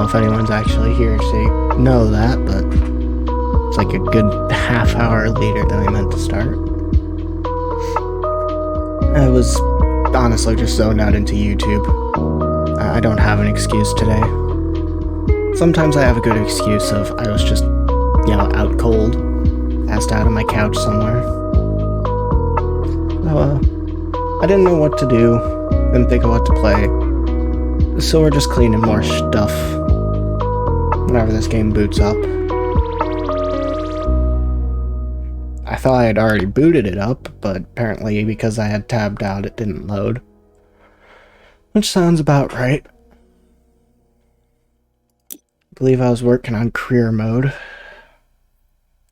if anyone's actually here to know that, but it's like a good half hour later than I meant to start. I was honestly just zoned out into YouTube. I don't have an excuse today. Sometimes I have a good excuse of I was just, out cold, passed out on my couch somewhere. So, I didn't know what to do, didn't think of what to play, so we're just cleaning more stuff whenever this game boots up. I thought I had already booted it up, but apparently because I had tabbed out it didn't load. Which sounds about right. I believe I was working on career mode.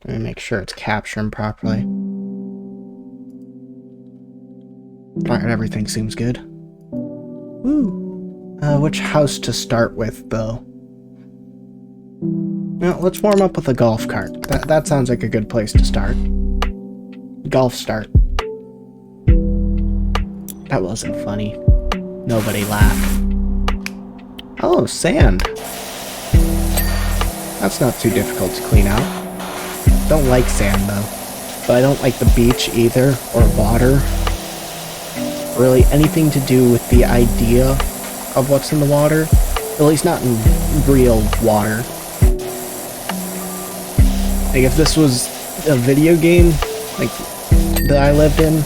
Let me make sure it's capturing properly. Alright, everything seems good. Woo! Which house to start with, though? Now, let's warm up with a golf cart. That sounds like a good place to start. Golf start. That wasn't funny. Nobody laughed. Oh, sand. That's not too difficult to clean out. Don't like sand, though. But I don't like the beach either, or water. Really anything to do with the idea of what's in the water. At least not in real water. Like, if this was a video game, like, that I lived in,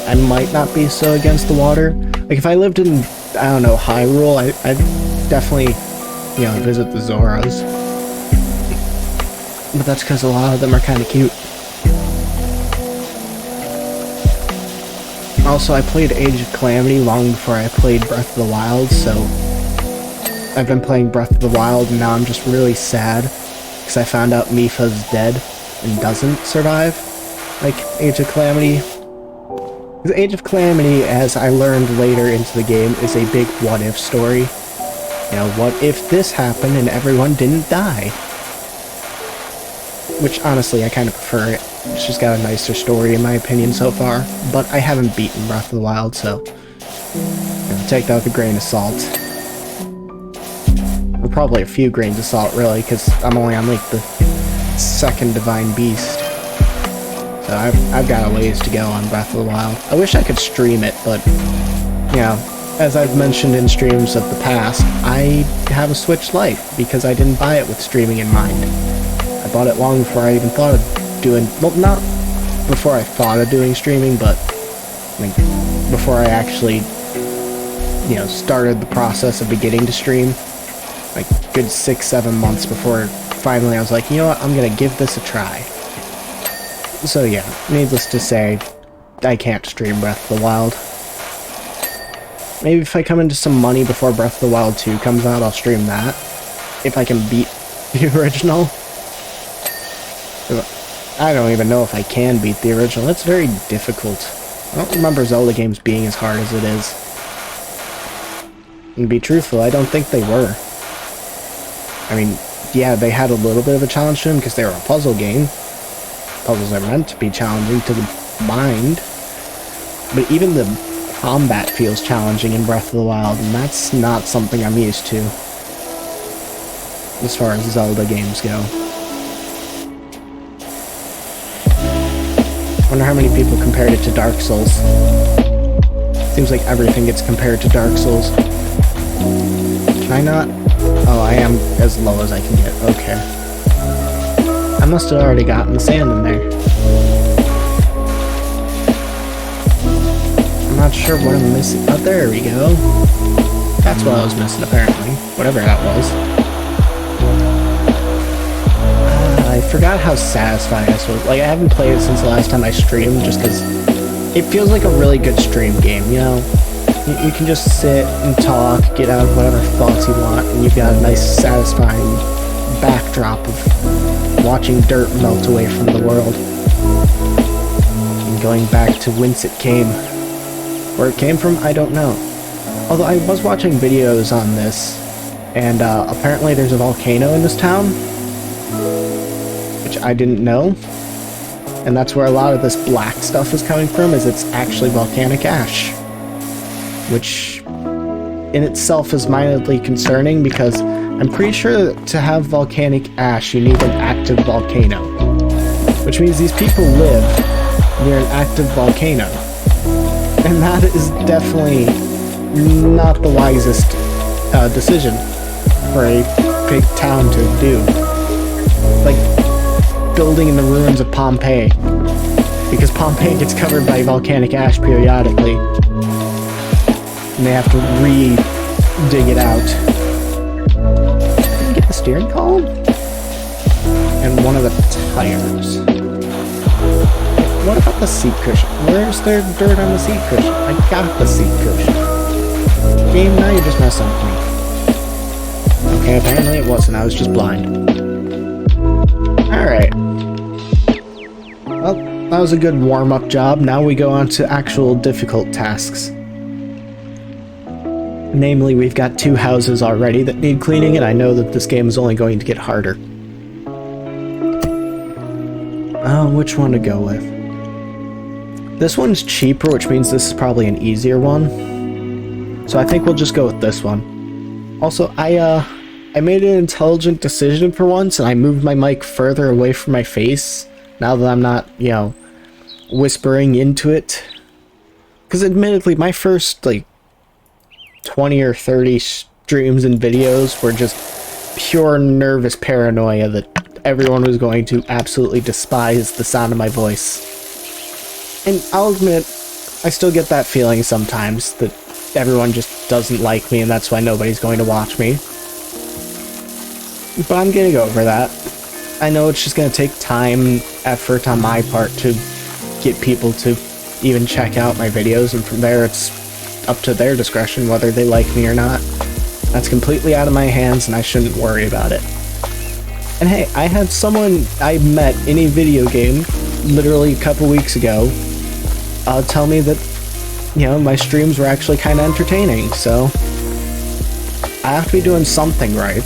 I might not be so against the water. Like, if I lived in, I don't know, Hyrule, I'd definitely, visit the Zoras. But that's because a lot of them are kind of cute. Also, I played Age of Calamity long before I played Breath of the Wild, so I've been playing Breath of the Wild, and now I'm just really sad because I found out Mipha's dead and doesn't survive, like Age of Calamity. Because Age of Calamity, as I learned later into the game, is a big what-if story. What if this happened and everyone didn't die? Which, honestly, I kind of prefer it. It's just got a nicer story, in my opinion, so far. But I haven't beaten Breath of the Wild, so take that with a grain of salt. Or probably a few grains of salt, really, because I'm only on, like, the second Divine Beast. So I've got a ways to go on Breath of the Wild. I wish I could stream it, but, as I've mentioned in streams of the past, I have a Switch Lite, because I didn't buy it with streaming in mind. I bought it long before I even thought of doing, well, not before I thought of doing streaming, but like before I actually, started the process of beginning to stream. Like good 6-7 months before finally I was like, you know what, I'm gonna give this a try. So yeah, needless to say, I can't stream Breath of the Wild. Maybe if I come into some money before Breath of the Wild 2 comes out, I'll stream that. If I can beat the original. I don't even know if I can beat the original. It's very difficult. I don't remember Zelda games being as hard as it is. And to be truthful, I don't think they were. I mean, yeah, they had a little bit of a challenge to them because they were a puzzle game. Puzzles are meant to be challenging to the mind. But even the combat feels challenging in Breath of the Wild, and that's not something I'm used to as far as Zelda games go. Wonder how many people compared it to Dark Souls. Seems like everything gets compared to Dark Souls. Can I not? Oh, I am as low as I can get. Okay. I must have already gotten the sand in there. I'm not sure what I'm missing. Oh, there we go. That's what I was missing, apparently. Whatever that was. I forgot how satisfying this was. Like, I haven't played it since the last time I streamed, just because it feels like a really good stream game, You can just sit and talk, get out whatever thoughts you want, and you've got a nice, satisfying backdrop of watching dirt melt away from the world. And going back to whence it came. Where it came from, I don't know. Although I was watching videos on this, and apparently there's a volcano in this town, which I didn't know. And that's where a lot of this black stuff is coming from, is it's actually volcanic ash. Which in itself is mildly concerning, because I'm pretty sure that to have volcanic ash, you need an active volcano. Which means these people live near an active volcano. And that is definitely not the wisest decision for a big town to do. Like, building in the ruins of Pompeii. Because Pompeii gets covered by volcanic ash periodically. And they have to re-dig it out. Get the steering column? And one of the tires. What about the seat cushion? Where's there dirt on the seat cushion? I got the seat cushion. Game, now you're just messing with me. Okay, apparently it wasn't. I was just blind. Alright. Well, that was a good warm-up job. Now we go on to actual difficult tasks. Namely, we've got 2 houses already that need cleaning, and I know that this game is only going to get harder. Which one to go with? This one's cheaper, which means this is probably an easier one. So I think we'll just go with this one. Also, I made an intelligent decision for once, and I moved my mic further away from my face, now that I'm not, you know, whispering into it. Because admittedly, my first, like, 20 or 30 streams and videos were just pure nervous paranoia that everyone was going to absolutely despise the sound of my voice. And I'll admit, I still get that feeling sometimes, that everyone just doesn't like me and that's why nobody's going to watch me. But I'm getting over that. I know it's just going to take time, effort on my part to get people to even check out my videos, and from there it's up to their discretion whether they like me or not. That's completely out of my hands and I shouldn't worry about it. And hey, I had someone I met in a video game literally a couple weeks ago tell me that, you know, my streams were actually kind of entertaining, so I have to be doing something right.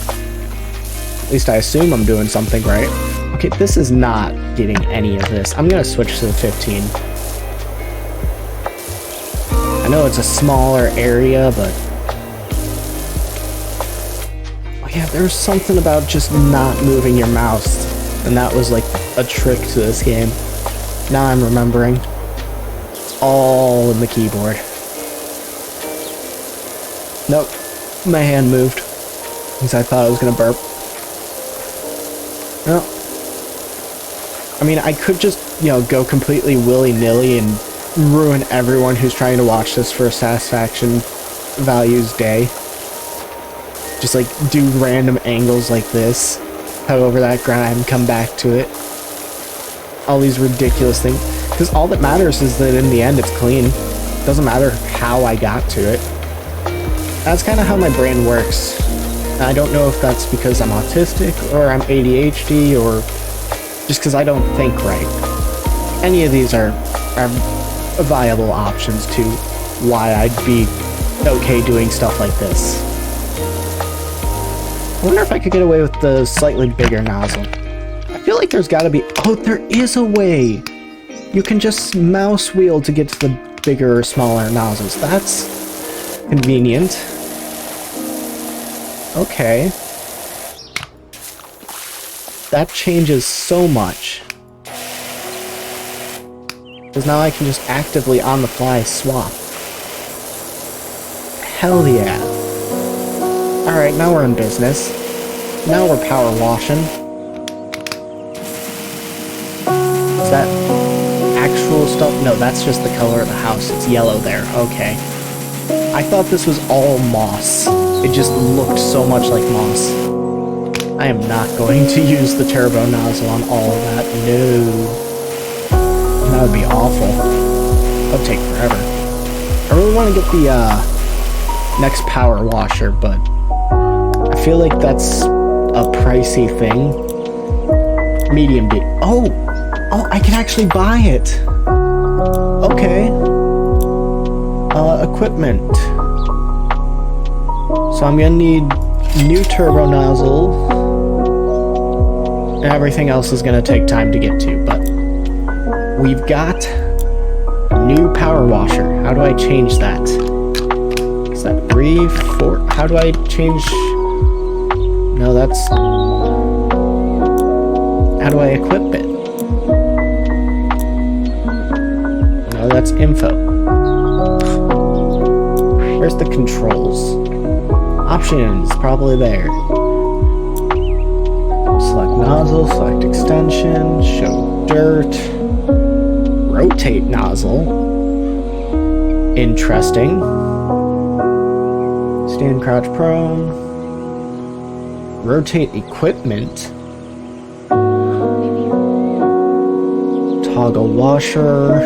At least I assume I'm doing something right. Okay, this is not getting any of this. I'm gonna switch to the 15. I know it's a smaller area, but oh yeah, there's something about just not moving your mouse, and that was like a trick to this game. Now I'm remembering. It's all in the keyboard. Nope, my hand moved because I thought I was gonna burp. No. I mean, I could just, you know, go completely willy-nilly and ruin everyone who's trying to watch this for a satisfaction values day. Just like do random angles like this, head over that grind, come back to it. All these ridiculous things. Because all that matters is that in the end it's clean. It doesn't matter how I got to it. That's kind of how my brain works. And I don't know if that's because I'm autistic or I'm ADHD or just because I don't think right. Any of these are viable options to why I'd be okay doing stuff like this. I wonder if I could get away with the slightly bigger nozzle. I feel like there's gotta be... Oh, there is a way! You can just mouse wheel to get to the bigger or smaller nozzles. That's convenient. Okay. That changes so much. Because now I can just actively on the fly swap. Hell yeah. Alright, now we're in business. Now we're power washing. Is that actual stuff? No, that's just the color of the house. It's yellow there. Okay. I thought this was all moss. It just looked so much like moss. I am not going to use the turbo nozzle on all of that. No. That would be awful. That would take forever. I really want to get the next power washer, but I feel like that's a pricey thing. Medium D. Oh, I can actually buy it. Okay. Equipment. So I'm gonna need new turbo nozzle. And everything else is gonna take time to get to, but we've got a new power washer. How do I change that? Is that 3, 4? How do I change? No, that's... How do I equip it? No, that's info. Where's the controls? Options, probably there. Select nozzle, select extension, show dirt. Rotate nozzle. Interesting. Stand, crouch, prone. Rotate equipment. Toggle washer.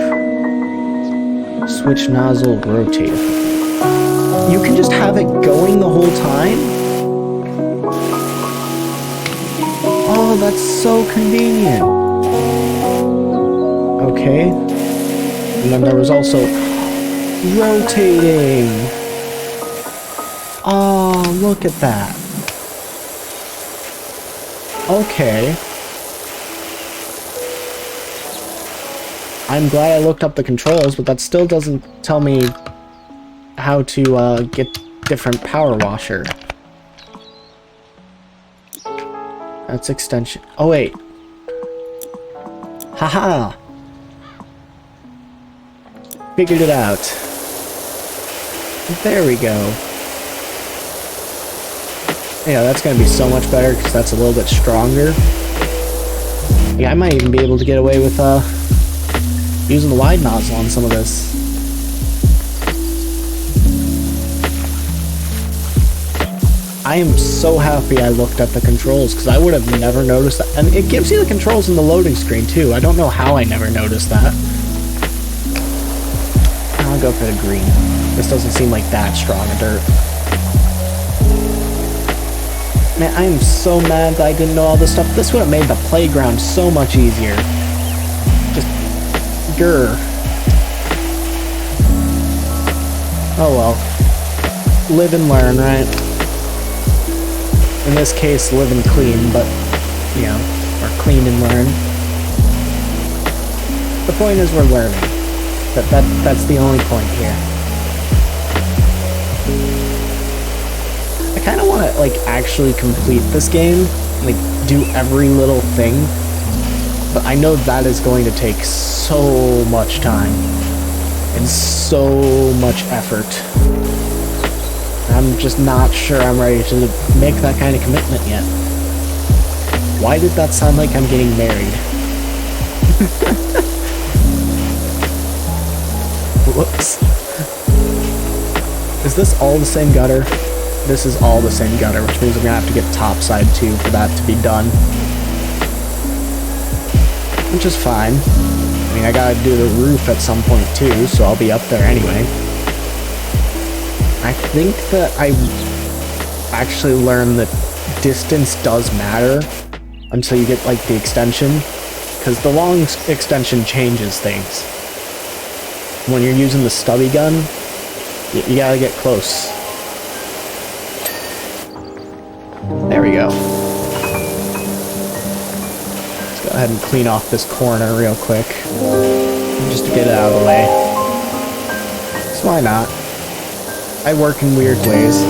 Switch nozzle, rotate. You can just have it going the whole time? Oh, that's so convenient. Okay. And then there was also rotating. Oh, look at that. Okay. I'm glad I looked up the controls, but that still doesn't tell me how to get different power washer. That's extension. Oh wait. Haha. Figured it out. There we go. Yeah, that's gonna be so much better because that's a little bit stronger. Yeah, I might even be able to get away with using the wide nozzle on some of this. I am so happy I looked at the controls because I would have never noticed that. And it gives you the controls in the loading screen too. I don't know how I never noticed that. I'll go for the green. This doesn't seem like that strong a dirt. Man, I am so mad that I didn't know all this stuff. This would have made the playground so much easier. Just... grr. Oh well. Live and learn, right? In this case, live and clean, but, you know, or clean and learn. The point is we're learning. That's the only point here. I kind of want to, like, actually complete this game, like, do every little thing, but I know that is going to take so much time and so much effort. I'm just not sure I'm ready to make that kind of commitment yet. Why did that sound like I'm getting married? Whoops. Is this all the same gutter? This is all the same gutter, which means I'm gonna have to get topside too for that to be done. Which is fine. I mean, I gotta do the roof at some point too, so I'll be up there anyway. I think that I actually learned that distance does matter until you get, like, the extension, because the long extension changes things. When you're using the stubby gun, you gotta get close. There we go. Let's go ahead and clean off this corner real quick, just to get it out of the way. So why not? I work in weird ways.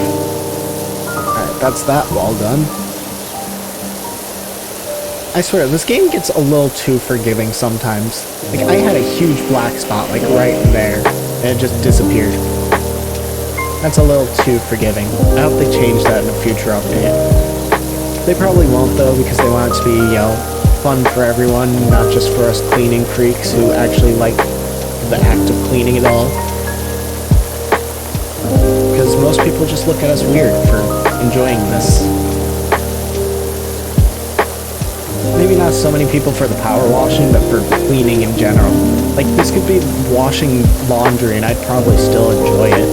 Alright, that's that wall done. I swear, this game gets a little too forgiving sometimes. Like, I had a huge black spot, like, right there, and it just disappeared. That's a little too forgiving. I hope they change that in a future update. They probably won't, though, because they want it to be, you know, fun for everyone, not just for us cleaning freaks who actually like the act of cleaning it all. Because most people just look at us weird for enjoying this. Maybe not so many people for the power washing, but for cleaning in general. Like, this could be washing laundry and I'd probably still enjoy it.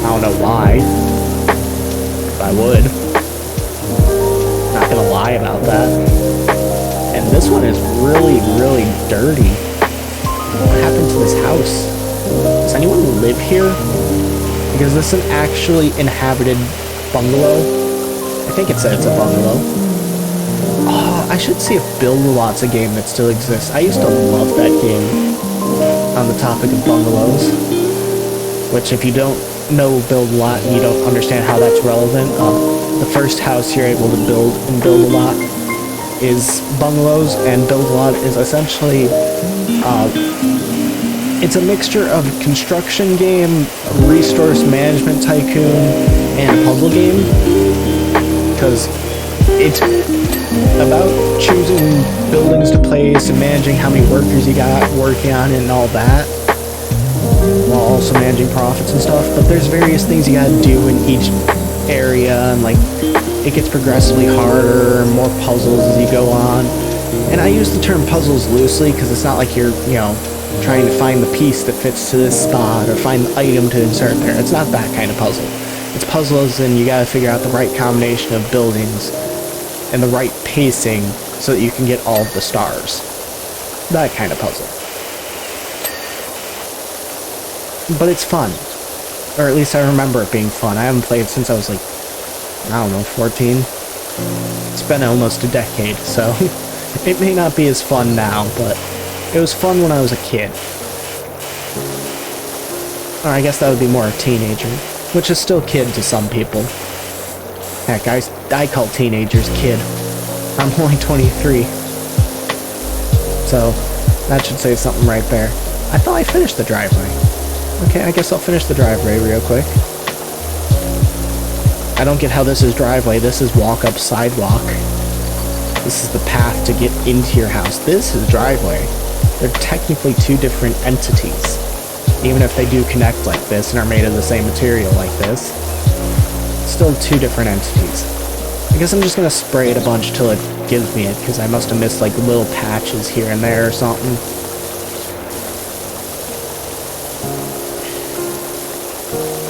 I don't know why. But I would. Not gonna lie about that. And this one is really, really dirty. What happened to this house? Does anyone live here? Because this is an actually inhabited bungalow. I think it said it's a bungalow. Oh, I should see if Build-A-Lot's a game that still exists. I used to love that game. On the topic of bungalows. Which, if you don't know build a lot and you don't understand how that's relevant, the first house you're able to build and build a lot is bungalows, and build a lot is essentially it's a mixture of construction game, resource management tycoon, and puzzle game, because it's about choosing buildings to place and managing how many workers you got working on it and all that, while also managing profits and stuff. But there's various things you gotta do in each area, and like it gets progressively harder and more puzzles as you go on. And I use the term puzzles loosely because it's not like you're, you know, trying to find the piece that fits to this spot or find the item to insert there. It's not that kind of puzzle. It's puzzles, and you gotta figure out the right combination of buildings and the right pacing so that you can get all of the stars. That kind of puzzle. But it's fun. Or at least I remember it being fun. I haven't played since I was like, I don't know, 14? It's been almost a decade, so it may not be as fun now, but it was fun when I was a kid. Or I guess that would be more a teenager, which is still kid to some people. Heck, I call teenagers kid. I'm only 23. So, that should say something right there. I thought I finished the driveway. Okay, I guess I'll finish the driveway real quick. I don't get how this is driveway. This is walk-up sidewalk. This is the path to get into your house. This is driveway. They're technically two different entities. Even if they do connect like this and are made of the same material like this, still two different entities. I guess I'm just gonna spray it a bunch till it gives me it, because I must have missed like little patches here and there or something.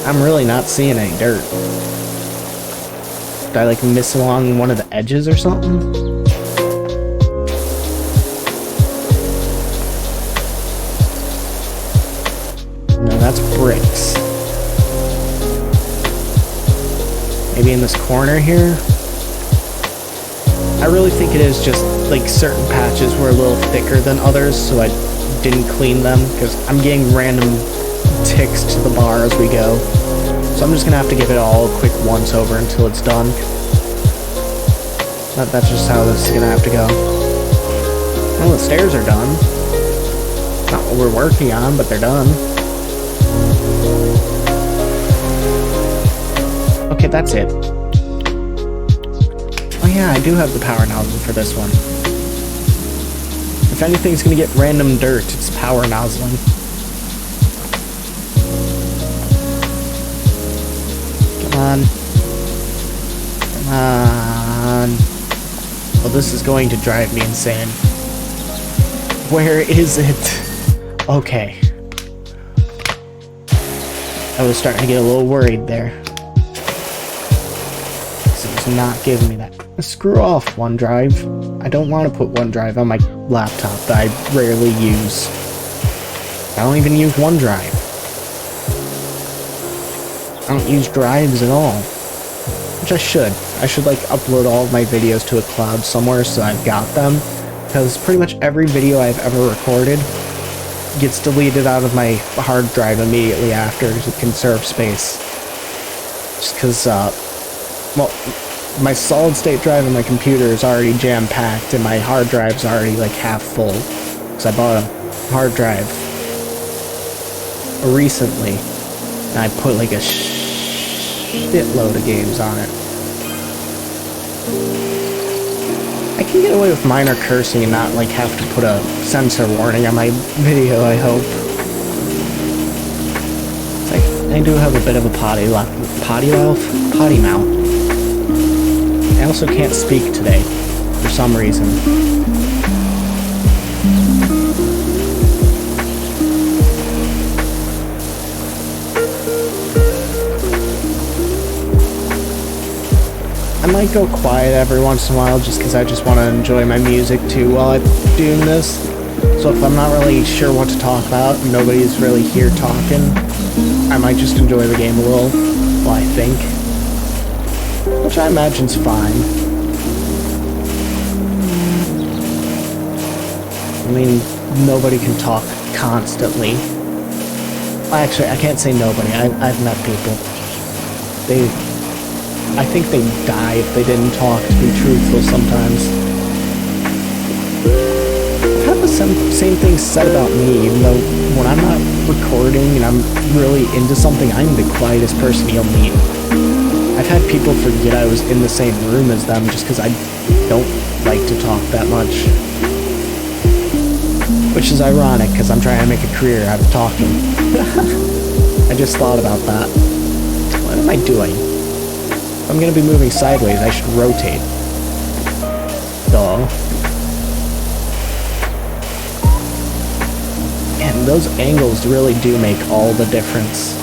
I'm really not seeing any dirt. Did I like miss along one of the edges or something? No, that's bricks. Maybe in this corner here? I really think it is just like certain patches were a little thicker than others, so I didn't clean them, because I'm getting random ticks to the bar as we go. So I'm just gonna have to give it all a quick once over until it's done. That's just how this is gonna have to go. Well, the stairs are done. Not what we're working on, but they're done. Okay, that's it. Oh yeah, I do have the power nozzle for this one. If anything's gonna get random dirt, it's power nozzling. Come on. Come on. Well, this is going to drive me insane. Where is it? Okay. I was starting to get a little worried there. It's not giving me that. Screw off, OneDrive. I don't want to put OneDrive on my laptop that I rarely use. I don't even use OneDrive. I don't use drives at all. Which I should. I should like upload all of my videos to a cloud somewhere so I've got them. Because pretty much every video I've ever recorded gets deleted out of my hard drive immediately after to conserve space. Just because, well, my solid state drive on my computer is already jam-packed and my hard drive's already like half full. Because I bought a hard drive recently and I put like a shitload of games on it. I can get away with minor cursing and not like have to put a censor warning on my video, I hope. It's like, I do have a bit of a potty mouth. I also can't speak today, for some reason. I might go quiet every once in a while just because I just want to enjoy my music too while I'm doing this. So if I'm not really sure what to talk about and nobody's really here talking, I might just enjoy the game a little, well, I think. Which I imagine's fine. I mean, nobody can talk constantly. Actually, I can't say nobody. I've met people. I think they die if they didn't talk, to be truthful sometimes. I've had the same thing said about me, even though when I'm not recording and I'm really into something, I'm the quietest person you'll meet. I've had people forget I was in the same room as them just because I don't like to talk that much. Which is ironic, because I'm trying to make a career out of talking. I just thought about that. What am I doing? If I'm going to be moving sideways, I should rotate. Duh. And those angles really do make all the difference.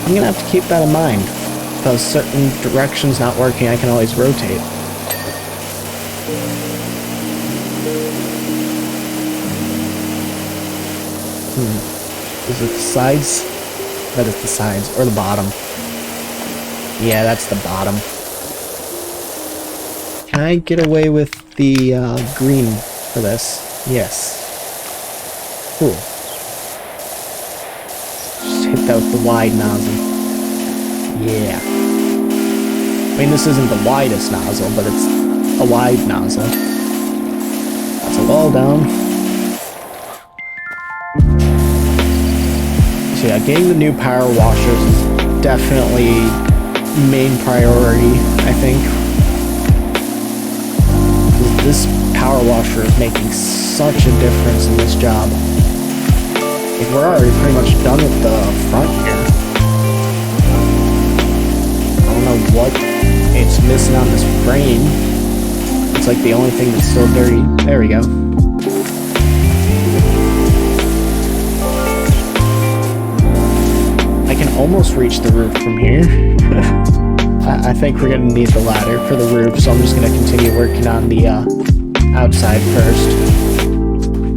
I'm going to have to keep that in mind. If certain directions not working, I can always rotate. Is it the sides? That is the sides. Or the bottom. Yeah, that's the bottom. Can I get away with the green for this? Yes. Cool. Just hit that with the wide nozzle. Yeah. I mean, this isn't the widest nozzle, but it's a wide nozzle. That's a wall down. So yeah, getting the new power washers is definitely main priority, I think. This power washer is making such a difference in this job. Like, we're already pretty much done with the front here. I don't know what it's missing on this frame. It's like the only thing that's still dirty. There we go. I can almost reach the roof from here. I think we're going to need the ladder for the roof, so I'm just going to continue working on the outside first.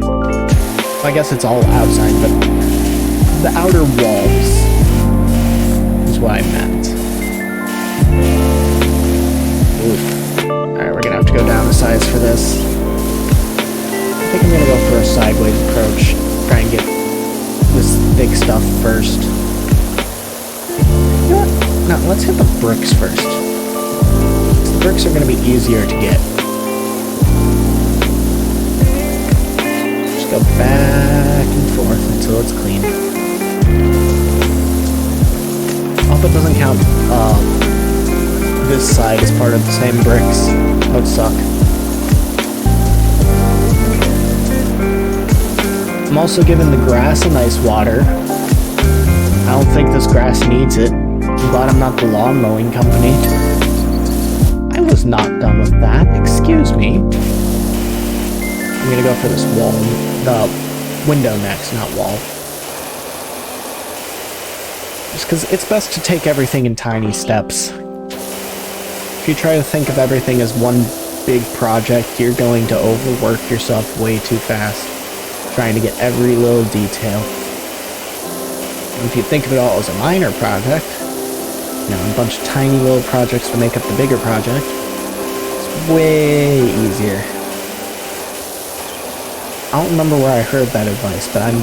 Well, I guess it's all outside, but the outer walls is what I meant. Oof. Alright, we're going to have to go down a size for this. I think I'm going to go for a sideways approach. Try and get this thick stuff first. You know what? No, let's hit the bricks first. The bricks are going to be easier to get. Just go back and forth until it's clean. I hope it doesn't count this side as part of the same bricks. That would suck. I'm also giving the grass a nice water. I don't think this grass needs it. I'm glad I'm not the lawn mowing company. I was not done with that. Excuse me. I'm gonna go for this wall. The window next, not wall. Just because it's best to take everything in tiny steps. If you try to think of everything as one big project, you're going to overwork yourself way too fast, trying to get every little detail. And if you think of it all as a minor project, you know, a bunch of tiny little projects to make up the bigger project, it's way easier. I don't remember where I heard that advice, but I'm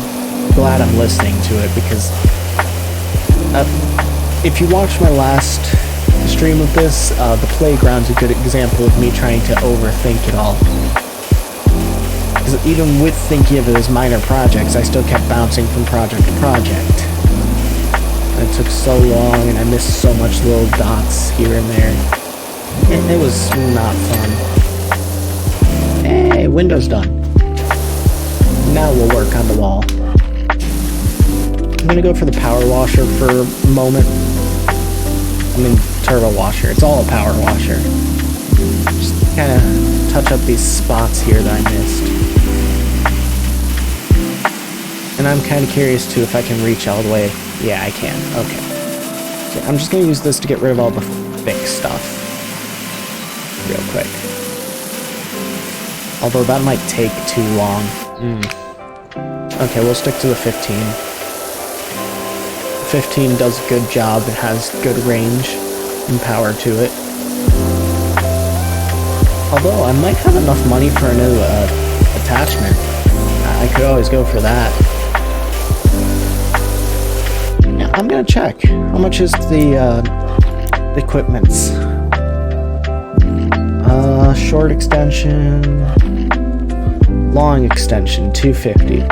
glad I'm listening to it, because if you watched my last stream of this, the playground's a good example of me trying to overthink it all. Because even with thinking of it as minor projects, I still kept bouncing from project to project. And it took so long, and I missed so much little dots here and there. It was not fun. Hey, window's done. Now we'll work on the wall. I'm gonna go for the power washer for a moment. I mean, turbo washer. It's all a power washer. Just kind of touch up these spots here that I missed. And I'm kind of curious too if I can reach all the way. Yeah, I can. Okay. So I'm just gonna use this to get rid of all the thick stuff. Real quick. Although that might take too long. Okay, we'll stick to the 15. 15 does a good job. It has good range and power to it. Although I might have enough money for a new attachment. I could always go for that. I'm gonna check. How much is the equipments? Short extension, long extension, 250.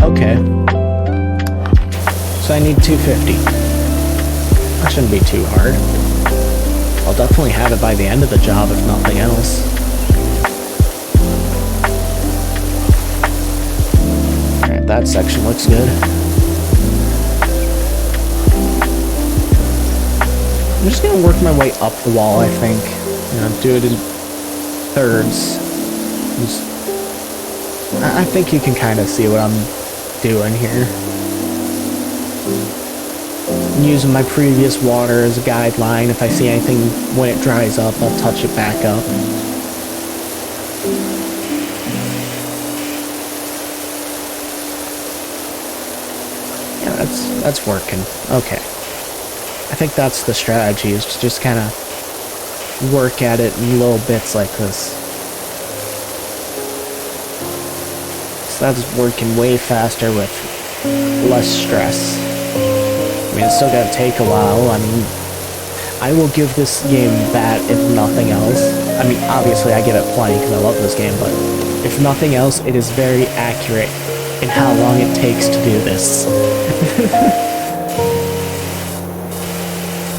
Okay. So I need 250. That shouldn't be too hard. I'll definitely have it by the end of the job, if nothing else. Alright, that section looks good. I'm just gonna work my way up the wall, I think. You know, do it in thirds. I think you can kind of see what I'm doing here. I'm using my previous water as a guideline. If I see anything when it dries up, I'll touch it back up. Yeah, that's working. Okay. I think that's the strategy, is to just kind of work at it in little bits like this. So that's working way faster with less stress. I mean, it's still gonna take a while. I mean, I will give this game that, if nothing else. I mean, obviously I give it plenty because I love this game, but if nothing else, it is very accurate in how long it takes to do this.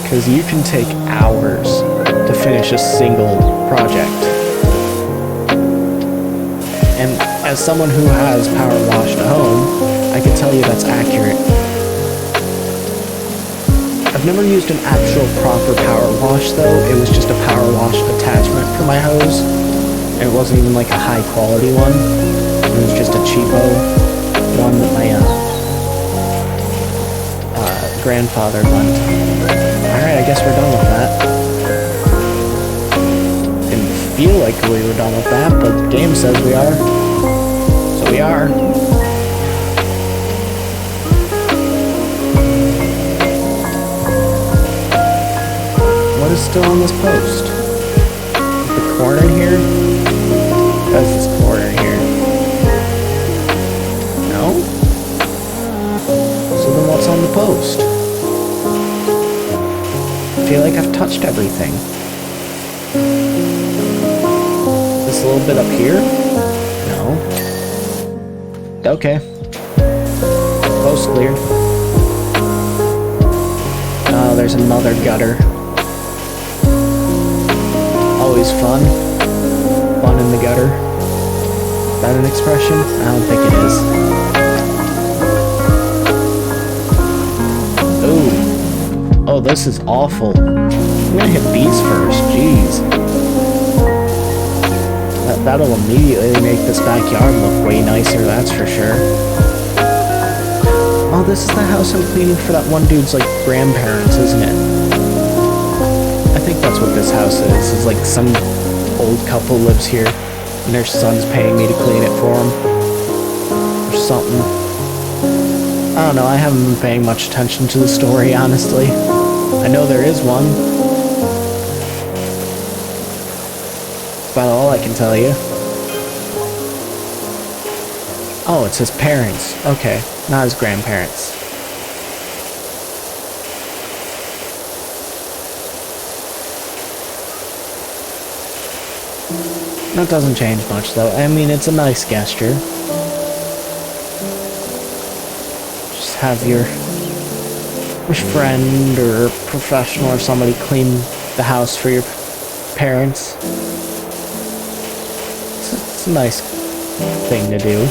Because you can take hours to finish a single project. And as someone who has PowerWash at home, I can tell you that's accurate. I've never used an actual proper PowerWash though. It was just a PowerWash attachment for my hose. And it wasn't even like a high quality one. It was just a cheapo one that my grandfather lent. Alright, I guess we're done with that. Didn't feel like we were done with that, but the game says we are. So we are. What is still on this post? The corner here? That's this corner here. No? So then what's on the post? I feel like I've touched everything. This little bit up here? No. Okay. Post cleared. Oh, there's another gutter. Always fun. Fun in the gutter. Is that an expression? I don't think it is. Ooh. Oh, this is awful. I'm gonna hit these first, jeez. That'll immediately make this backyard look way nicer, that's for sure. Oh, this is the house I'm cleaning for that one dude's, like, grandparents, isn't it? I think that's what this house is. It's like some old couple lives here, and their son's paying me to clean it for them. Or something. I don't know, I haven't been paying much attention to the story, honestly. I know there is one. That's about all I can tell you. Oh, it's his parents. Okay, not his grandparents. That doesn't change much, though. I mean, it's a nice gesture. Just have your friend or professional or somebody clean the house for your parents. It's a nice thing to do.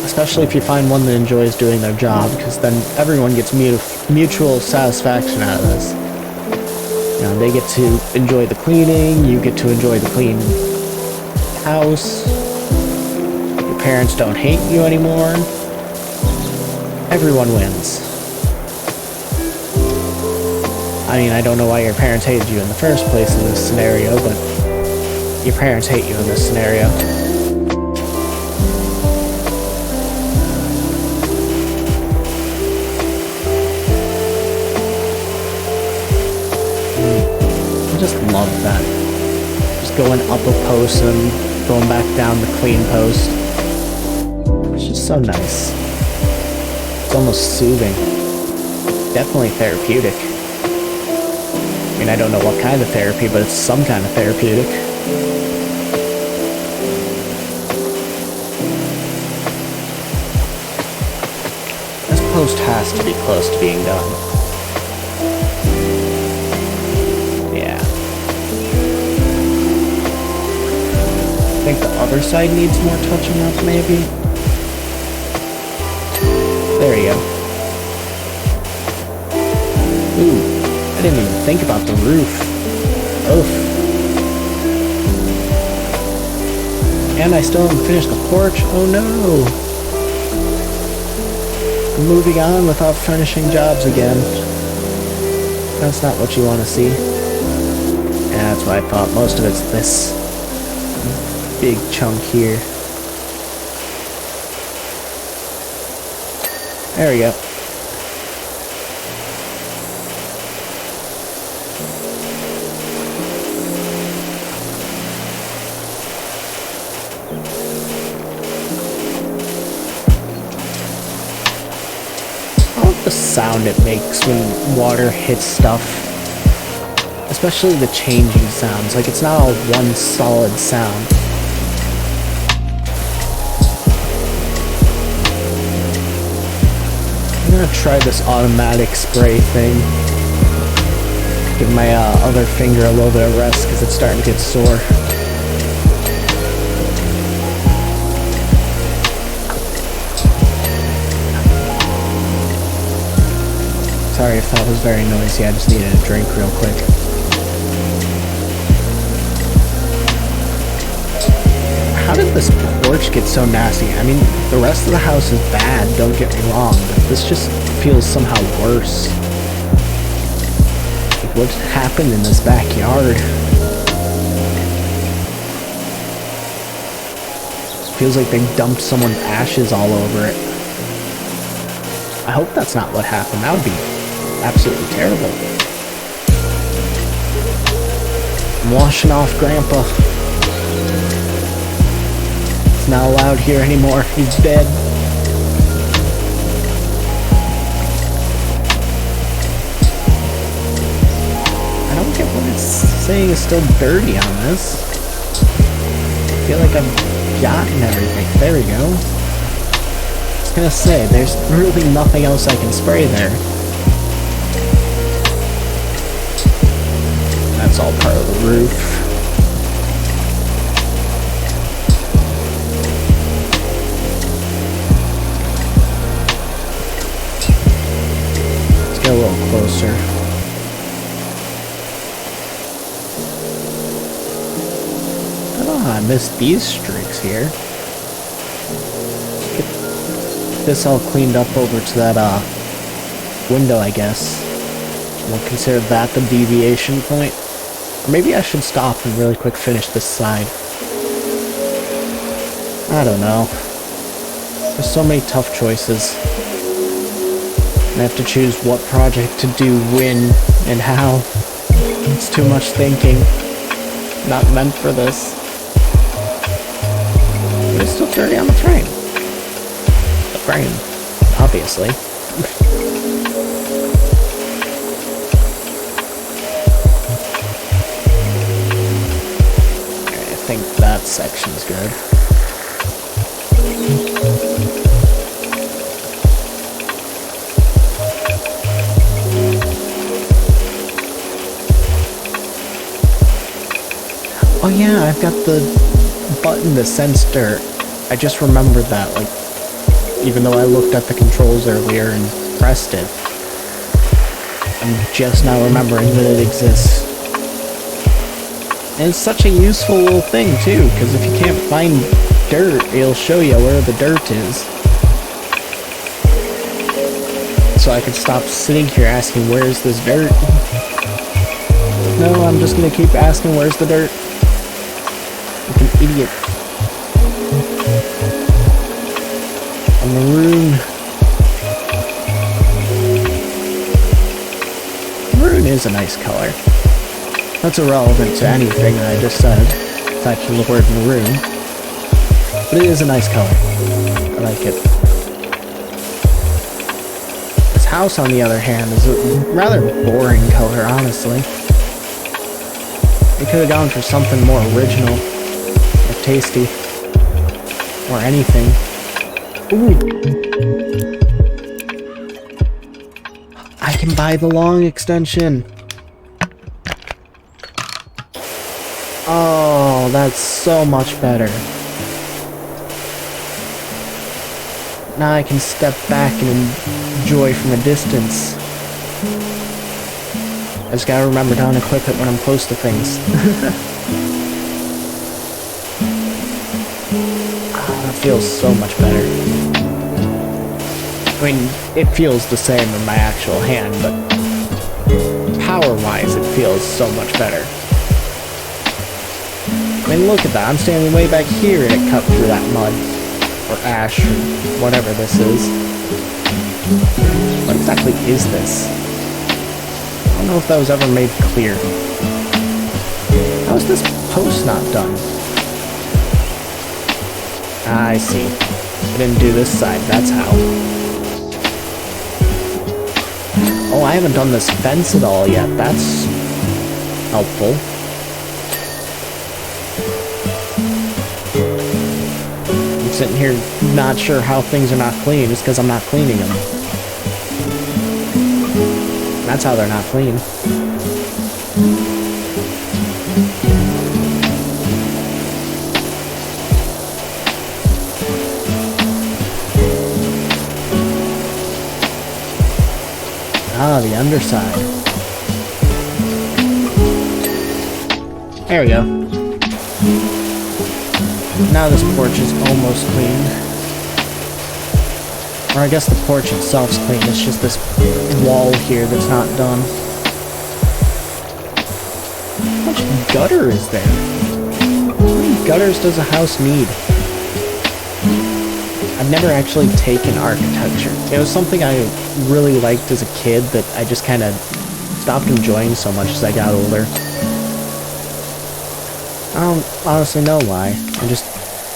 Especially if you find one that enjoys doing their job, because then everyone gets mutual satisfaction out of this. You know, they get to enjoy the cleaning, you get to enjoy the clean house, your parents don't hate you anymore. Everyone wins. I mean, I don't know why your parents hated you in the first place in this scenario, but your parents hate you in this scenario. I just love that. Just going up a post and going back down the clean post. It's just so nice. It's almost soothing. Definitely therapeutic. I mean, I don't know what kind of therapy, but it's some kind of therapeutic. This post has to be close to being done. Yeah. I think the other side needs more touching up, maybe. There you go. Ooh, I didn't even think about the roof. Oof. And I still haven't finished the porch. Oh no. I'm moving on without finishing jobs again. That's not what you want to see. Yeah, that's what I thought. Most of it's this big chunk here. There we go. The sound it makes when water hits stuff, especially the changing sounds, like it's not all one solid sound. I'm gonna try this automatic spray thing. Give my other finger a little bit of rest because it's starting to get sore. Sorry if that was very noisy, I just needed a drink real quick. How did this porch get so nasty? I mean, the rest of the house is bad, don't get me wrong, but this just feels somehow worse. Like, what happened in this backyard? It feels like they dumped someone's ashes all over it. I hope that's not what happened. That would be absolutely terrible. I'm washing off Grandpa. He's not allowed here anymore. He's dead. I don't get what it's saying is still dirty on this. I feel like I've gotten everything. There we go. I was gonna say, there's really nothing else I can spray there. That's all part of the roof. Let's get a little closer. Oh, I missed these streaks here. Get this all cleaned up over to that window, I guess. We'll consider that the deviation point. Or maybe I should stop and really quick finish this side. I don't know. There's so many tough choices. I have to choose what project to do when and how. It's too much thinking. Not meant for this. But it's still dirty on the frame. The frame, obviously. I think that section's good. Oh yeah, I've got the button to sense dirt. I just remembered that, like, even though I looked at the controls earlier and pressed it, I'm just now remembering that it exists. And it's such a useful little thing, too, because if you can't find dirt, it'll show you where the dirt is. So I could stop sitting here asking, where's this dirt? No, I'm just gonna keep asking, where's the dirt? Like an idiot. A maroon. Maroon is a nice color. That's irrelevant to anything that I just said, aside from the word maroon. But it is a nice color. I like it. house, on the other hand, is a rather boring color, honestly. They could have gone for something more original, or tasty, or anything. Ooh! I can buy the long extension! Oh, that's so much better. Now I can step back and enjoy from a distance. I just gotta remember to unequip it when I'm close to things. That feels so much better. I mean, it feels the same in my actual hand, but power-wise, it feels so much better. I mean, look at that. I'm standing way back here and it cut through that mud. Or ash, or whatever this is. What exactly is this? I don't know if that was ever made clear. How is this post not done? Ah, I see. I didn't do this side, that's how. Oh, I haven't done this fence at all yet. That's helpful. Sitting here not sure how things are not clean just because I'm not cleaning them. That's how they're not clean. Ah, the underside. There we go. Now this porch is almost clean. Or I guess the porch itself's clean, it's just this wall here that's not done. How much gutter is there? How many gutters does a house need? I've never actually taken architecture. It was something I really liked as a kid that I just kind of stopped enjoying so much as I got older. I don't honestly know why. I just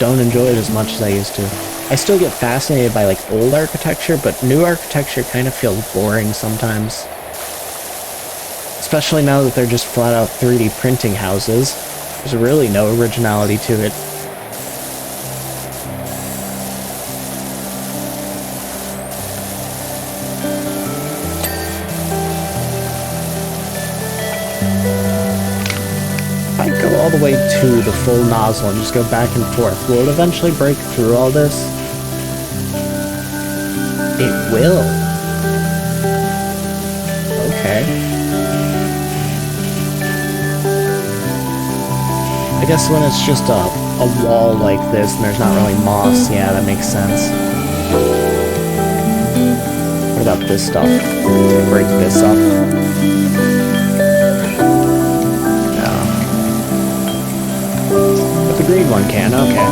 don't enjoy it as much as I used to. I still get fascinated by like old architecture, but new architecture kind of feels boring sometimes. Especially now that they're just flat out 3D printing houses. There's really no originality to it. All the way to the full nozzle and just go back and forth. Will it eventually break through all this? It will. Okay. I guess when it's just a wall like this and there's not really moss, yeah, that makes sense. What about this stuff? Break this up. The green one can, okay.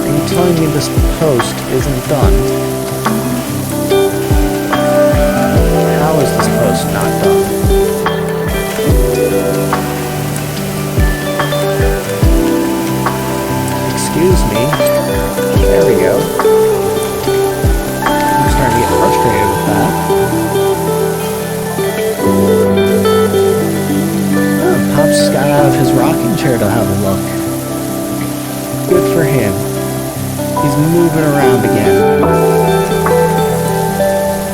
Are you telling me this post isn't done? How is this post not done? Excuse me. There we go. I'm starting to get frustrated with that. Oh, Pop's got out of his rocking chair to have a look. Good for him. He's moving around again.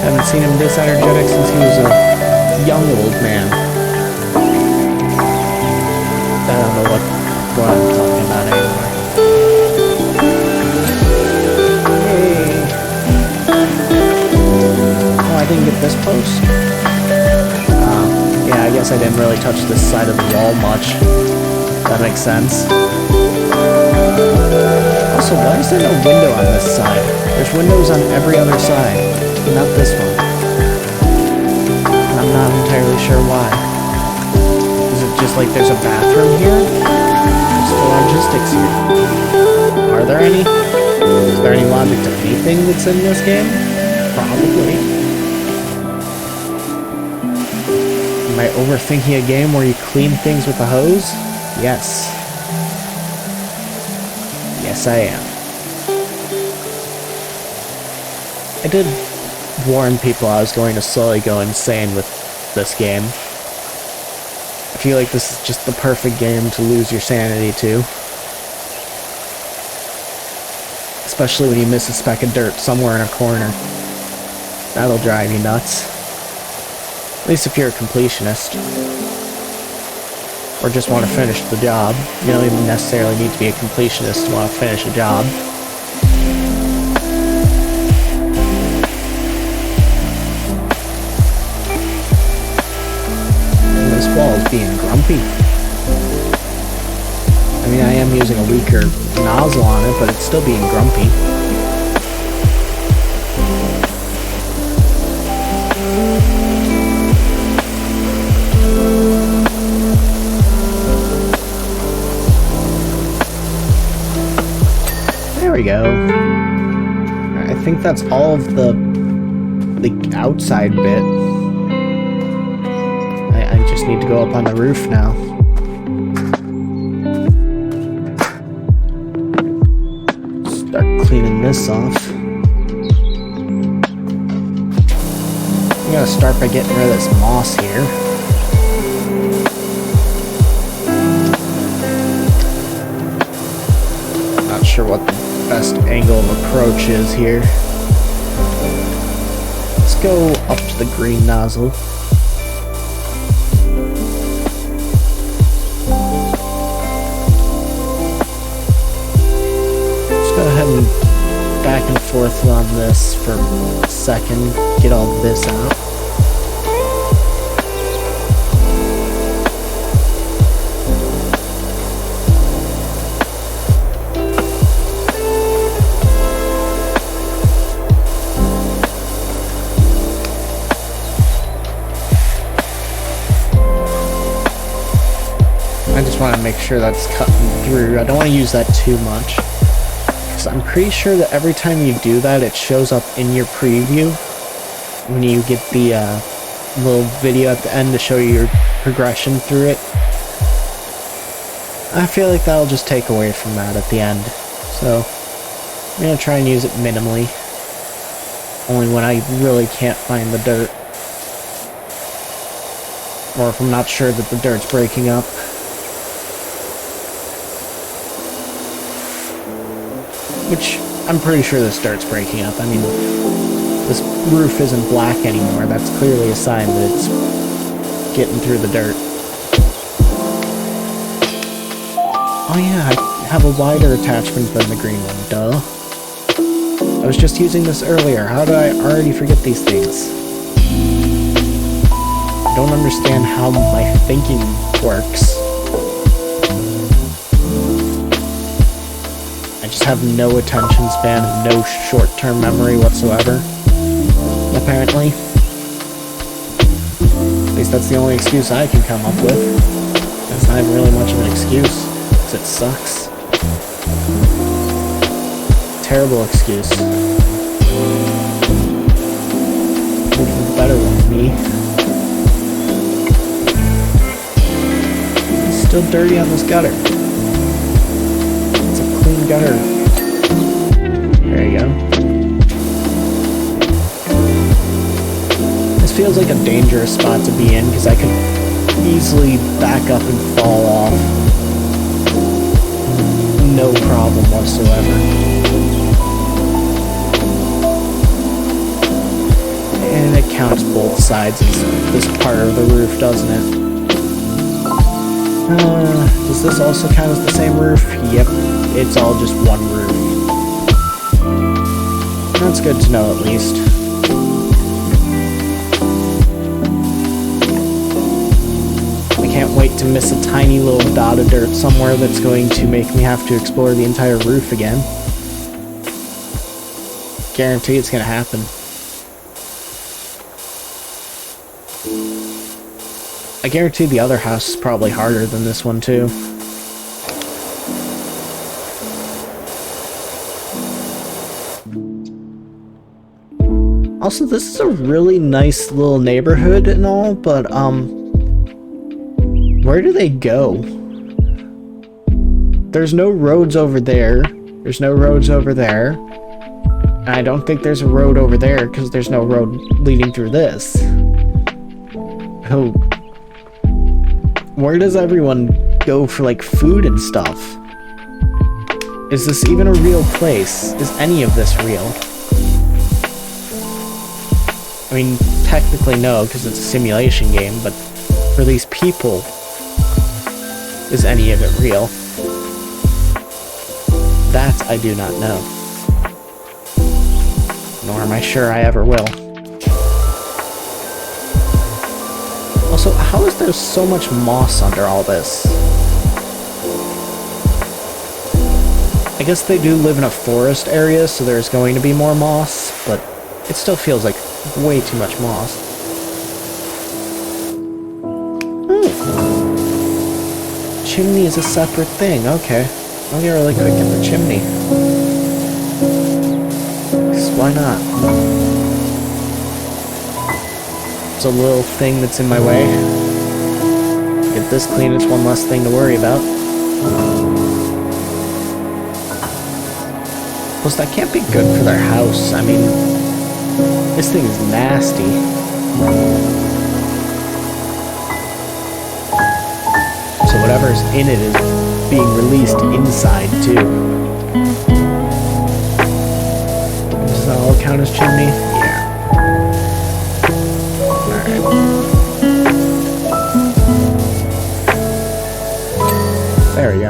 Haven't seen him this energetic since he was a young old man. I don't know what I'm talking about anymore. Hey. Oh, I didn't get this post. Yeah, I guess I didn't really touch this side of the wall much. That makes sense. Also, why is there no window on this side? There's windows on every other side. Not this one. I'm not entirely sure why. Is it just like there's a bathroom here? It's the logistics here? Are there any? Is there any logic to anything that's in this game? Probably. Am I overthinking a game where you clean things with a hose? Yes. Yes, I am. I did warn people I was going to slowly go insane with this game. I feel like this is just the perfect game to lose your sanity to. Especially when you miss a speck of dirt somewhere in a corner. That'll drive you nuts. At least if you're a completionist. Or just want to finish the job. You don't even necessarily need to be a completionist to want to finish a job. This wall is being grumpy. I mean, I am using a weaker nozzle on it, but it's still being grumpy. There we go. I think that's all of the outside bit. I just need to go up on the roof now. Start cleaning this off. I'm gonna start by getting rid of this moss here. Not sure what the best angle of approach is here. Let's go up to the green nozzle. Back and forth on this for a second, get all this out. I just want to make sure that's cutting through. I don't want to use that too much. I'm pretty sure that every time you do that, it shows up in your preview when you get the little video at the end to show you your progression through it. I feel like that'll just take away from that at the end. So I'm going to try and use it minimally. Only when I really can't find the dirt. Or if I'm not sure that the dirt's breaking up. Which, I'm pretty sure this dirt's breaking up. I mean, this roof isn't black anymore. That's clearly a sign that it's getting through the dirt. Oh yeah, I have a wider attachment than the green one, duh. I was just using this earlier. How did I already forget these things? I don't understand how my thinking works. I just have no attention span and no short-term memory whatsoever, apparently. At least that's the only excuse I can come up with. That's not even really much of an excuse, because it sucks. Terrible excuse. Maybe the better one than me. It's still dirty on this gutter. Clean gutter. There you go. This feels like a dangerous spot to be in because I could easily back up and fall off. No problem whatsoever. And it counts both sides of this part of the roof, doesn't it? Does this also count as the same roof? Yep, it's all just one roof. That's good to know, at least. I can't wait to miss a tiny little dot of dirt somewhere that's going to make me have to explore the entire roof again. Guarantee it's gonna happen. I guarantee the other house is probably harder than this one too. Also, this is a really nice little neighborhood and all, but, where do they go? There's no roads over there. There's no roads over there. And I don't think there's a road over there, because there's no road leading through this. Oh. Where does everyone go for, like, food and stuff? Is this even a real place? Is any of this real? I mean, technically no, because it's a simulation game, but for these people, is any of it real? That I do not know. Nor am I sure I ever will. Also, how is there so much moss under all this? I guess they do live in a forest area, so there's going to be more moss, but it still feels like way too much moss. Chimney is a separate thing, okay. I'll get really quick at the chimney. 'Cause why not? It's a little thing that's in my way. Get this clean, it's one less thing to worry about. Plus, that can't be good for their house. I mean, this thing is nasty. So whatever's in it is being released inside, too. Does that all count as chimney? Yeah. Alright. There we go.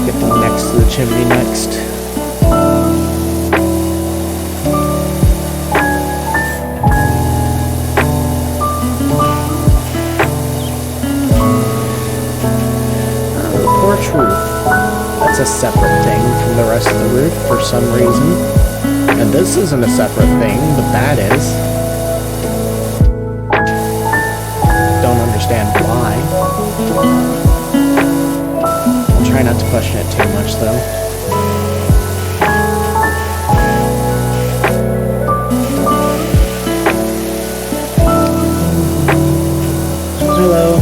Get next to the chimney next. That's a separate thing from the rest of the roof for some reason. And this isn't a separate thing, but that is. Don't understand why. I'll try not to question it too much, though. Hello.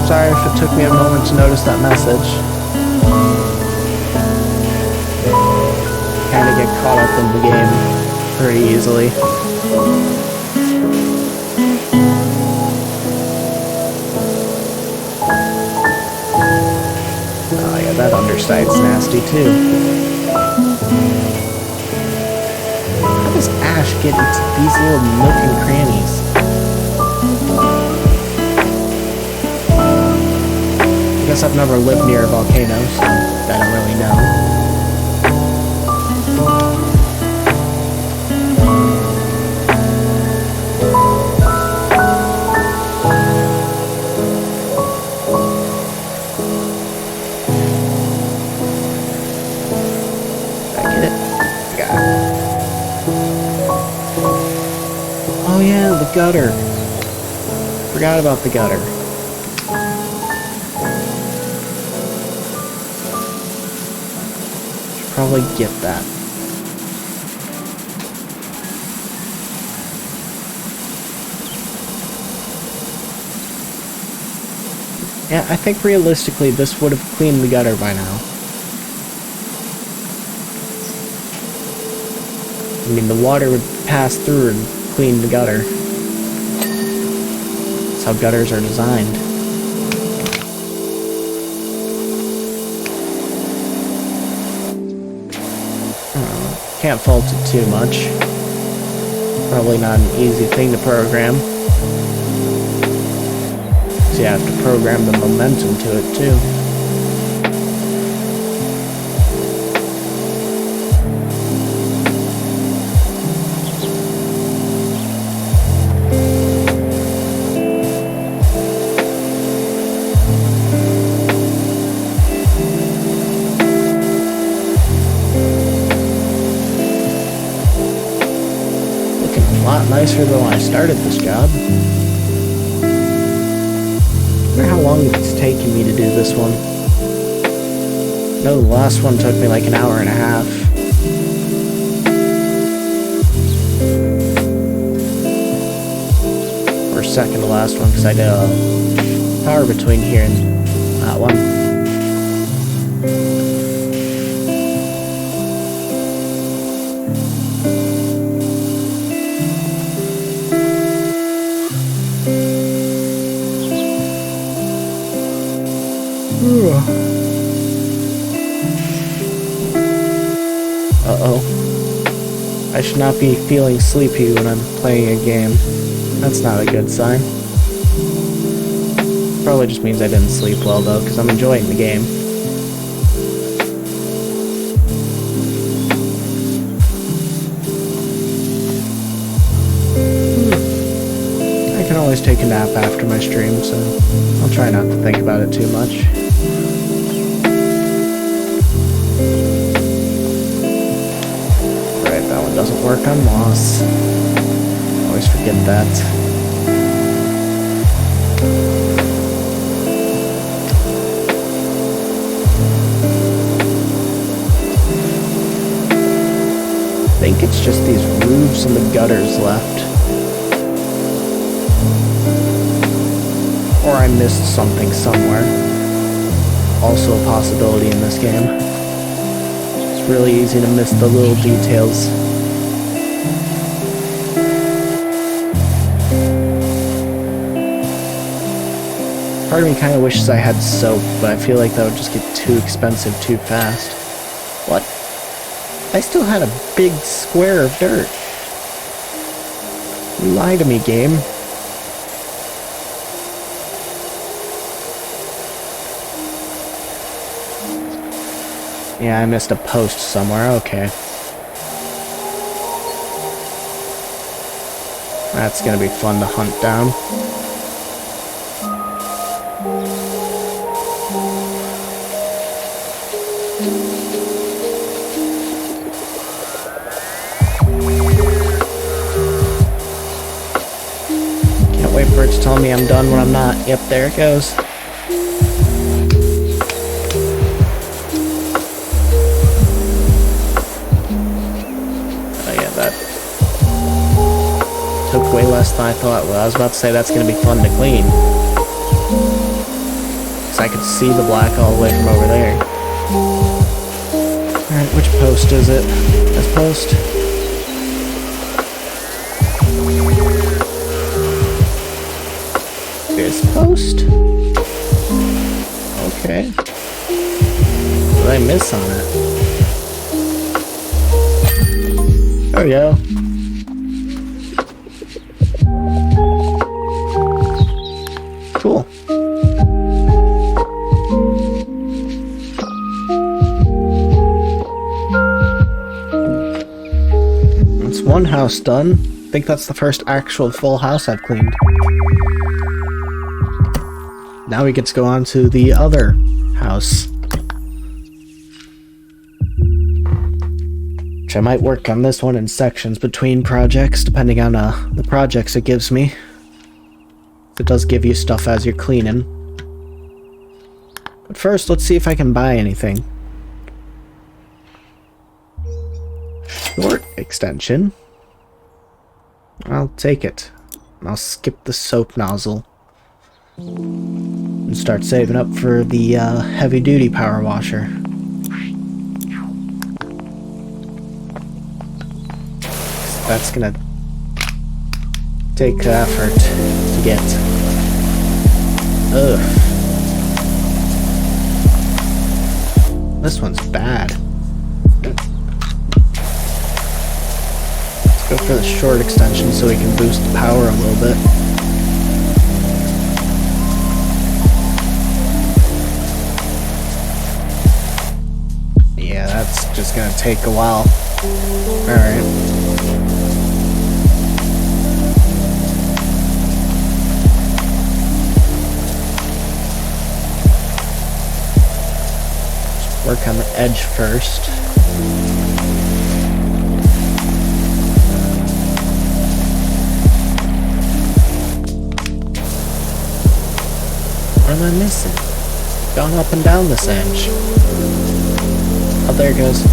Sorry if it took me a moment to notice that message. Kind of get caught up in the game pretty easily. Oh yeah, that underside's nasty too. How does Ash get into these little nook and crannies? I guess I've never lived near a volcano, so I don't really know. Did I get it? I got it. Oh yeah, the gutter. Forgot about the gutter. Probably get that. Yeah, I think realistically this would have cleaned the gutter by now. I mean, the water would pass through and clean the gutter. That's how gutters are designed. Can't fault it too much. Probably not an easy thing to program. So you have to program the momentum to it too. Nicer than when I started this job. I wonder how long it's taking me to do this one. No, the last one took me like an hour and a half. Or second to last one, because I did a power between here and that one. Uh-oh. I should not be feeling sleepy when I'm playing a game. That's not a good sign. Probably just means I didn't sleep well though, because I'm enjoying the game. I can always take a nap after my stream, so I'll try not to think about it too much. Doesn't work on moss. Always forget that. I think it's just these roofs and the gutters left. Or I missed something somewhere. Also a possibility in this game. It's really easy to miss the little details. Part of me kind of wishes I had soap, but I feel like that would just get too expensive too fast. What? I still had a big square of dirt. You lie to me, game. Yeah, I missed a post somewhere. Okay. That's gonna be fun to hunt down. Wait for it to tell me I'm done when I'm not. Yep, there it goes. Oh yeah, that took way less than I thought. Well, I was about to say that's going to be fun to clean. Because I could see the black all the way from over there. Alright, which post is it? This post? This post? Okay. What did I miss on it? There we go. Cool. That's one house done. I think that's the first actual full house I've cleaned. Now we get to go on to the other house. Which I might work on this one in sections between projects, depending on the projects it gives me. It does give you stuff as you're cleaning. But first, let's see if I can buy anything. Short extension. I'll take it. I'll skip the soap nozzle. And start saving up for the heavy-duty power washer. That's gonna take effort to get. Ugh. This one's bad. Let's go for the short extension so we can boost the power a little bit. Yeah, that's just gonna take a while. Alright. Work on the edge first. What am I missing? Gone up and down this edge. there it goes.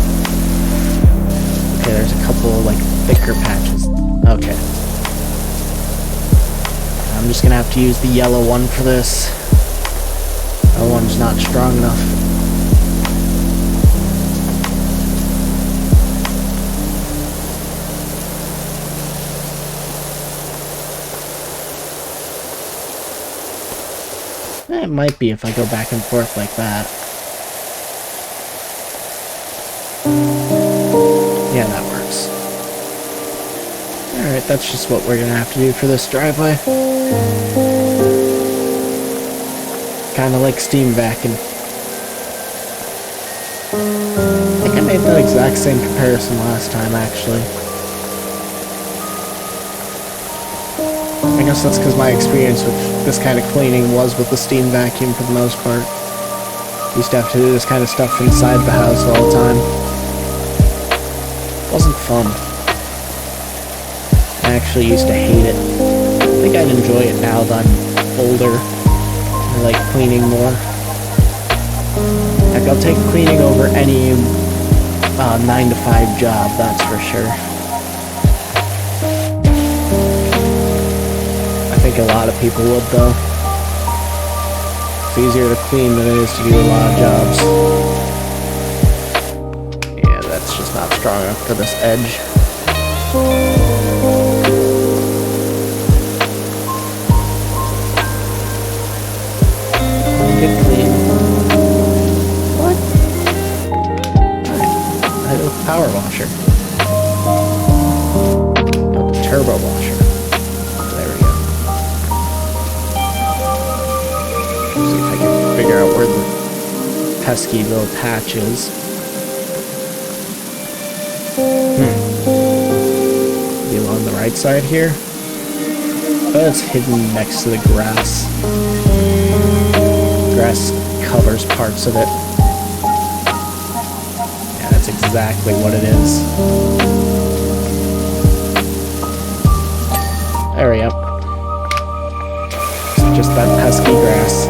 Okay, there's a couple like thicker patches. Okay. I'm just gonna have to use the yellow one for this. That one's not strong enough. It might be if I go back and forth like that. Yeah, that works. Alright, that's just what we're gonna have to do for this driveway. Kinda like steam vacuum. I think I made the exact same comparison last time, actually. I guess that's because my experience with this kind of cleaning was with the steam vacuum for the most part. Used to have to do this kind of stuff inside the house all the time. Wasn't fun. I actually used to hate it. I think I'd enjoy it now that I'm older. I like cleaning more. Heck, I'll take cleaning over any 9-to-5 job, that's for sure. I think a lot of people would, though. It's easier to clean than it is to do a lot of jobs. Yeah, that's just not strong enough for this edge. Get clean. What? Alright. I do a power washer. Not the turbo washer. There we go. See if I can figure out where the pesky little patch is. Be along the right side here. Oh, it's hidden next to the grass. Grass covers parts of it. Yeah, that's exactly what it is. There we go. It's just that pesky grass.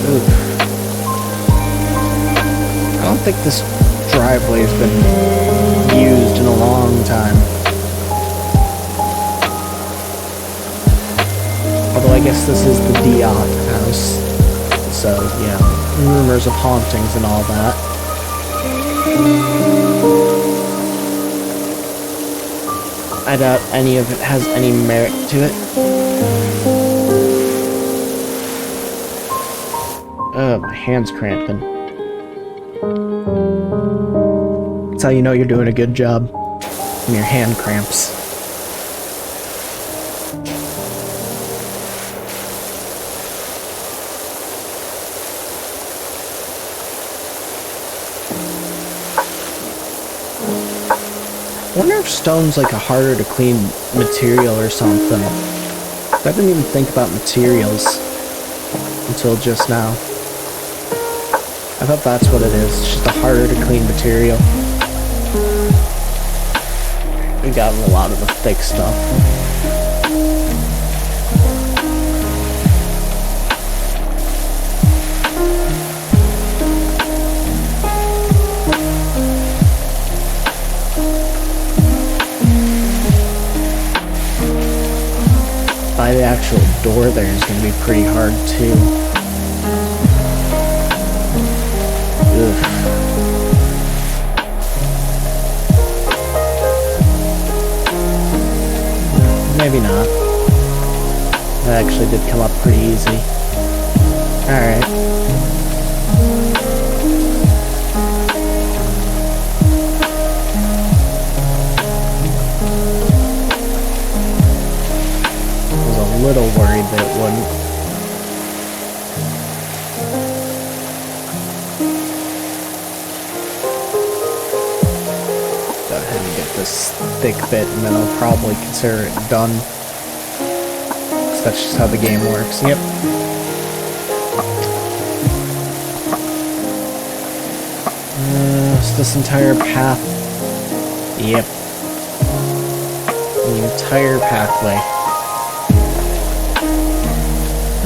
Oof. I don't think this driveway's been used in a long time. Although I guess this is the Diop house, so, you know, rumors of hauntings and all that. I doubt any of it has any merit to it. Oh, my hand's cramping. That's how you know you're doing a good job. When your hand cramps. I wonder if stone's like a harder to clean material or something. I didn't even think about materials until just now. I thought that's what it is. It's just a harder to clean material. We got a lot of the thick stuff. By the actual door there is going to be pretty hard too. Ugh. Maybe not. That actually did come up pretty easy. Alright. Little worried that it wouldn't. Go ahead and get this thick bit and then I'll probably consider it done. 'Cause that's just how the game works. Yep. Is this entire path? Yep. The entire pathway.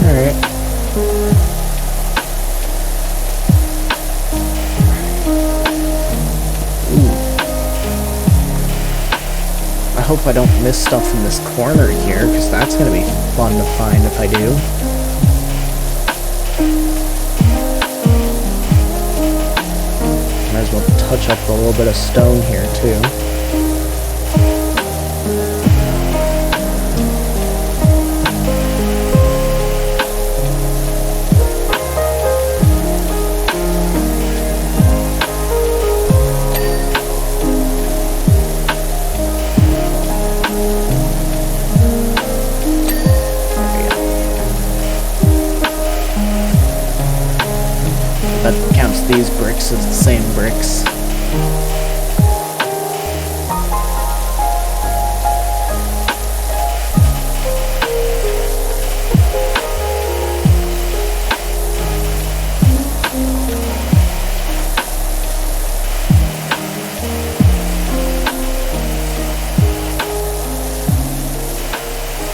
Alright. Ooh. I hope I don't miss stuff in this corner here, because that's going to be fun to find if I do. Might as well touch up a little bit of stone here, too. That counts these bricks as the same bricks.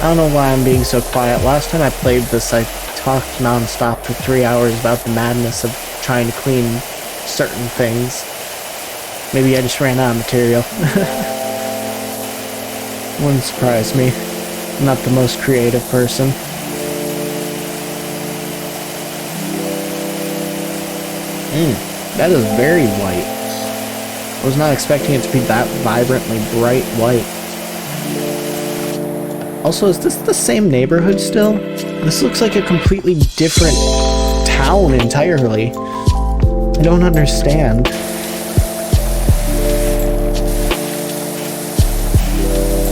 I don't know why I'm being so quiet. Last time I played this, I talked non-stop for 3 hours about the madness of trying to clean certain things. Maybe I just ran out of material. Wouldn't surprise me. I'm not the most creative person. That is very white. I was not expecting it to be that vibrantly bright white. Also, is this the same neighborhood still? This looks like a completely different town entirely. I don't understand.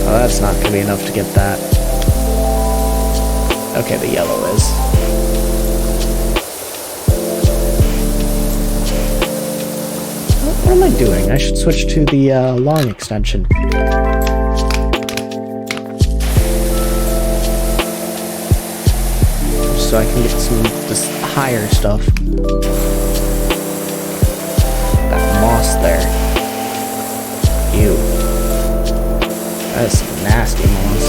Oh, that's not gonna be enough to get that. Okay, the yellow is. What am I doing? I should switch to the long extension. So I can get some this higher stuff. That moss there. Ew. That is some nasty moss.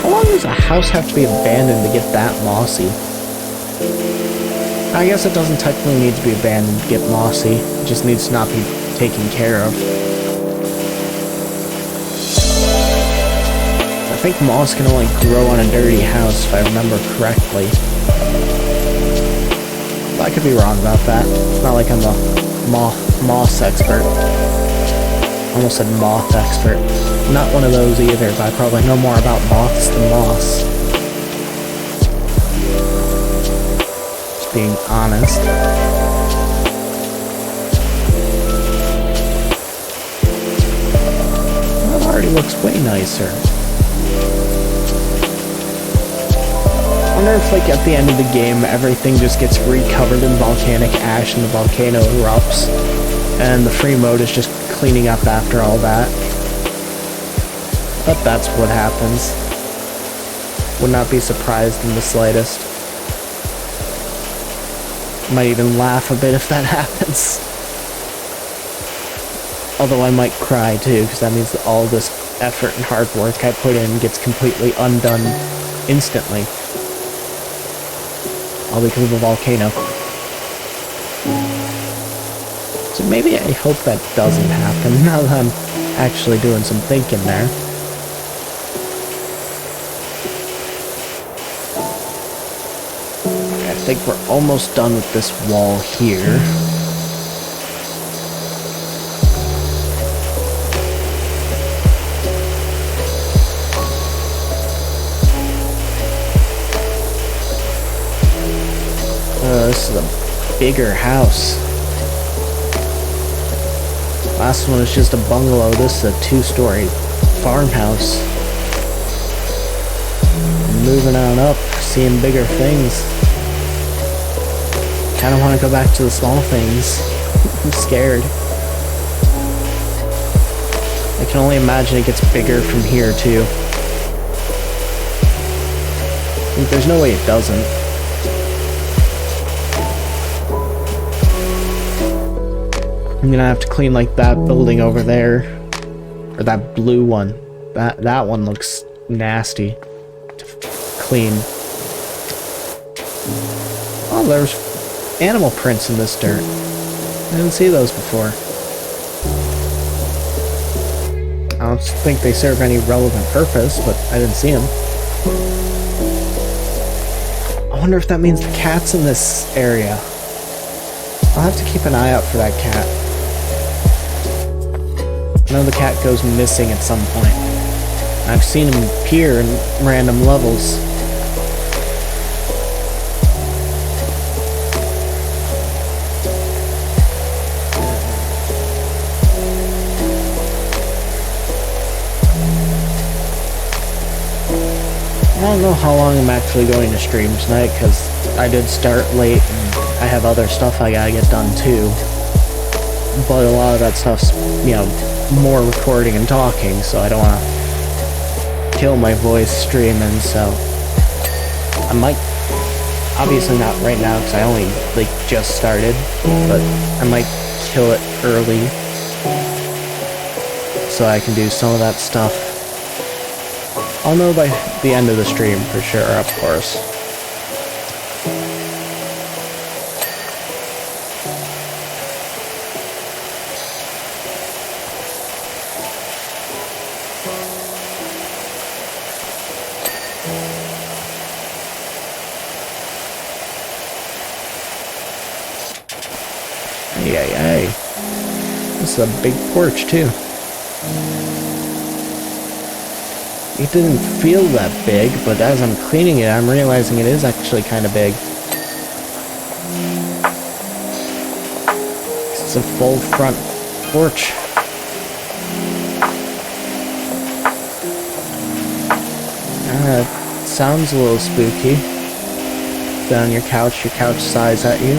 How long does a house have to be abandoned to get that mossy? I guess it doesn't technically need to be abandoned to get mossy. It just needs to not be taken care of. I think moss can only grow on a dirty house, if I remember correctly. But I could be wrong about that. It's not like I'm a moss expert. Almost said moth expert. Not one of those either, but I probably know more about moths than moss. Just being honest. That already looks way nicer. I wonder if, like, at the end of the game, everything just gets recovered in volcanic ash and the volcano erupts, and the free mode is just cleaning up after all that. But that's what happens. Would not be surprised in the slightest. Might even laugh a bit if that happens. Although I might cry too, because that means that all this effort and hard work I put in gets completely undone instantly. All because of a volcano. So maybe I hope that doesn't happen, now that I'm actually doing some thinking there. I think we're almost done with this wall here. This is a bigger house. Last one was just a bungalow. This is a 2-story farmhouse. Moving on up, seeing bigger things. Kind of want to go back to the small things. I'm scared. I can only imagine it gets bigger from here too. There's no way it doesn't. I'm gonna have to clean like that building over there, or that blue one. That one looks nasty to clean. Oh, there's animal prints in this dirt. I didn't see those before. I don't think they serve any relevant purpose, but I didn't see them. I wonder if that means the cat's in this area. I'll have to keep an eye out for that cat. I know the cat goes missing at some point. I've seen him appear in random levels. I don't know how long I'm actually going to stream tonight, because I did start late and I have other stuff I gotta get done too. But a lot of that stuff's, you know, more recording and talking, so I don't want to kill my voice streaming, so I might, obviously not right now because I only like just started, but I might kill it early so I can do some of that stuff. I'll know by the end of the stream for sure, of course. Hey. This is a big porch, too. It didn't feel that big, but as I'm cleaning it, I'm realizing it is actually kind of big. It's a full front porch. Sounds a little spooky. Down on your couch sighs at you.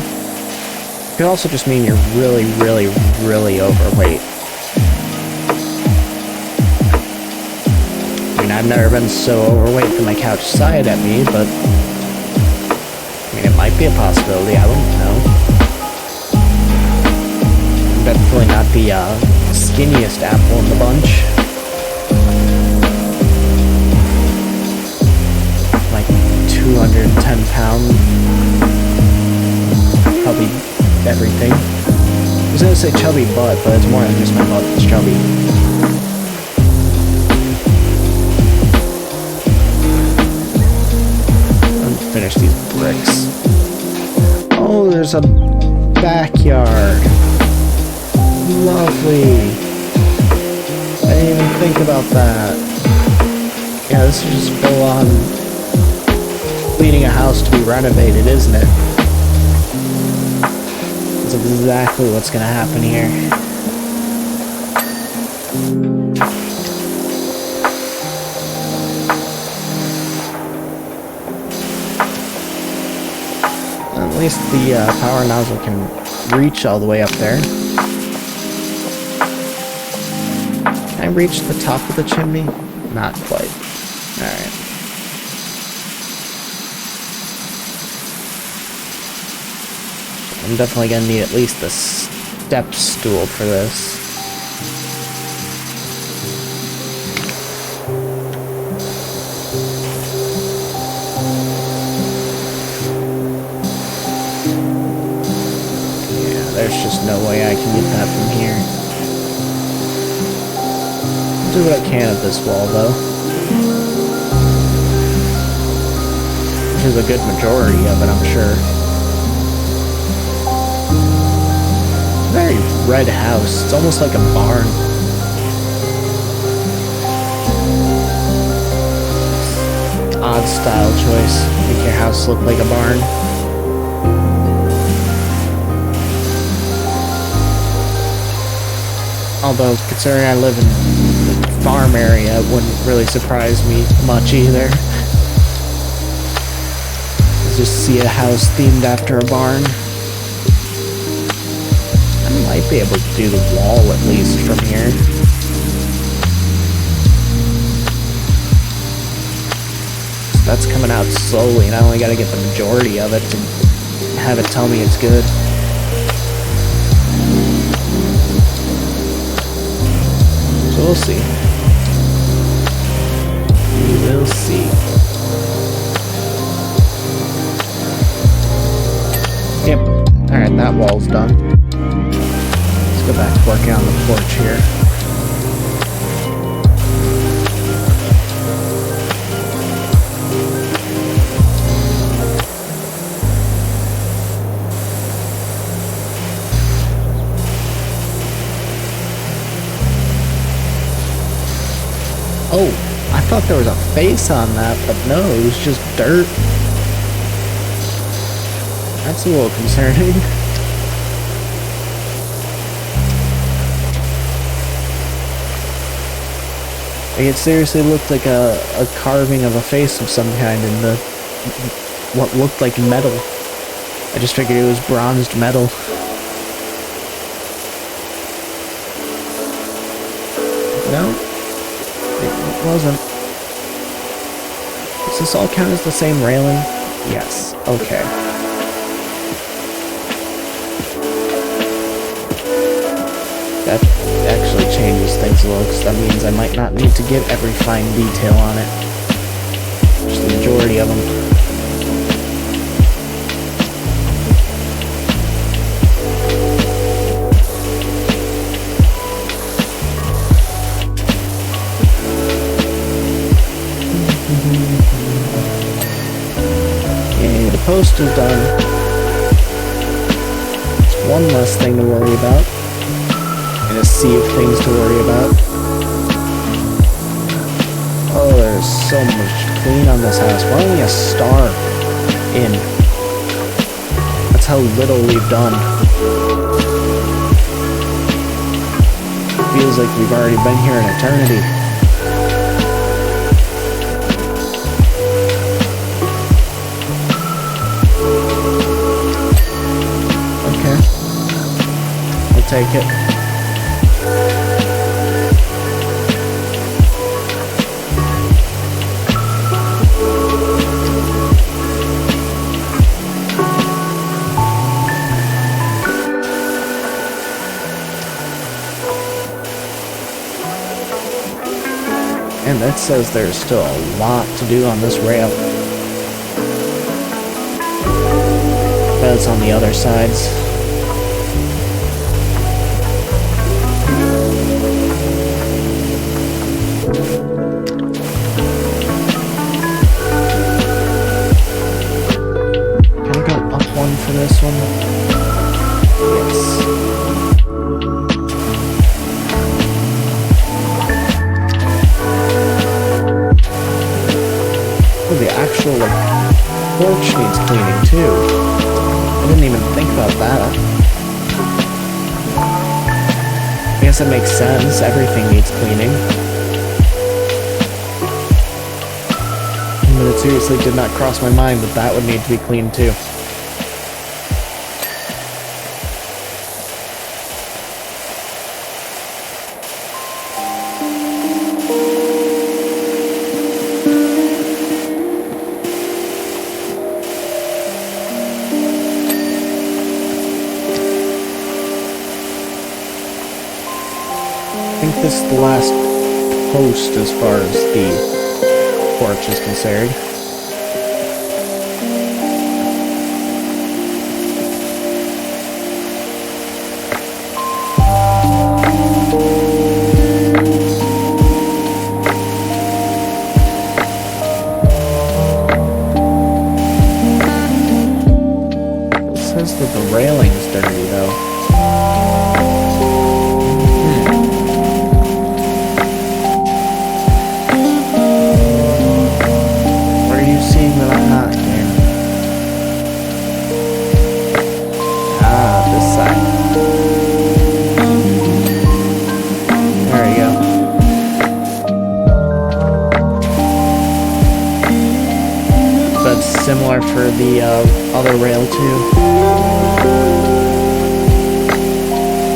It could also just mean you're really, really, really overweight. I mean, I've never been so overweight that my couch sighed at me, but I mean, it might be a possibility, I don't know. I'm definitely not the skinniest apple in the bunch. Like 210 pounds. Probably everything. I was gonna say chubby butt, but it's more than just my butt that's chubby. Finish these bricks. Oh, there's a backyard. Lovely. I didn't even think about that. Yeah, this is just full on cleaning a house to be renovated, isn't it? That's exactly what's gonna happen here. At least the power nozzle can reach all the way up there. Can I reach the top of the chimney? Not quite. Alright. I'm definitely gonna need at least a step stool for this. There's just no way I can get that from here. I'll do what I can at this wall, though. Which is a good majority of it, I'm sure. Very red house. It's almost like a barn. Odd style choice. Make your house look like a barn. Although, considering I live in the farm area, it wouldn't really surprise me much either. Just see a house themed after a barn. I might be able to do the wall at least from here. So that's coming out slowly, and I only gotta get the majority of it to have it tell me it's good. So we'll see. Do that wall's done. Let's go back to working on the porch here. Oh, I thought there was a face on that, but no, it was just dirt. That's a little concerning. Like, it seriously looked like a carving of a face of some kind in the what looked like metal. I just figured it was bronzed metal. No? It wasn't. Does this all count as the same railing? Yes. Okay. That actually changes things a little, because that means I might not need to get every fine detail on it. Just the majority of them. Okay, the post is done. It's one less thing to worry about. In a sea of things to worry about. Oh, there's so much to clean on this house. We're only a star in. That's how little we've done. Feels like we've already been here an eternity. Okay. I'll take it. And that says there's still a lot to do on this rail. But it's on the other sides. Can I go up one for this one? Yes. The actual porch needs cleaning too. I didn't even think about that. I guess it makes sense. Everything needs cleaning. But it seriously did not cross my mind that that would need to be cleaned too. I think this is the last post as far as the porch is concerned. It says that the railing's dirty though. Similar for the other rail too.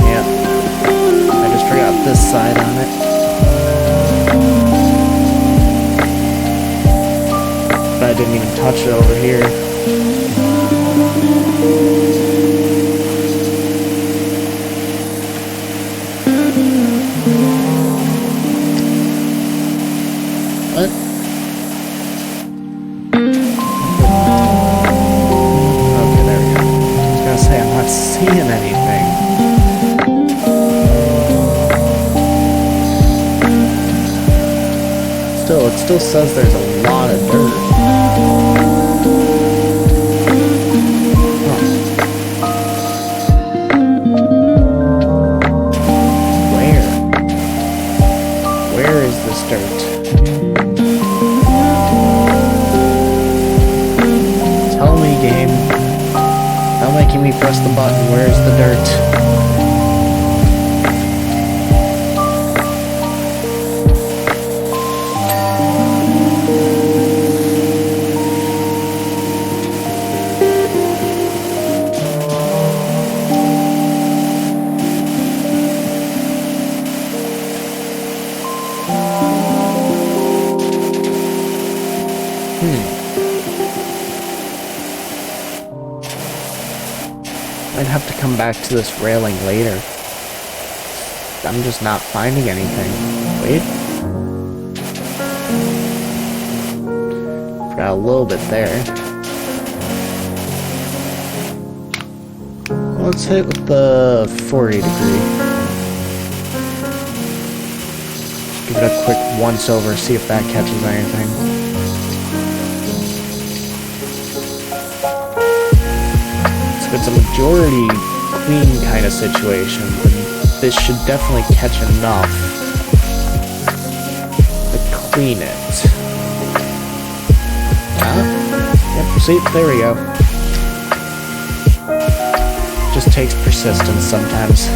Yeah, I just forgot this side on it. But I didn't even touch it over here. What? I'm not seeing still says there's a lot of dirt. Huh. Where is this dirt? Tell me, game. Not making me press the button. Where's the dirt? I'd have to come back to this railing later. I'm just not finding anything. Wait. Forgot a little bit there. Let's hit with the 40 degree. Give it a quick once over, see if that catches anything. It's a majority clean kind of situation, but this should definitely catch enough to clean it. Yep, see, there we go. Just takes persistence sometimes.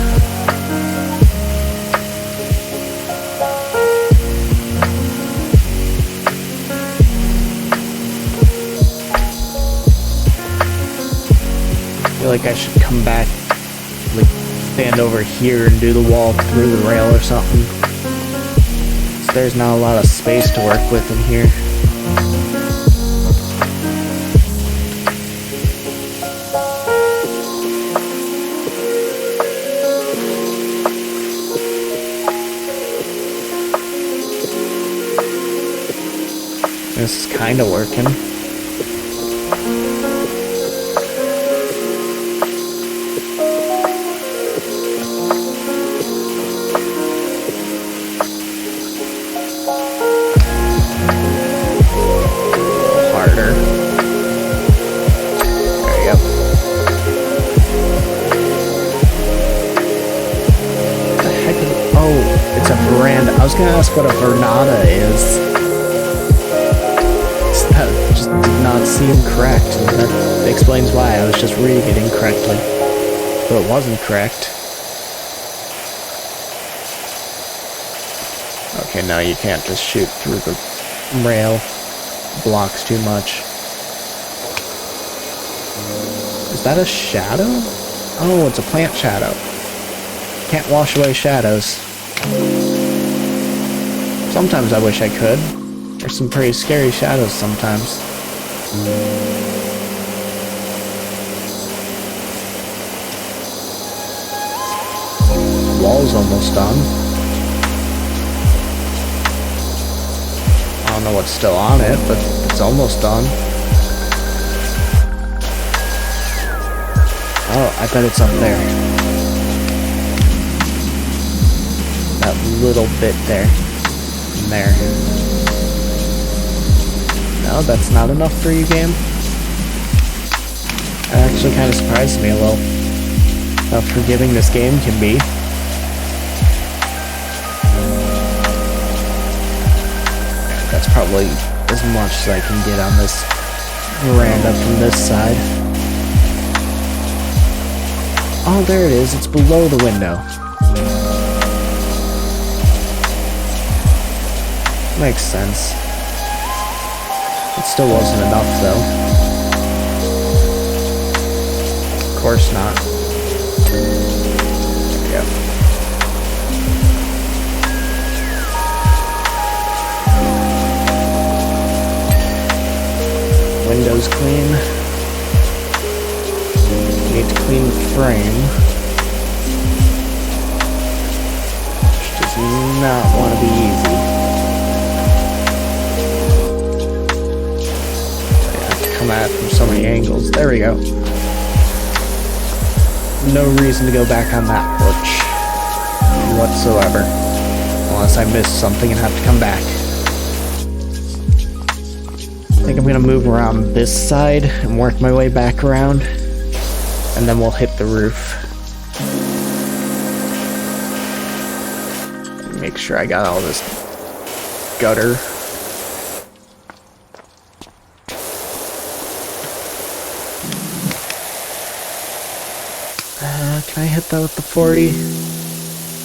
I feel like I should come back, like, stand over here and do the wall through the rail or something. So there's not a lot of space to work with in here. This is kind of working. I was gonna ask what a vernata is. That just did not seem correct, and that explains why I was just reading it incorrectly. But it wasn't correct. Okay, no, you can't just shoot through the rail. Blocks too much. Is that a shadow? Oh, it's a plant shadow. Can't wash away shadows. Sometimes I wish I could. There's some pretty scary shadows sometimes. Wall's almost done. I don't know what's still on it, but it's almost done. Oh, I bet it's up there. That little bit there. There. No, that's not enough for you, game? That actually kind of surprised me a little. How forgiving this game can be. That's probably as much as I can get on this veranda from this side. Oh, there it is. It's below the window. Makes sense. It still wasn't enough, though. Of course not. There we go. Windows clean. Need to clean the frame. Which does not want to be easy. Come at it from so many angles. There we go. No reason to go back on that porch whatsoever. Unless I missed something and have to come back. think I'm gonna move around this side and work my way back around, and then we'll hit the roof. Make sure I got all this gutter. Can I hit that with the 40?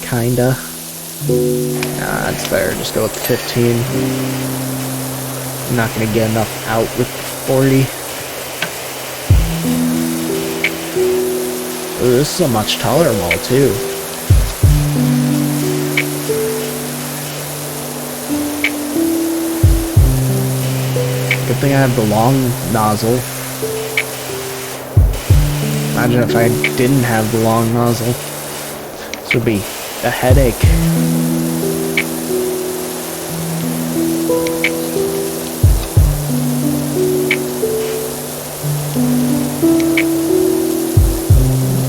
Kinda. Nah, it's better. Just go with the 15. I'm not gonna get enough out with the 40. Ooh, this is a much taller wall, too. Good thing I have the long nozzle. Imagine if I didn't have the long nozzle. This would be a headache.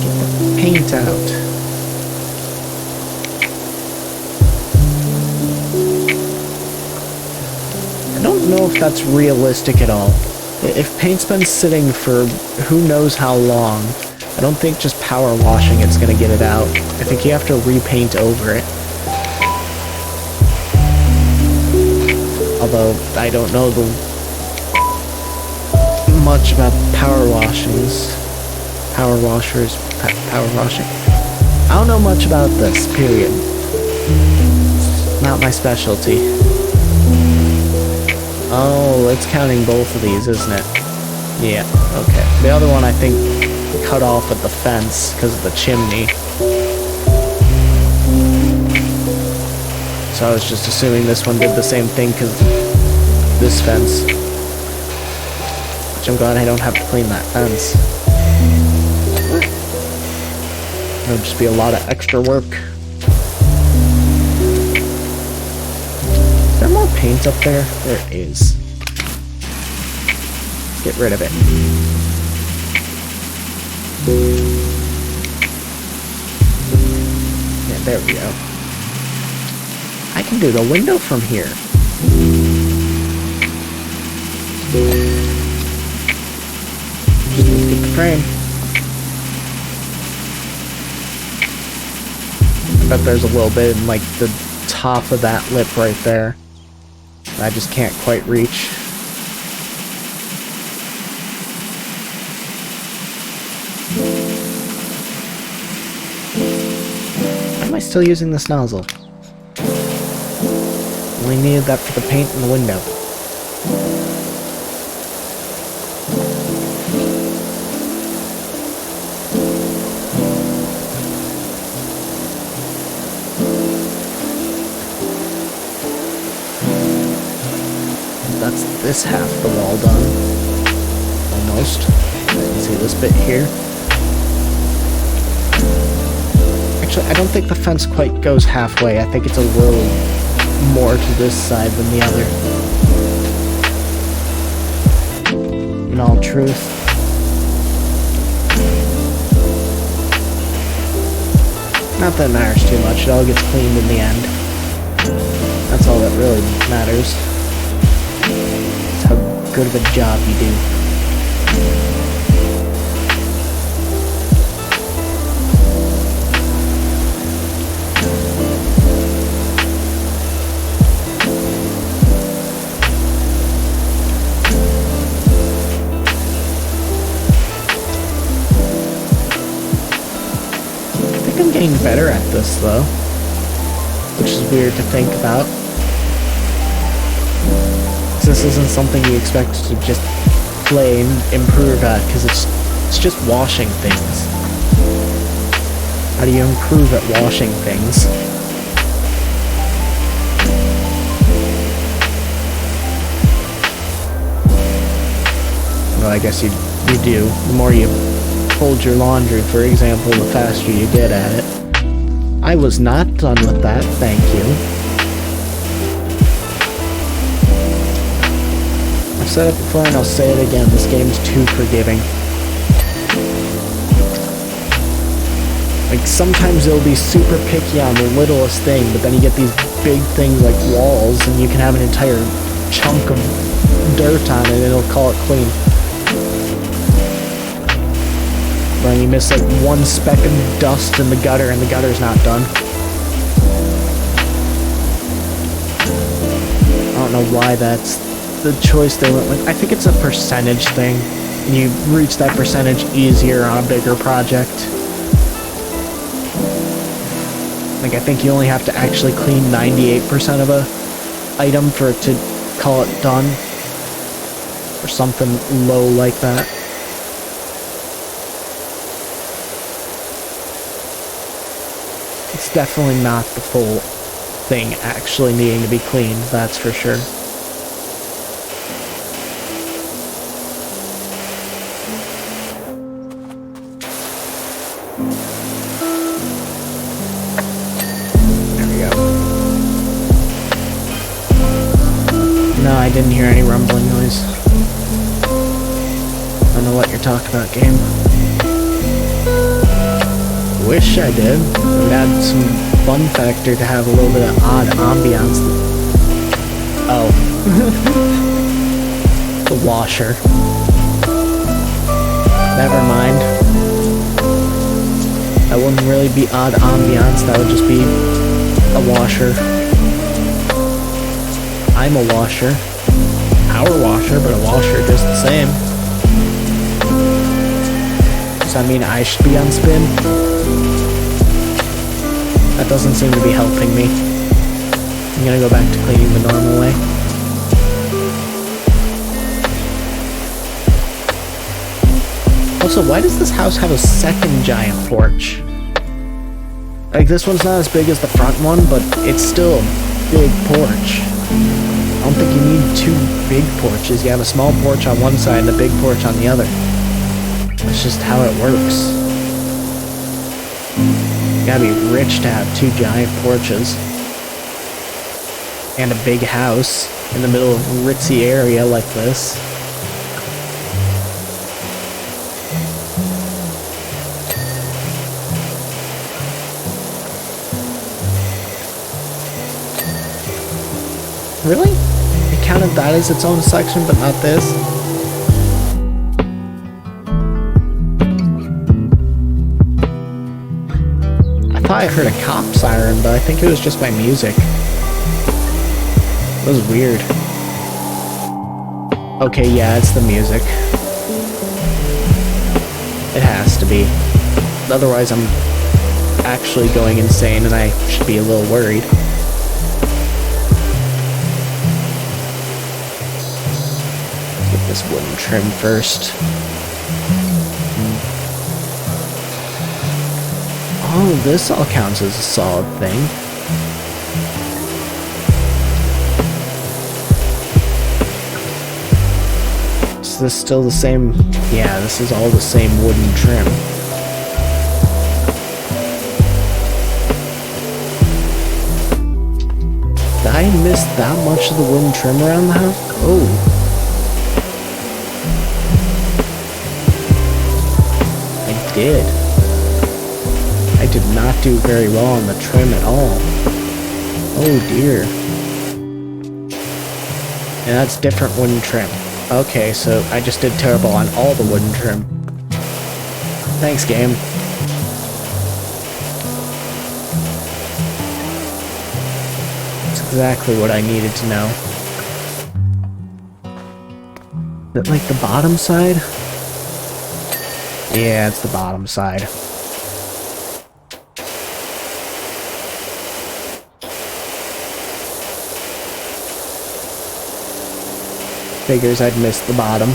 Get the paint out. I don't know if that's realistic at all. If paint's been sitting for who knows how long, I don't think just power washing it's gonna get it out. I think you have to repaint over it. Although, I don't know much about power washers. Power washing. I don't know much about this, period. It's not my specialty. Oh, it's counting both of these, isn't it? Yeah, okay. The other one, I think, cut off at the fence because of the chimney. So I was just assuming this one did the same thing because this fence. Which I'm glad I don't have to clean that fence. It'll just be a lot of extra work. Is there more paint up there? There is. Get rid of it. Yeah, there we go. I can do the window from here. Just need to get the frame. I bet there's a little bit in like the top of that lip right there. I just can't quite reach. Why am I still using this nozzle? Only needed that for the paint in the window. That's this half the wall done. Almost. You can see this bit here. Actually, I don't think the fence quite goes halfway. I think it's a little more to this side than the other. In all truth. Not that it matters too much. It all gets cleaned in the end. That's all that really matters. It's how good of a job you do. I'm getting better at this though, which is weird to think about. This isn't something you expect to just play and improve at, because it's just washing things. How do you improve at washing things? Well, I guess you do. The more you fold your laundry, for example, the faster you get at it. I was not done with that, thank you. I've said it before and I'll say it again, this game's too forgiving. Like, sometimes it'll be super picky on the littlest thing, but then you get these big things like walls, and you can have an entire chunk of dirt on it, it'll call it clean. But you miss like one speck of dust in the gutter and the gutter's not done. I don't know why that's the choice they went with. I think it's a percentage thing. You reach that percentage easier on a bigger project. Like, I think you only have to actually clean 98% of a item for it to call it done. Or something low like that. It's definitely not the full thing actually needing to be cleaned, that's for sure. I didn't hear any rumbling noise. I don't know what you're talking about, game. Wish I did. It would add some fun factor to have a little bit of odd ambiance. Oh. The washer. Never mind. That wouldn't really be odd ambiance, that would just be a washer. I'm a washer. Power washer, but a washer just the same. Does that mean I should be on spin? That doesn't seem to be helping me. I'm gonna go back to cleaning the normal way. Also, why does this house have a second giant porch? Like, this one's not as big as the front one, but it's still a big porch. I don't think you need two big porches. You have a small porch on one side and a big porch on the other. That's just how it works. You gotta be rich to have two giant porches. And a big house in the middle of a ritzy area like this. Really? It counted that as its own section, but not this? I thought I heard a cop siren, but I think it was just my music. It was weird. Okay, yeah, it's the music. It has to be. Otherwise, I'm actually going insane, and I should be a little worried. This wooden trim first. Oh, this all counts as a solid thing. Is this still the same? Yeah, this is all the same wooden trim. Did I miss that much of the wooden trim around the house? Oh. Did. I did not do very well on the trim at all. Oh dear. And that's different wooden trim. Okay, so I just did terrible on all the wooden trim. Thanks, game. That's exactly what I needed to know. Is that like the bottom side? Yeah, it's the bottom side. Figures I'd missed the bottom.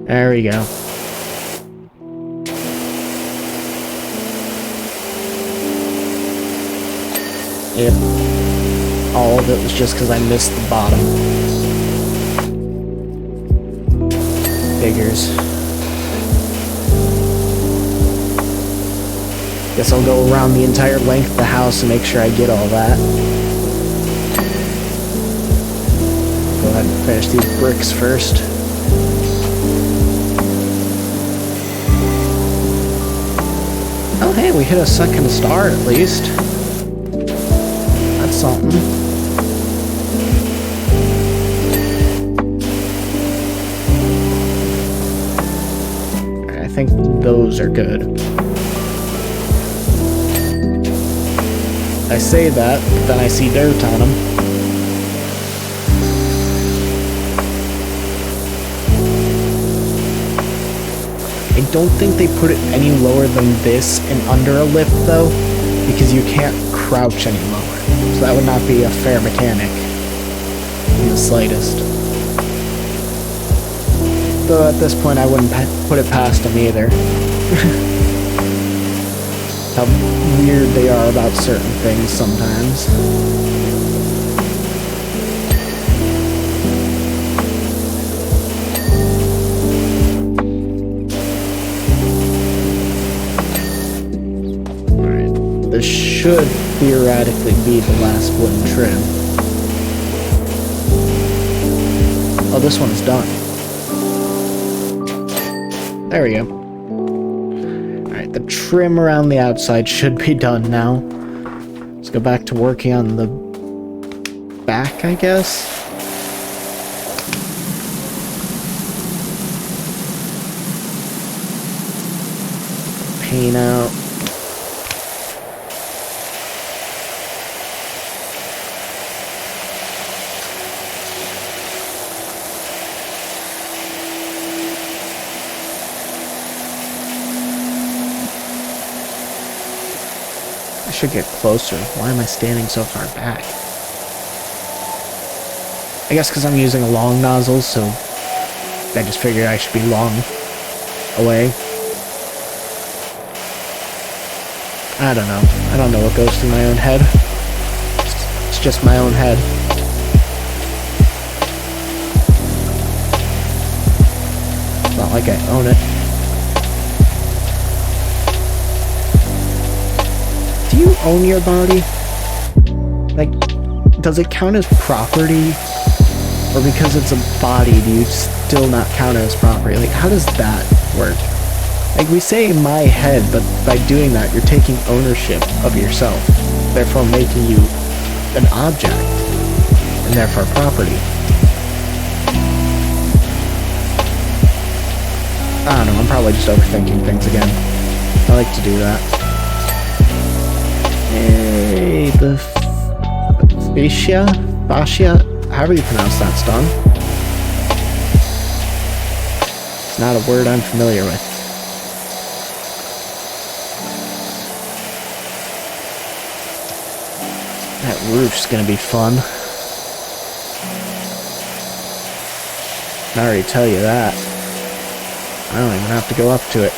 There we go. Yep. All of it was just because I missed the bottom. Figures. Guess I'll go around the entire length of the house and make sure I get all that. Go ahead and finish these bricks first. Oh hey, we hit a second star at least. That's something. think those are good. I say that, but then I see dirt on them. I don't think they put it any lower than this and under a lip, though, because you can't crouch any lower. So that would not be a fair mechanic in the slightest. Though at this point I wouldn't put it past them either. How weird they are about certain things sometimes. Alright, this should theoretically be the last wooden trim. Oh, this one's done. There we go. The trim around the outside should be done now. Let's go back to working on the back, I guess. Paint out. I should get closer. Why am I standing so far back? I guess because I'm using a long nozzle, so I just figured I should be long away. I don't know. I don't know what goes through my own head. It's just my own head. It's not like I own it. Do you own your body? Like, does it count as property? Or because it's a body, do you still not count it as property? Like, how does that work? Like, we say my head, but by doing that, you're taking ownership of yourself, therefore making you an object, and therefore property. I don't know, I'm probably just overthinking things again. I like to do that. Hey, the fascia, however you pronounce that's done. It's not a word I'm familiar with. That roof's gonna be fun. I already tell you that. I don't even have to go up to it.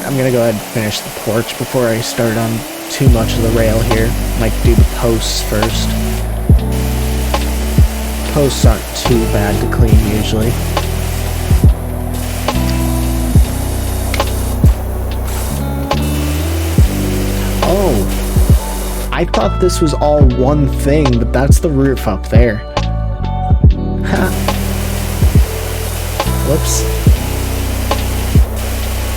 I'm gonna go ahead and finish the porch before I start on too much of the rail here. Might do the posts first. Posts aren't too bad to clean usually. Oh, I thought this was all one thing, but that's the roof up there. Ha. Whoops.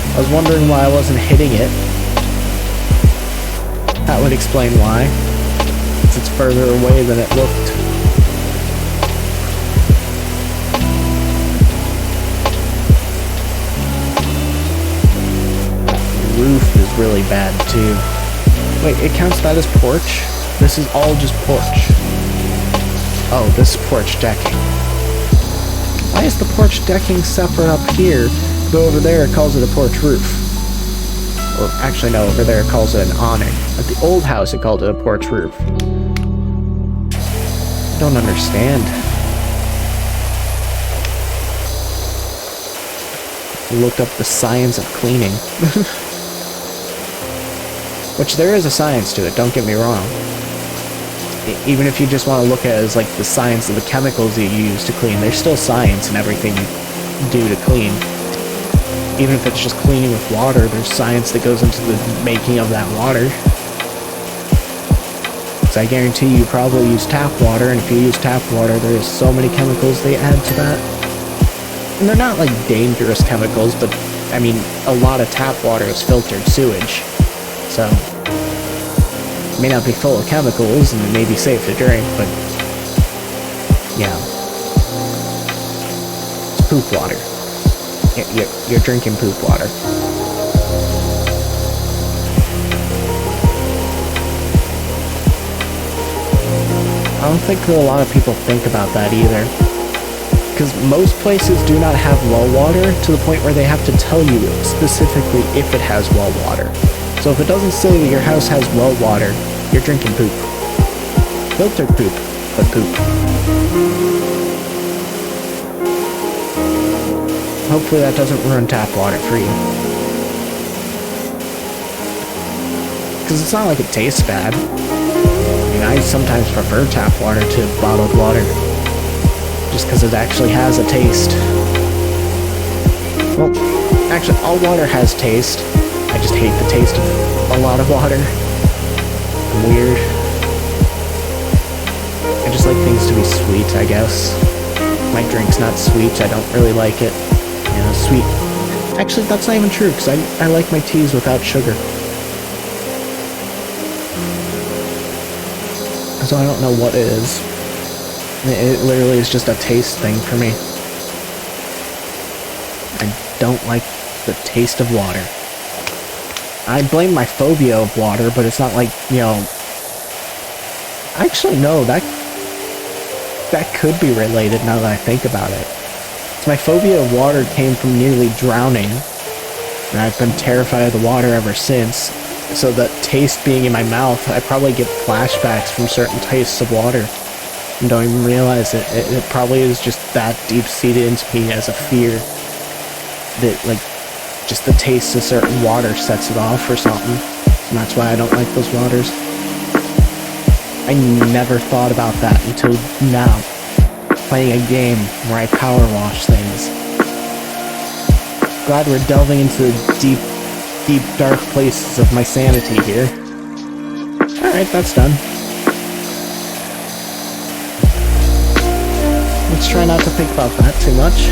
I was wondering why I wasn't hitting it. That would explain why. Since it's further away than it looked. The roof is really bad too. Wait, it counts that as porch? This is all just porch. Oh, this is porch decking. Why is the porch decking separate up here? But over there it calls it a porch roof. Or actually no, over there it calls it an awning. At the old house it called it a porch roof. I don't understand. Looked up the science of cleaning. Which there is a science to it, don't get me wrong. Even if you just want to look at it as like the science of the chemicals that you use to clean, there's still science in everything you do to clean. Even if it's just cleaning with water, there's science that goes into the making of that water. So I guarantee you probably use tap water, and if you use tap water, there's so many chemicals they add to that. And they're not like dangerous chemicals, but I mean, a lot of tap water is filtered sewage. So, it may not be full of chemicals, and it may be safe to drink, but you know, it's poop water. You're drinking poop water. I don't think a lot of people think about that either. Because most places do not have well water to the point where they have to tell you specifically if it has well water. So if it doesn't say that your house has well water, you're drinking poop. Filtered poop, but poop. Hopefully that doesn't ruin tap water for you. Because it's not like it tastes bad. I mean, I sometimes prefer tap water to bottled water. Just because it actually has a taste. Well, actually, all water has taste. I just hate the taste of a lot of water. I'm weird. I just like things to be sweet, I guess. My drink's not sweet, I don't really like it. You know, sweet. Actually, that's not even true, because I like my teas without sugar. So I don't know what it is. It literally is just a taste thing for me. I don't like the taste of water. I blame my phobia of water, but it's not like, you know... Actually, no, that could be related now that I think about it. My phobia of water came from nearly drowning, and I've been terrified of the water ever since. So the taste being in my mouth, I probably get flashbacks from certain tastes of water. And don't even realize it. It probably is just that deep-seated into me as a fear that, like, just the taste of certain water sets it off or something. And that's why I don't like those waters. I never thought about that until now, playing a game where I power wash things. Glad we're delving into the deep, dark places of my sanity here. Alright, that's done. Let's try not to think about that too much.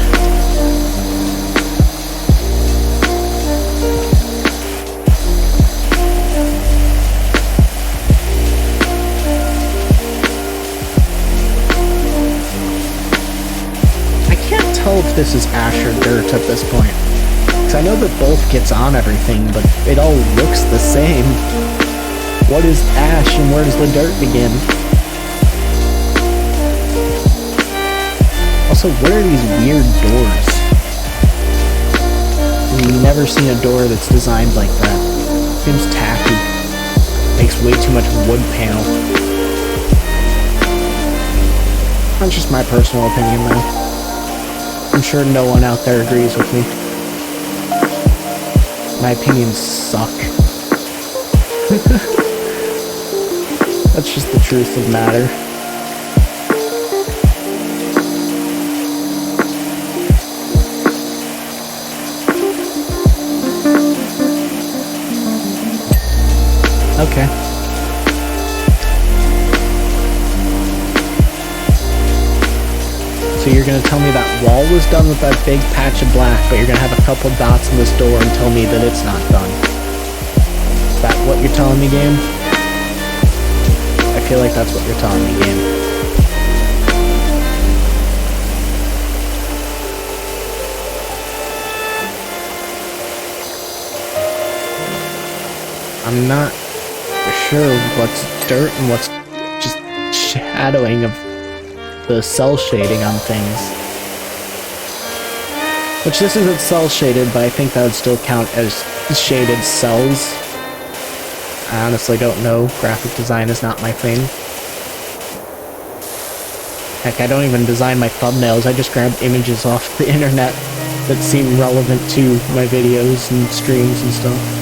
I can't tell if this is ash or dirt at this point. Because I know that both gets on everything, but it all looks the same. What is ash and where does the dirt begin? Also, what are these weird doors? I've never seen a door that's designed like that. Seems tacky. Makes way too much wood panel. That's just my personal opinion, though. I'm sure no one out there agrees with me. My opinions suck. That's just the truth of the matter. Okay. So you're gonna tell me that wall was done with that big patch of black, but you're gonna have a couple dots in this door and tell me that it's not done. Is that what you're telling me, game? I feel like that's what you're telling me, game. I'm not sure what's dirt and what's just shadowing of the cell shading on things. Which this isn't cell shaded, but I think that would still count as shaded cells. I honestly don't know. Graphic design is not my thing. Heck, I don't even design my thumbnails. I just grab images off the internet that seem relevant to my videos and streams and stuff.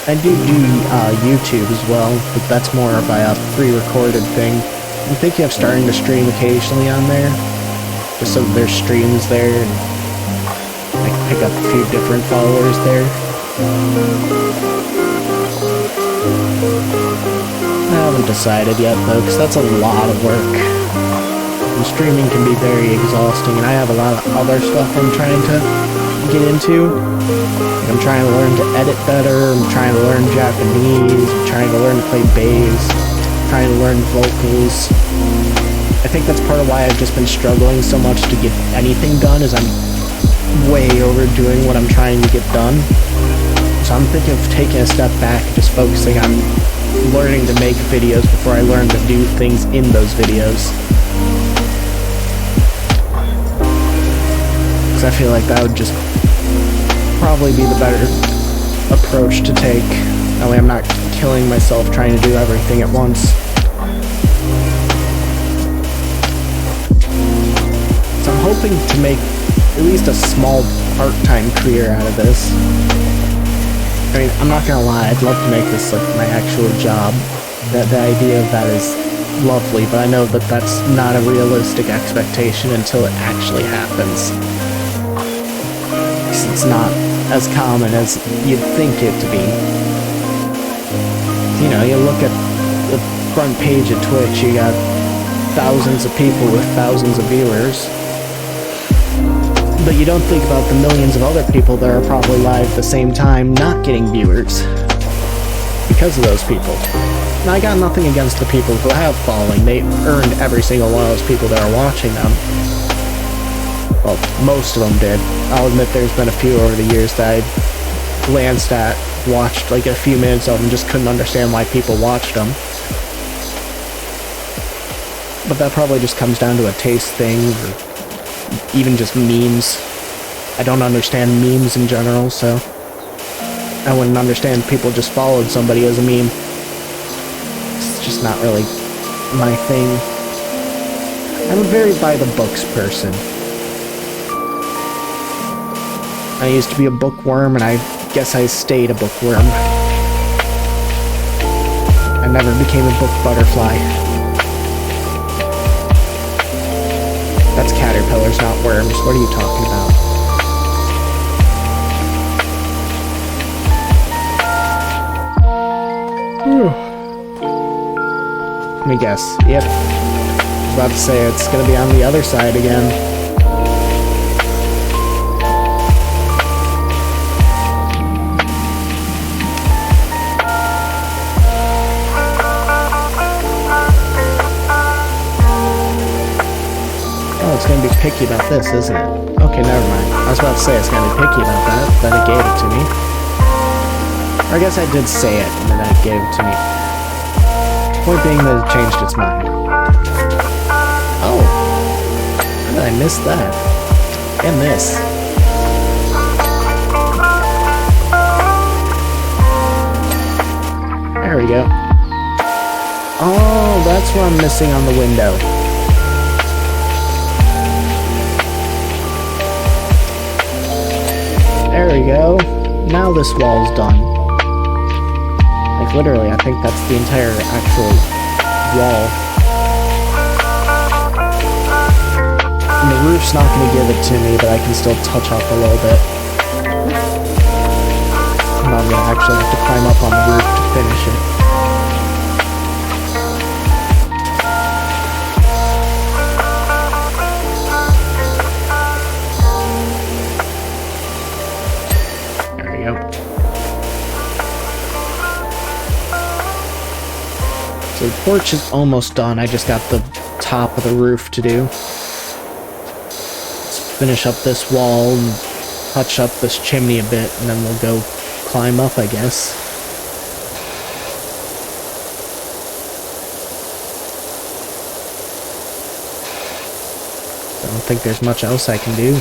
I do YouTube as well, but that's more of a pre-recorded thing. I'm thinking of starting to stream occasionally on there, just so there's streams there, and I can pick up a few different followers there. I haven't decided yet though, because that's a lot of work. And streaming can be very exhausting, and I have a lot of other stuff I'm trying to get into. Like, I'm trying to learn to edit better, I'm trying to learn Japanese, I'm trying to learn to play bass, I'm trying to learn vocals. I think that's part of why I've just been struggling so much to get anything done, is I'm way overdoing what I'm trying to get done. So I'm thinking of taking a step back and just focusing on learning to make videos before I learn to do things in those videos. Because I feel like that would just probably be the better approach to take. That way I'm not killing myself trying to do everything at once. So I'm hoping to make at least a small part-time career out of this. I mean, I'm not gonna lie, I'd love to make this like my actual job. The idea of that is lovely, but I know that that's not a realistic expectation until it actually happens. It's not as common as you'd think it to be. You know, you look at the front page of Twitch, you got thousands of people with thousands of viewers. But you don't think about the millions of other people that are probably live at the same time not getting viewers because of those people. Now, I got nothing against the people who have following. They earned every single one of those people that are watching them. Well, most of them did. I'll admit there's been a few over the years that I glanced at, watched like a few minutes of them, just couldn't understand why people watched them. But that probably just comes down to a taste thing, or even just memes. I don't understand memes in general, so I wouldn't understand people just followed somebody as a meme. It's just not really my thing. I'm a very by the books person. I used to be a bookworm, and I guess I stayed a bookworm. I never became a book butterfly. That's caterpillars, not worms. What are you talking about? Let me guess. Yep. I was about to say it's gonna be on the other side again. It's gonna be picky about this, isn't it? Okay, never mind. I was about to say it's gonna be picky about that, then it gave it to me. Or I guess I did say it, and then it gave it to me. Point being that it changed its mind. Oh! How did I miss that? And this. There we go. Oh, that's what I'm missing on the window. There we go. Now this wall's done. Like, literally, I think that's the entire actual wall. And the roof's not going to give it to me, but I can still touch up a little bit. And I'm going to actually have to climb up on the roof to finish it. So the porch is almost done. I just got the top of the roof to do. Let's finish up this wall and touch up this chimney a bit, and then we'll go climb up, I guess. I don't think there's much else I can do.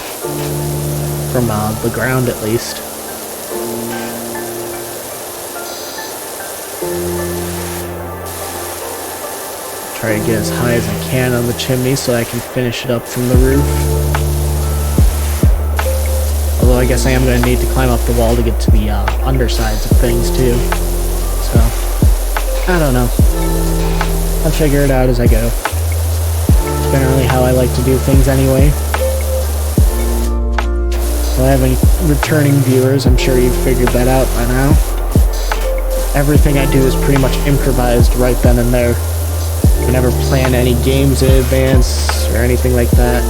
From the ground, at least. Try to get as high as I can on the chimney so I can finish it up from the roof. Although I guess I am going to need to climb up the wall to get to the undersides of things too. So, I don't know. I'll figure it out as I go. It's generally how I like to do things anyway. If I have any returning viewers, I'm sure you've figured that out by now. Everything I do is pretty much improvised right then and there. I never plan any games in advance or anything like that.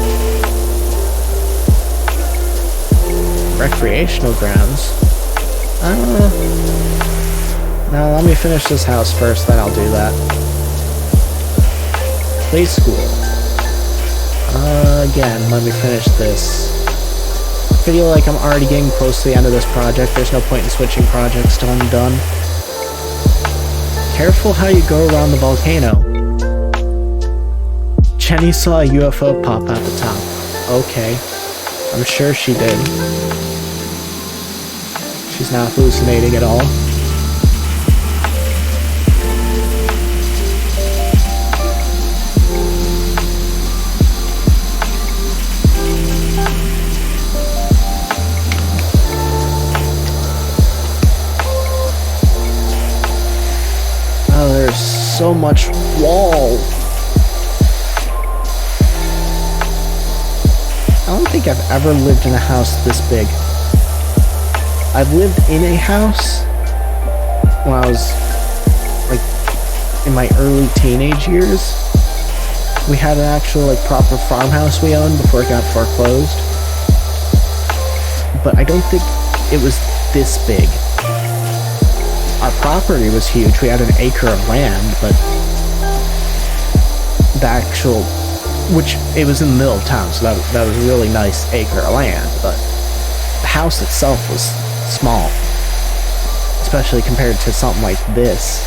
Recreational grounds? Now let me finish this house first, then I'll do that. Play school. Again, let me finish this. I feel like I'm already getting close to the end of this project. There's no point in switching projects till I'm done. Careful how you go around the volcano. Jenny saw a UFO pop at the top. Okay. I'm sure she did. She's not hallucinating at all. Oh, there's so much wall. I don't think I've ever lived in a house this big. I've lived in a house when I was like in my early teenage years. We had an actual like proper farmhouse we owned before it got foreclosed. But I don't think it was this big. Our property was huge. We had an acre of land, but the actual, which it was in the middle of town, so that was a really nice acre of land, but the house itself was small, especially compared to something like this.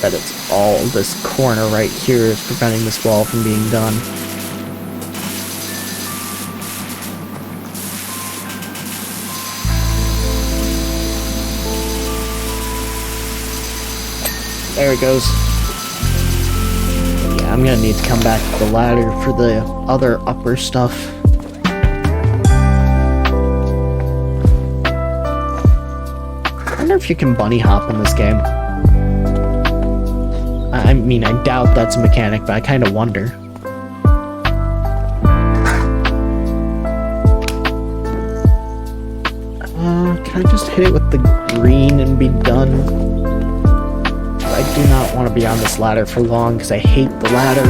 That it's all this corner right here is preventing this wall from being done. There it goes. Yeah, I'm gonna need to come back to the ladder for the other upper stuff. I wonder if you can bunny hop in this game. I mean, I doubt that's a mechanic, but I kind of wonder. Can I just hit it with the green and be done? I do not want to be on this ladder for long because I hate the ladder.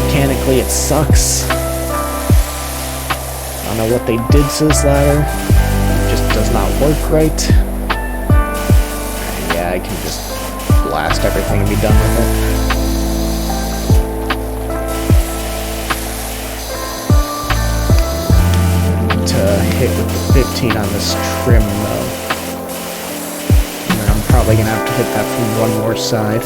Mechanically, it sucks. I don't know what they did to this ladder. It just does not work right. Yeah, I can just blast everything and be done with it. To hit with the 15 on this trim though. And then I'm probably gonna have to hit that from one more side.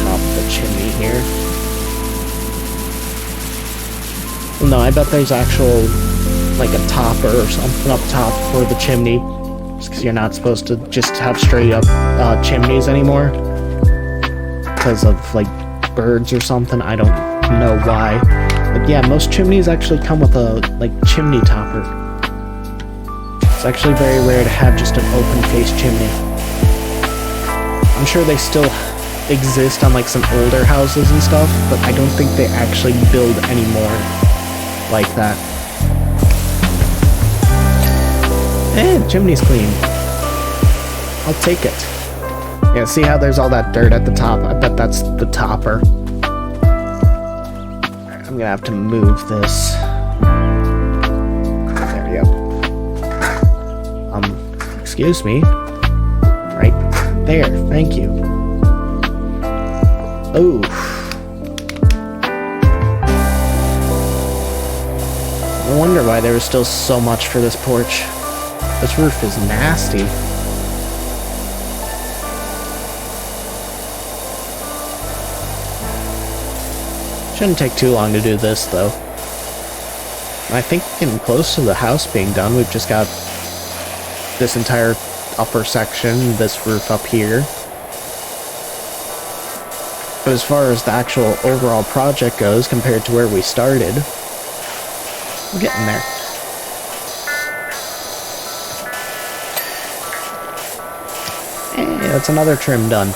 Top of the chimney here. No, I bet there's actual, like a topper or something up top for the chimney. Just because you're not supposed to just have straight up chimneys anymore. Because of, like, birds or something. I don't know why. But yeah, most chimneys actually come with a, like, chimney topper. It's actually very rare to have just an open-faced chimney. I'm sure they still exist on, like, some older houses and stuff, but I don't think they actually build anymore like that. And chimney's clean. I'll take it. Yeah, see how there's all that dirt at the top? I bet that's the topper. Alright, I'm gonna have to move this. There we go. Excuse me. Right there, thank you. Ooh. No wonder why there was still so much for this porch. This roof is nasty. Shouldn't take too long to do this, though. I think getting close to the house being done. We've just got this entire upper section, this roof up here. But as far as the actual overall project goes, compared to where we started, we're getting there. Hey, that's another trim done.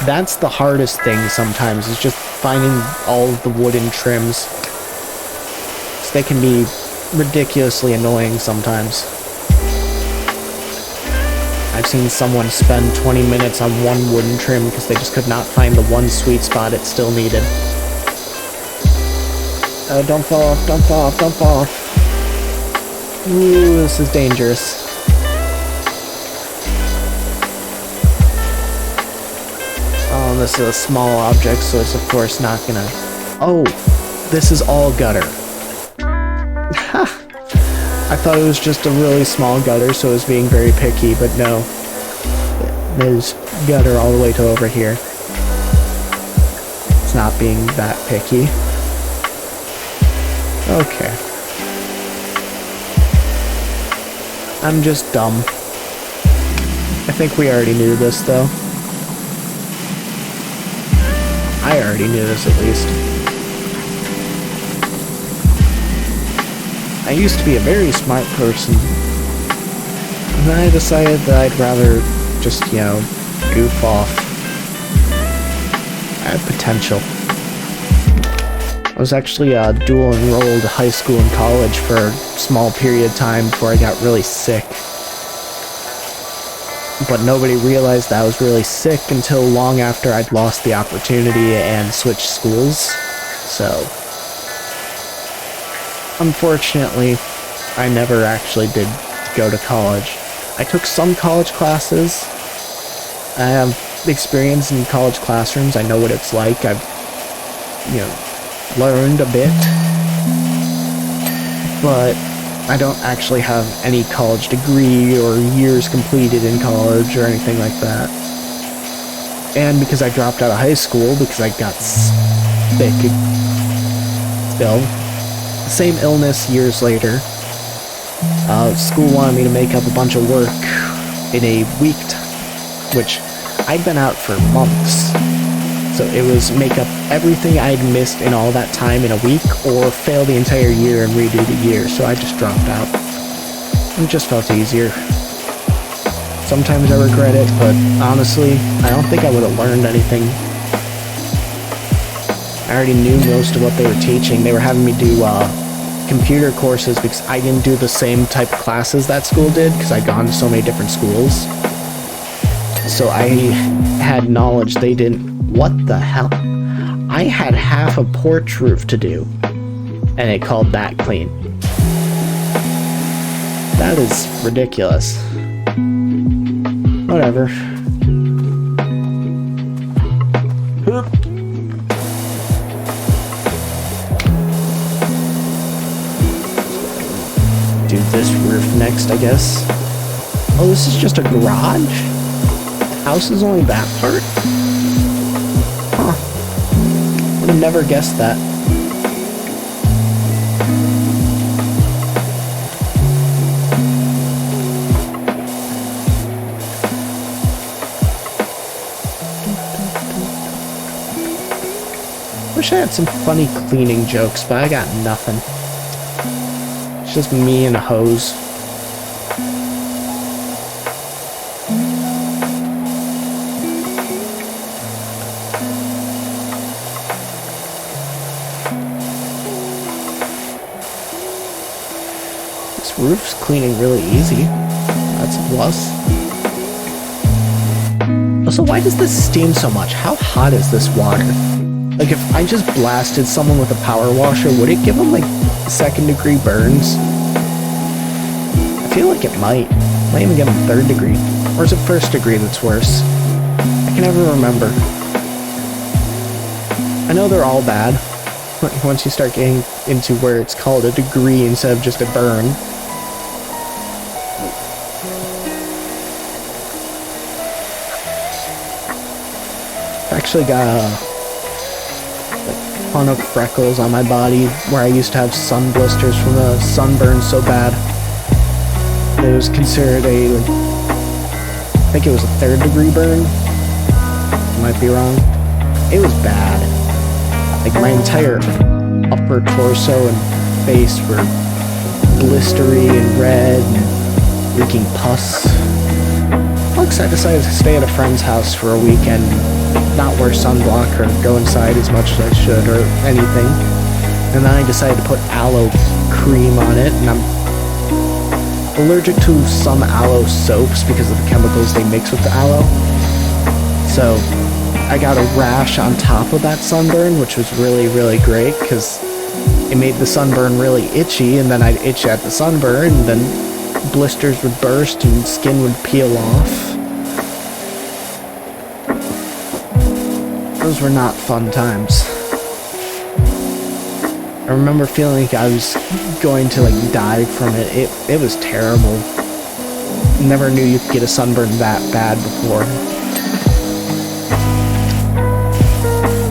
That's the hardest thing sometimes, is just finding all of the wooden trims. 'Cause they can be ridiculously annoying sometimes. I've seen someone spend 20 minutes on one wooden trim because they just could not find the one sweet spot it still needed. Oh, don't fall off, don't fall off, don't fall off. Ooh, this is dangerous. Oh, this is a small object, so it's of course not gonna... Oh, this is all gutter. Ha! I thought it was just a really small gutter, so it was being very picky, but no. There's gutter all the way to over here. It's not being that picky. Okay. I'm just dumb. I think we already knew this, though. I already knew this, at least. I used to be a very smart person. And then I decided that I'd rather just, you know, goof off. I had potential. I was actually dual enrolled high school and college for a small period of time before I got really sick. But nobody realized that I was really sick until long after I'd lost the opportunity and switched schools. So, unfortunately, I never actually did go to college. I took some college classes. I have experience in college classrooms. I know what it's like. I've, you know, learned a bit. But I don't actually have any college degree or years completed in college or anything like that. And because I dropped out of high school because I got sick still. Same illness years later. School wanted me to make up a bunch of work in a week, which I'd been out for months. So it was make up everything I'd missed in all that time in a week, or fail the entire year and redo the year. So I just dropped out. It just felt easier. Sometimes I regret it, but honestly, I don't think I would have learned anything. I already knew most of what they were teaching. They were having me do computer courses because I didn't do the same type of classes that school did because I'd gone to so many different schools. So I had knowledge they didn't. What the hell? I had half a porch roof to do, and it called that clean. That is ridiculous. Whatever. Do this roof next, I guess. Oh, this is just a garage? The house is only that part? Huh. Would have never guessed that. Wish I had some funny cleaning jokes, but I got nothing. It's just me and a hose. This roof's cleaning really easy. That's a plus. Also, why does this steam so much? How hot is this water? Like, if I just blasted someone with a power washer, would it give them, like, second-degree burns? I feel like it might. Might even give them third-degree. Or is it first-degree that's worse? I can never remember. I know they're all bad. Once you start getting into where it's called a degree instead of just a burn. I've actually got a ton of freckles on my body where I used to have sun blisters from the sunburn so bad. It was considered a, I think it was a third-degree burn. Might be wrong. It was bad. Like, my entire upper torso and face were blistery and red and leaking pus. Looks, I decided to stay at a friend's house for a weekend. not wear sunblock or go inside as much as I should or anything. And then I decided to put aloe cream on it, and I'm allergic to some aloe soaps because of the chemicals they mix with the aloe. So I got a rash on top of that sunburn, which was really, really great because it made the sunburn really itchy, and then I'd itch at the sunburn, and then blisters would burst and skin would peel off. Those were not fun times. I remember feeling like I was going to like die from it. It was terrible. Never knew you could get a sunburn that bad before.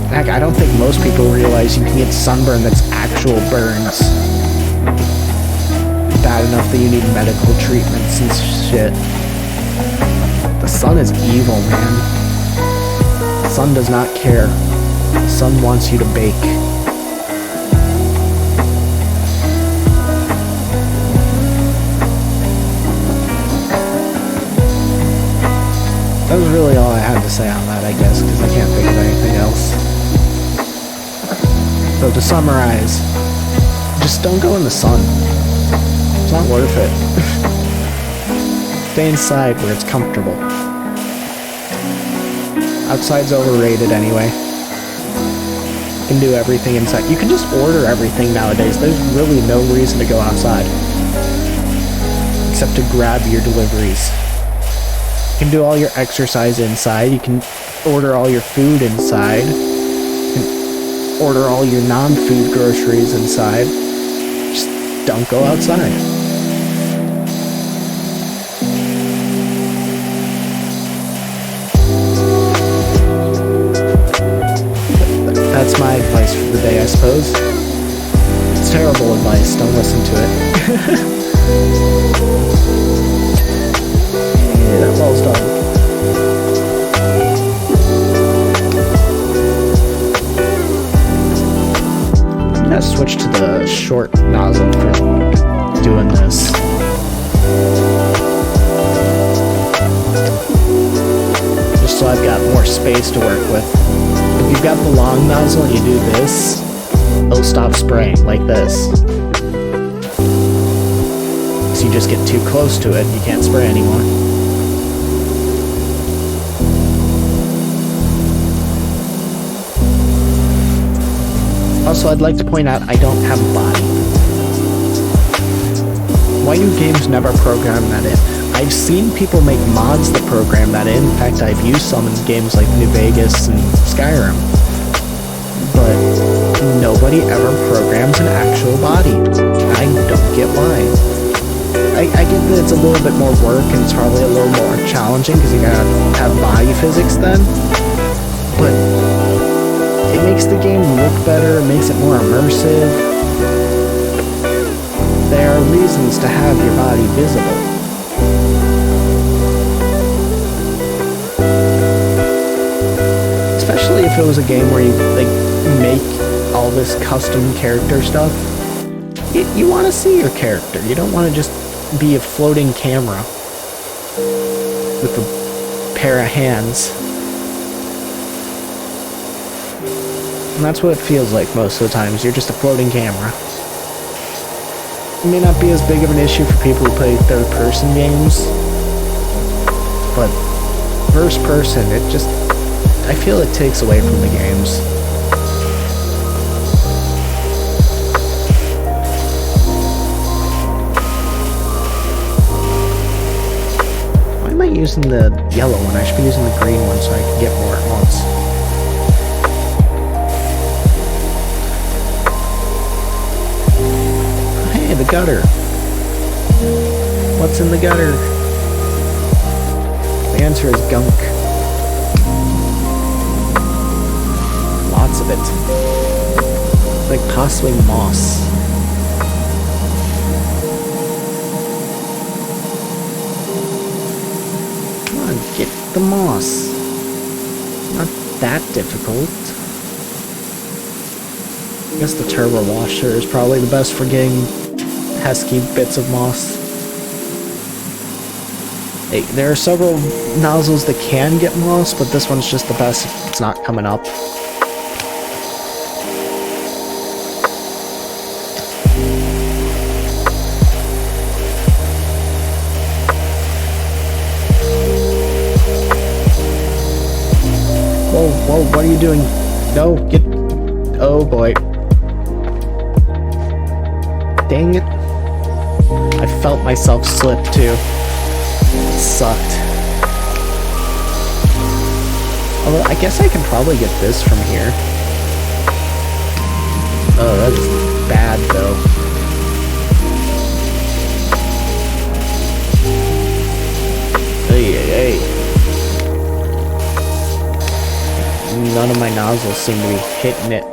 Heck, I don't think most people realize you can get sunburn that's actual burns. Bad enough that you need medical treatments and shit. The sun is evil, man. The sun does not care. The sun wants you to bake. That was really all I had to say on that, I guess, because I can't think of anything else. So to summarize, just don't go in the sun. It's not worth it. Stay inside where it's comfortable. Outside's overrated anyway. You can do everything inside. You can just order everything nowadays. There's really no reason to go outside. Except to grab your deliveries. You can do all your exercise inside. You can order all your food inside. You can order all your non-food groceries inside. Just don't go outside. That's my advice for the day, I suppose. It's terrible advice. Don't listen to it. Yeah, that ball's done. I'm gonna switch to the short nozzle for doing this. Just so I've got more space to work with. If you've got the long nozzle and you do this, it'll stop spraying like this. So you just get too close to it and you can't spray anymore. Also, I'd like to point out I don't have a body. Why do games never program that in? I've seen people make mods that program that in. In fact, I've used some in games like New Vegas and Skyrim. But nobody ever programs an actual body. I don't get why. I get that it's a little bit more work and it's probably a little more challenging because you gotta have body physics then. But it makes the game look better, it makes it more immersive. There are reasons to have your body visible. Especially if it was a game where you like make all this custom character stuff. You want to see your character. You don't want to just be a floating camera with a pair of hands. And that's what it feels like most of the times. You're just a floating camera. It may not be as big of an issue for people who play third-person games, but first-person, I feel it takes away from the games. Why am I using the yellow one? I should be using the green one so I can get more at once. Hey, the gutter. What's in the gutter? The answer is gunk. Lots of it. Like possibly moss. Come on, get the moss. Not that difficult. I guess the turbo washer is probably the best for getting pesky bits of moss. There are several nozzles that can get moss, but this one's just the best if it's not coming up. Whoa, whoa, what are you doing? No, get... Oh boy. Dang it. I felt myself slip too. It sucked. Although, I guess I can probably get this from here. Oh, that's bad though. Hey, hey, hey. None of my nozzles seem to be hitting it.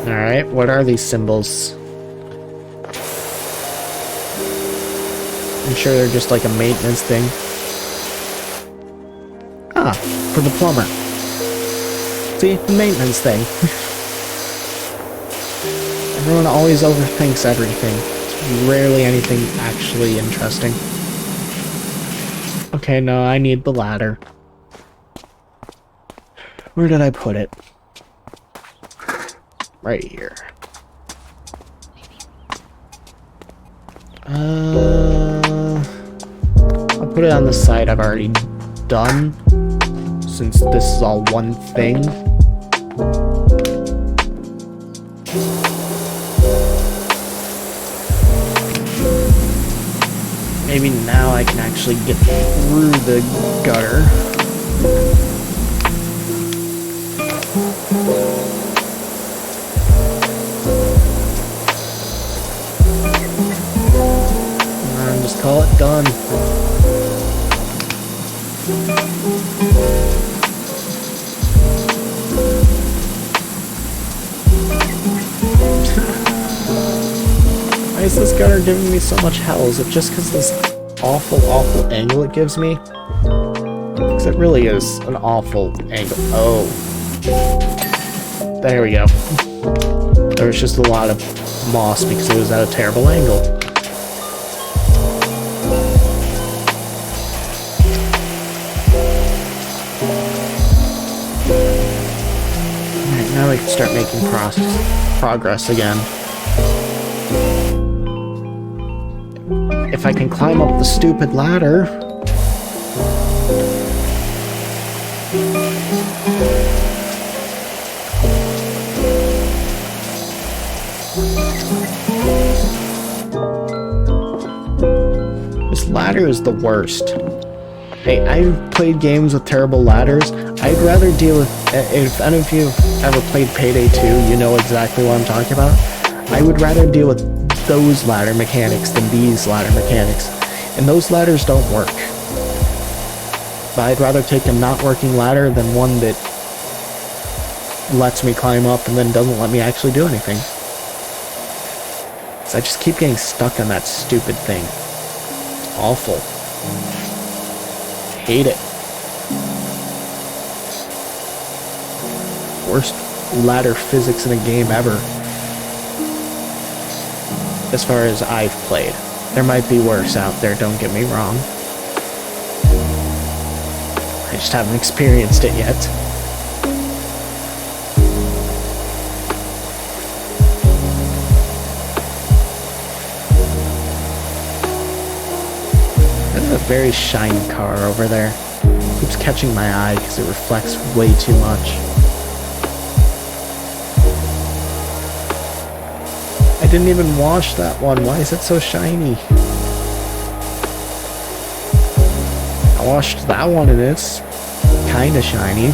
Alright, what are these symbols? I'm sure they're just like a maintenance thing. Ah, for the plumber. See, the maintenance thing. Everyone always overthinks everything. It's rarely anything actually interesting. Okay, no, I need the ladder. Where did I put it? Right here. I'll put it on the side I've already done, since this is all one thing. Maybe now I can actually get through the gutter. And just call it done. Why is this gutter giving me so much hell? Is it just because this awful, awful angle it gives me? Because it really is an awful angle. Oh. There we go. There was just a lot of moss because it was at a terrible angle. Alright, now we can start making progress again. If I can climb up the stupid ladder. This ladder is the worst. Hey, I've played games with terrible ladders. I'd rather deal with... If any of you have ever played Payday 2, you know exactly what I'm talking about. I would rather deal with those ladder mechanics than these ladder mechanics. And those ladders don't work. But I'd rather take a not working ladder than one that lets me climb up and then doesn't let me actually do anything. So I just keep getting stuck on that stupid thing. It's awful. Hate it. Worst ladder physics in a game ever. As far as I've played. There might be worse out there, don't get me wrong. I just haven't experienced it yet. There's a very shiny car over there. It keeps catching my eye because it reflects way too much. I didn't even wash that one. Why is it so shiny? I washed that one and it's kinda shiny.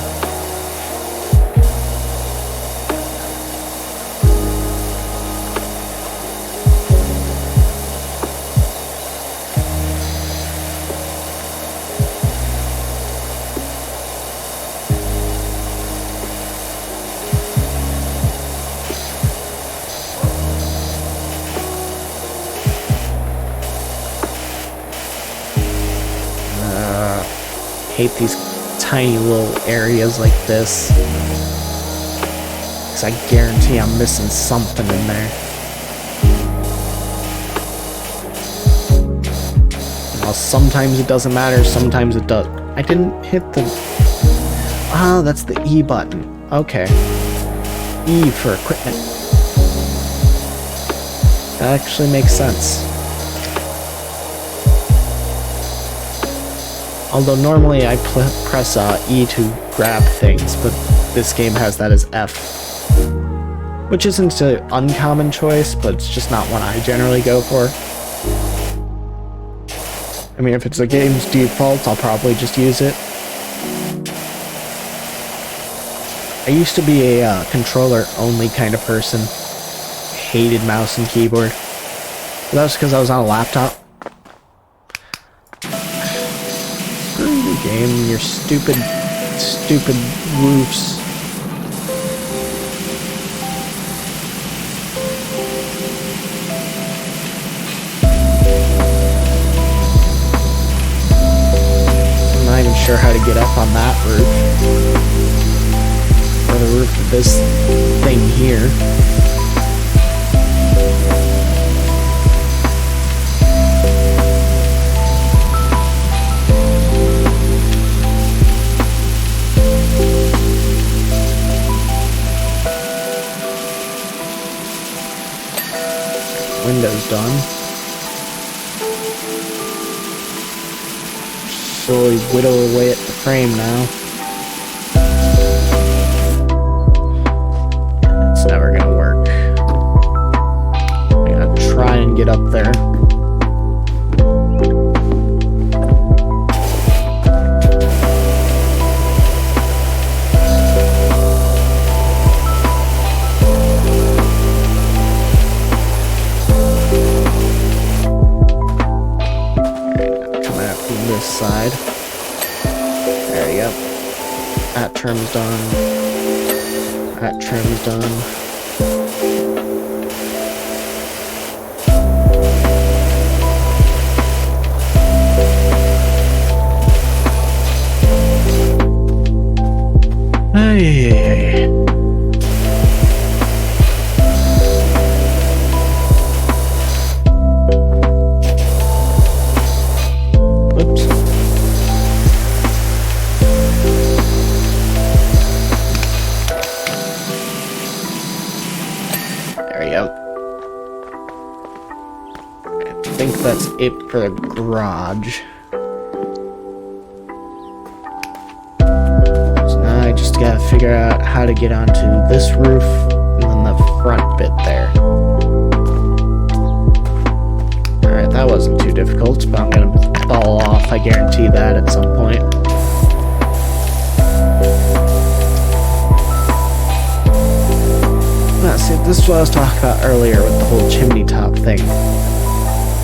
Hate these tiny little areas like this. Because I guarantee I'm missing something in there. Now, sometimes it doesn't matter, sometimes it does. I didn't hit the... Ah, that's the E button. Okay. E for equipment. That actually makes sense. Although normally I press E to grab things, but this game has that as F. Which isn't an uncommon choice, but it's just not one I generally go for. I mean, if it's a game's default, I'll probably just use it. I used to be a controller-only kind of person. Hated mouse and keyboard. But that was because I was on a laptop. Screw you, game, your stupid roofs. I'm not even sure how to get up on that roof. Or the roof of this thing here. Window's done. Slowly whittle away at the frame now. It's never gonna work. I gotta try and get up there. Side. There you go. That trim's done. That trim's done. Hey. I think that's it for the garage. So now I just gotta figure out how to get onto this roof and then the front bit there. Alright, that wasn't too difficult, but I'm gonna fall off, I guarantee that at some point. See, this is what I was talking about earlier with the whole chimney top thing.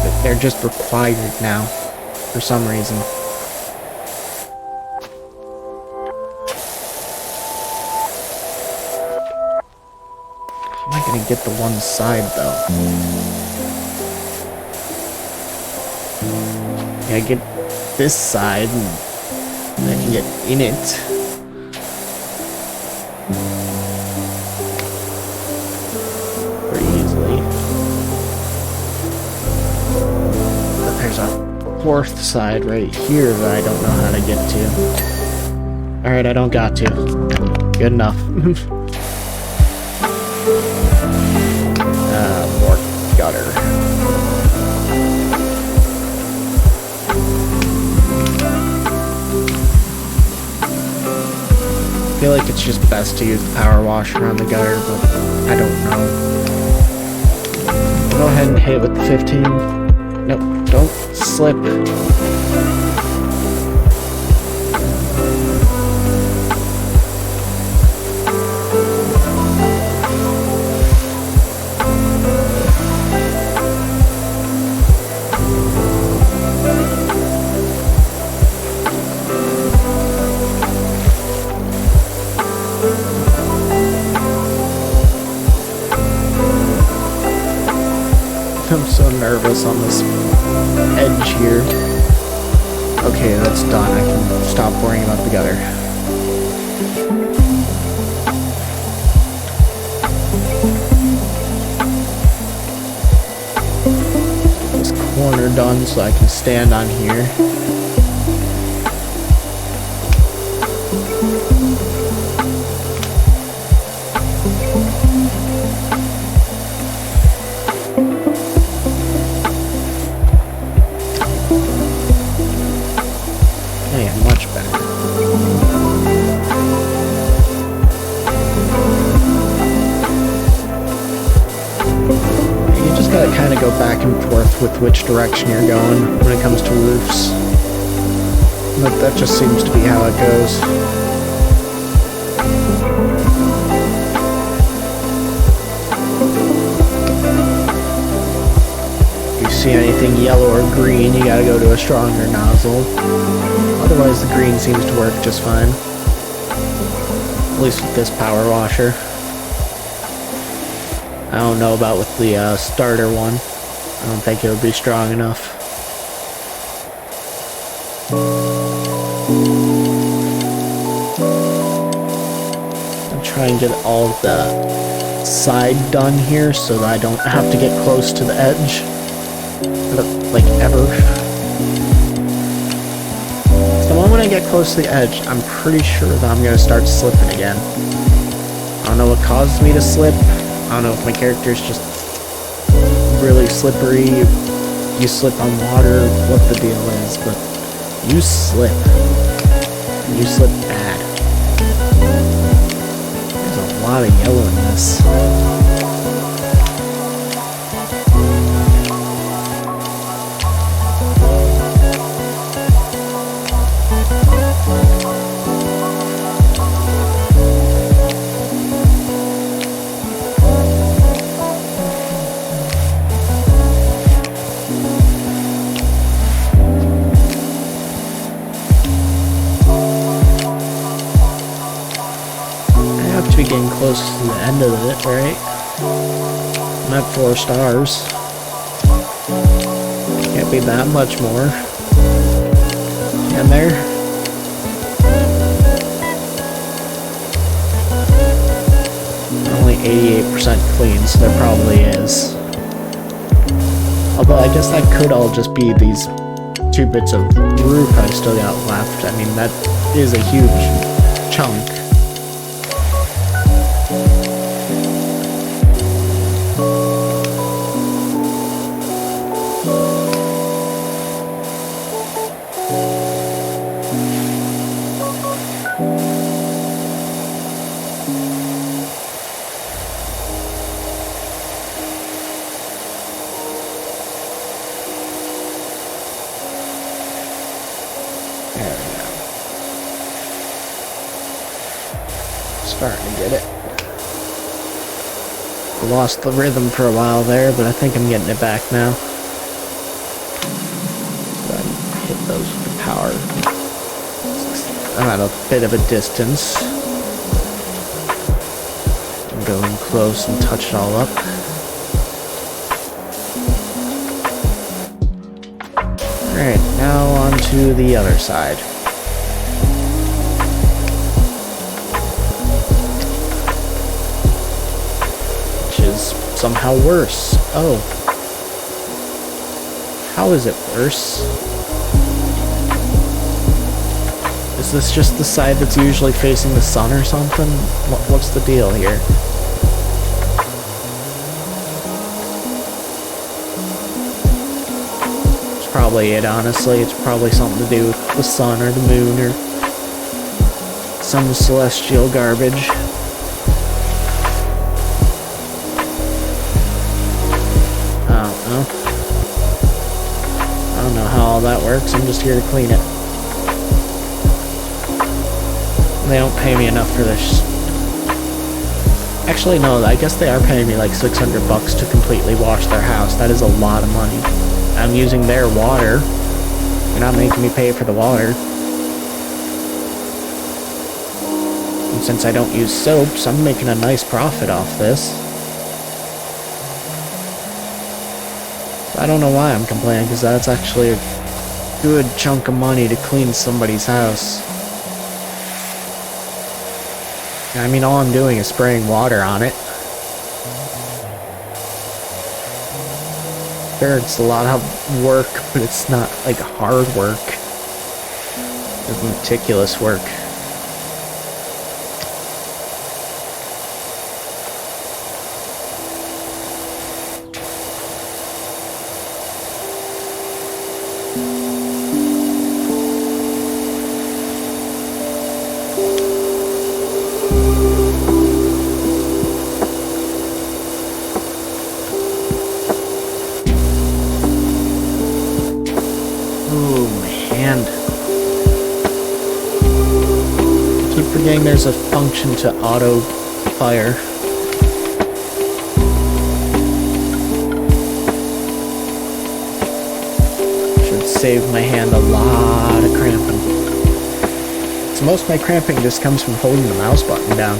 But they're just required now, for some reason. How am I gonna get the one side, though? Yeah, I get this side, and I can get in it. There's a fourth side right here that I don't know how to get to. Alright, I don't got to. Good enough. More gutter. I feel like it's just best to use the power washer on the gutter, but I don't know. Go ahead and hit it with the 15. Nope, don't slip. I'm so nervous on this edge here. Okay, that's done. I can stop worrying about the gutter. Just corner done so I can stand on here. Yeah, much better. You just gotta kind of go back and forth with which direction you're going when it comes to roofs. That just seems to be how it goes. If you see anything yellow or green, you gotta go to a stronger nozzle. Otherwise, the green seems to work just fine. At least with this power washer. I don't know about with the starter one. I don't think it'll be strong enough. I'll try and get all of the side done here so that I don't have to get close to the edge. Like ever. The moment I get close to the edge, I'm pretty sure that I'm going to start slipping again. I don't know what causes me to slip. I don't know if my character's just really slippery, you slip on water, what the deal is, but you slip. You slip bad. There's a lot of yellow in this. To be getting close to the end of it, right? I'm at 4 stars. Can't be that much more. And there. Only 88% clean, so there probably is. Although I guess that could all just be these 2 bits of roof I've still got left. I mean, that is a huge chunk. There we go. Starting to get it. I lost the rhythm for a while there, but I think I'm getting it back now. Go ahead and hit those with the power. I'm at a bit of a distance. I'm going close and touch it all up. Alright, now on to the other side. Which is somehow worse. Oh. How is it worse? Is this just the side that's usually facing the sun or something? What's the deal here? Probably it, honestly. It's probably something to do with the sun or the moon or some celestial garbage. I don't know how all that works. I'm just here to clean it. They don't pay me enough for this. Actually, no, I guess they are paying me like $600 to completely wash their house. That is a lot of money. I'm using their water. They're not making me pay for the water. And since I don't use soaps, I'm making a nice profit off this. I don't know why I'm complaining, because that's actually a good chunk of money to clean somebody's house. I mean, all I'm doing is spraying water on it. Sure, it's a lot of work, but it's not like hard work. It's meticulous work. There's a function to auto fire. Should save my hand a lot of cramping. So most of my cramping just comes from holding the mouse button down.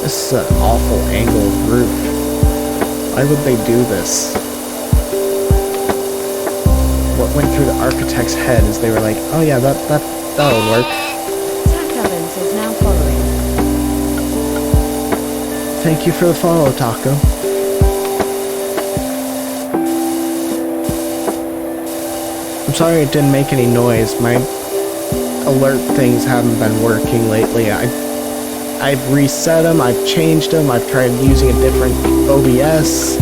This is an awful angled roof. Why would they do this? What went through the architect's head is they were like, oh yeah, that'll work. Tack Evans is now following. Thank you for the follow, Taco. I'm sorry it didn't make any noise. My alert things haven't been working lately. I've reset them, I've changed them, I've tried using a different OBS.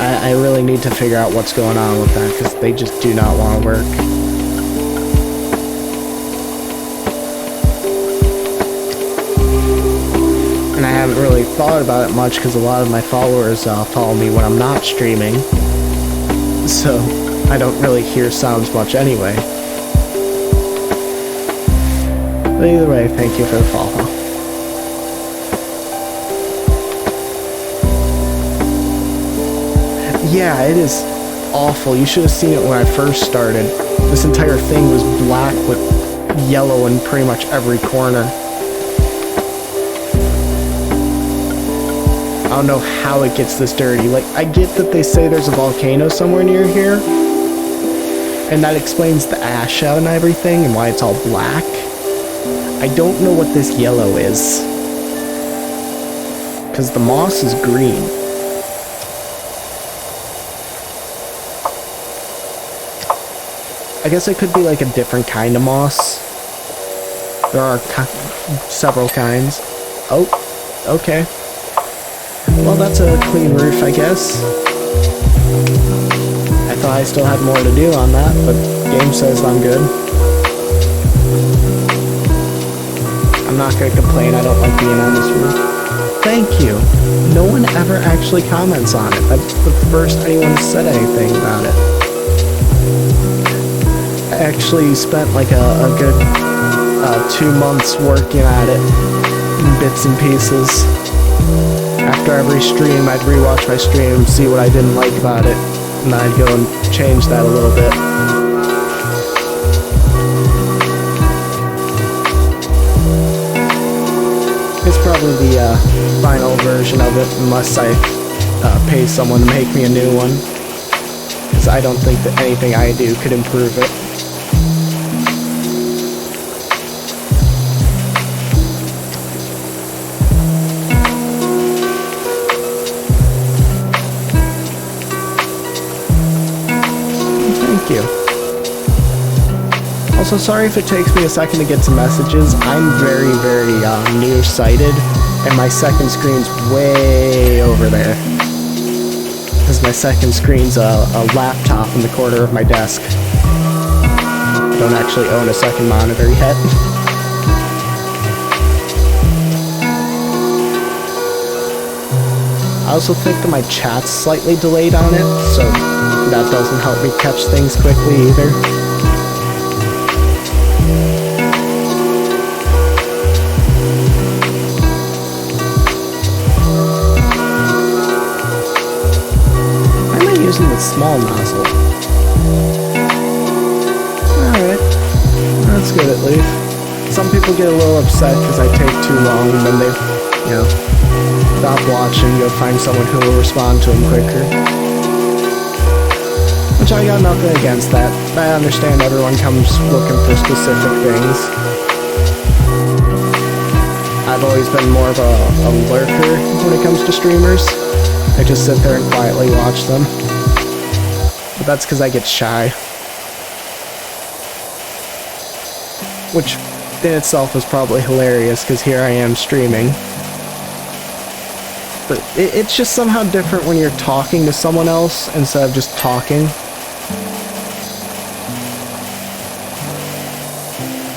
I really need to figure out what's going on with that, because they just do not want to work. And I haven't really thought about it much, because a lot of my followers follow me when I'm not streaming. So, I don't really hear sounds much anyway. But either way, thank you for the follow. Yeah, it is awful. You should have seen it when I first started. This entire thing was black with yellow in pretty much every corner. I don't know how it gets this dirty. Like, I get that they say there's a volcano somewhere near here, and that explains the ash out and everything and why it's all black. I don't know what this yellow is, because the moss is green. I guess it could be like a different kind of moss. There are several kinds. Oh, okay. Well, that's a clean roof, I guess. I thought I still had more to do on that, but game says I'm good. I'm not gonna complain, I don't like being on this roof. Thank you. No one ever actually comments on it. That's the first anyone has said anything about it. I actually spent like a good 2 months working at it in bits and pieces. After every stream, I'd rewatch my stream, see what I didn't like about it, and I'd go and change that a little bit. It's probably the final version of it, unless I pay someone to make me a new one, because I don't think that anything I do could improve it. Also, sorry if it takes me a second to get to messages. I'm very, very nearsighted, and my second screen's way over there. Because my second screen's a laptop in the corner of my desk. I don't actually own a second monitor yet. I also think that my chat's slightly delayed on it, so that doesn't help me catch things quickly either. Using the small nozzle. Alright. That's good at least. Some people get a little upset because I take too long, and then they, stop watching, go find someone who will respond to them quicker. Which I got nothing against that. I understand everyone comes looking for specific things. I've always been more of a lurker when it comes to streamers. I just sit there and quietly watch them. But that's because I get shy. Which in itself is probably hilarious, because here I am streaming. But it's just somehow different when you're talking to someone else instead of just talking.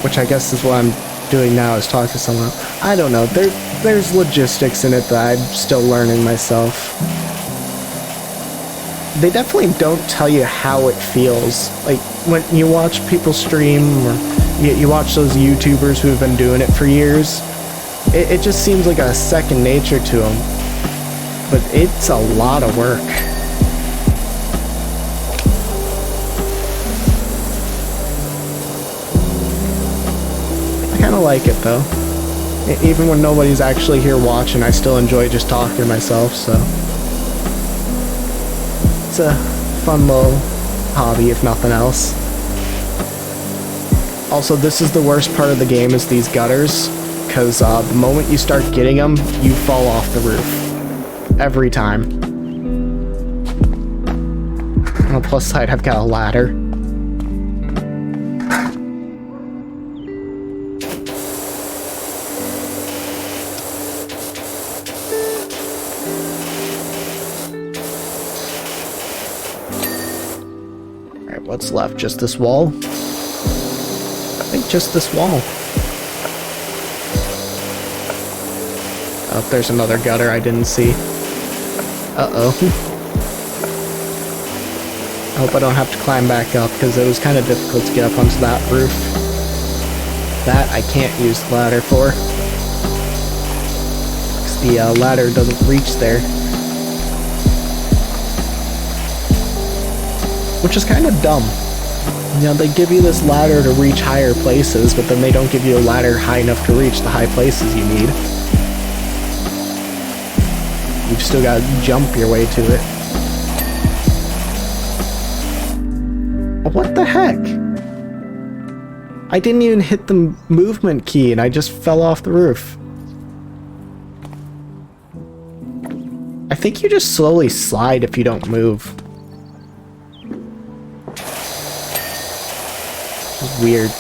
Which I guess is what I'm doing now, is talk to someone else. I don't know, there's logistics in it that I'm still learning myself. They definitely don't tell you how it feels. Like, when you watch people stream, or you watch those YouTubers who have been doing it for years, it just seems like a second nature to them. But it's a lot of work. I kind of like it though. Even when nobody's actually here watching, I still enjoy just talking to myself, so it's a fun little hobby, if nothing else. Also, this is the worst part of the game, is these gutters, because the moment you start getting them, you fall off the roof. Every time. On the plus side, I've got a ladder. Alright, what's left? Just this wall? I think just this wall. Oh, there's another gutter I didn't see. Uh-oh. I hope I don't have to climb back up, because it was kind of difficult to get up onto that roof. That I can't use the ladder for. Because the ladder doesn't reach there. Which is kind of dumb. You know, they give you this ladder to reach higher places, but then they don't give you a ladder high enough to reach the high places you need. You've still got to jump your way to it. What the heck? I didn't even hit the movement key and I just fell off the roof. I think you just slowly slide if you don't move. Weird.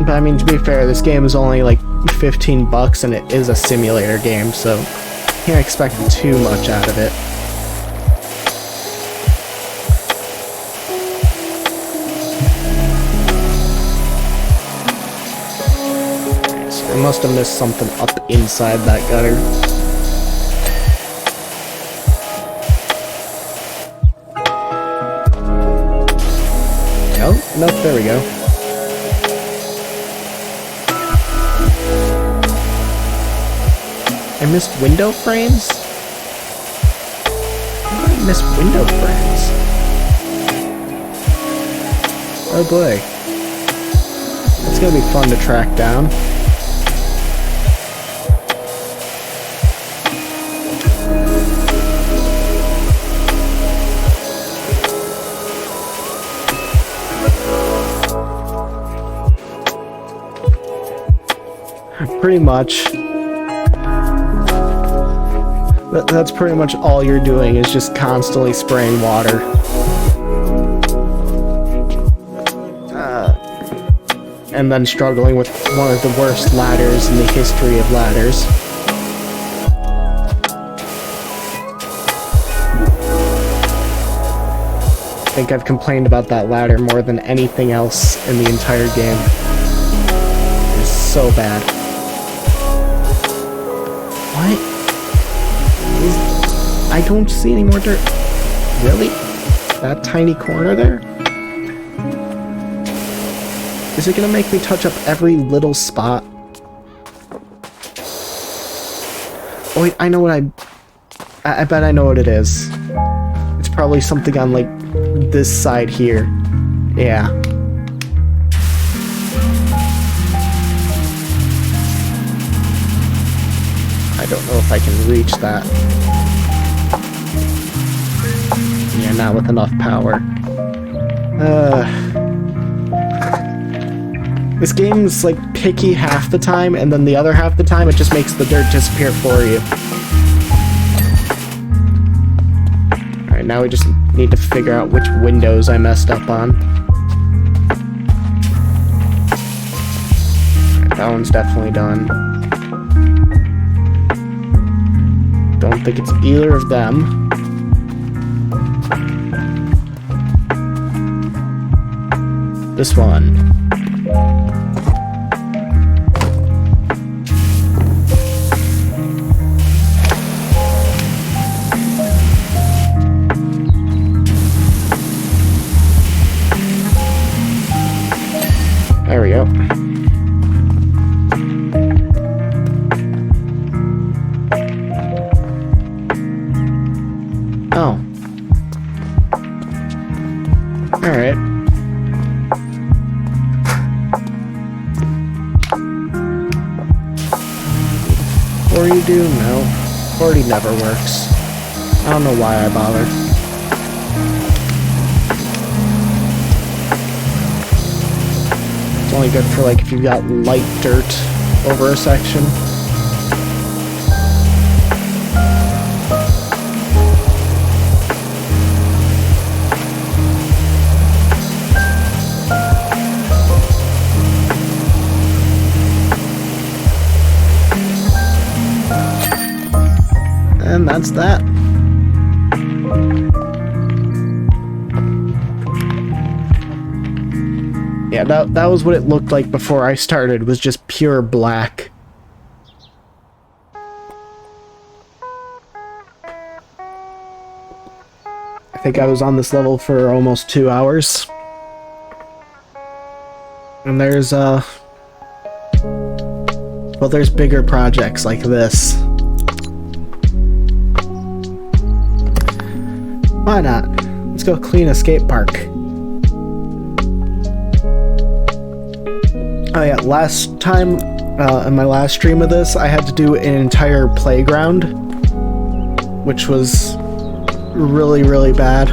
But I mean, to be fair, this game is only like $15 and it is a simulator game, so can't expect too much out of it. So I must have missed something up inside that gutter. Nope, there we go. I missed window frames? How did I miss window frames? Oh boy. That's gonna be fun to track down. Pretty much. That's pretty much all you're doing, is just constantly spraying water. And then struggling with one of the worst ladders in the history of ladders. I think I've complained about that ladder more than anything else in the entire game. It's so bad. What? I don't see any more dirt. Really? That tiny corner there? Is it gonna make me touch up every little spot? Oh wait, I know what I bet I know what it is. It's probably something on like this side here. Yeah. I don't know if I can reach that. Yeah, not with enough power. This game's like picky half the time, and then the other half the time it just makes the dirt disappear for you. Alright, now we just need to figure out which windows I messed up on. Alright, that one's definitely done. Don't think it's either of them. This one. There we go. Oh. Alright. 40 do? No. 40 never works. I don't know why I bother. It's only good for like if you've got light dirt over a section. And that's that. Yeah, that was what it looked like before I started, was just pure black. I think I was on this level for almost 2 hours. And there's, well, there's bigger projects like this. Why not? Let's go clean a skate park. Oh yeah, last time, in my last stream of this, I had to do an entire playground, which was really, really bad.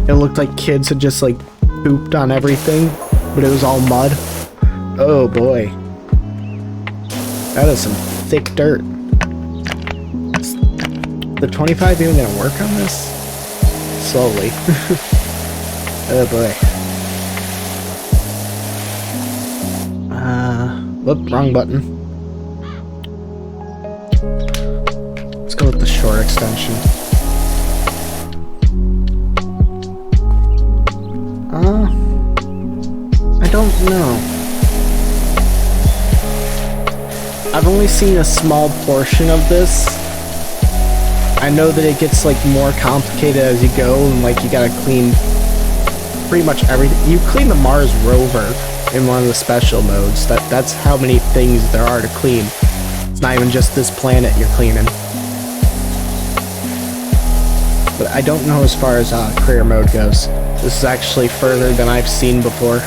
It looked like kids had just, like, pooped on everything, but it was all mud. Oh boy. That is some thick dirt. Is the 25 even gonna work on this? Slowly. Oh boy. Whoop, wrong button. Let's go with the short extension. I don't know. I've only seen a small portion of this. I know that it gets like more complicated as you go, and like you gotta clean pretty much everything. You clean the Mars rover in one of the special modes. That's how many things there are to clean. It's not even just this planet you're cleaning. But I don't know as far as career mode goes. This is actually further than I've seen before.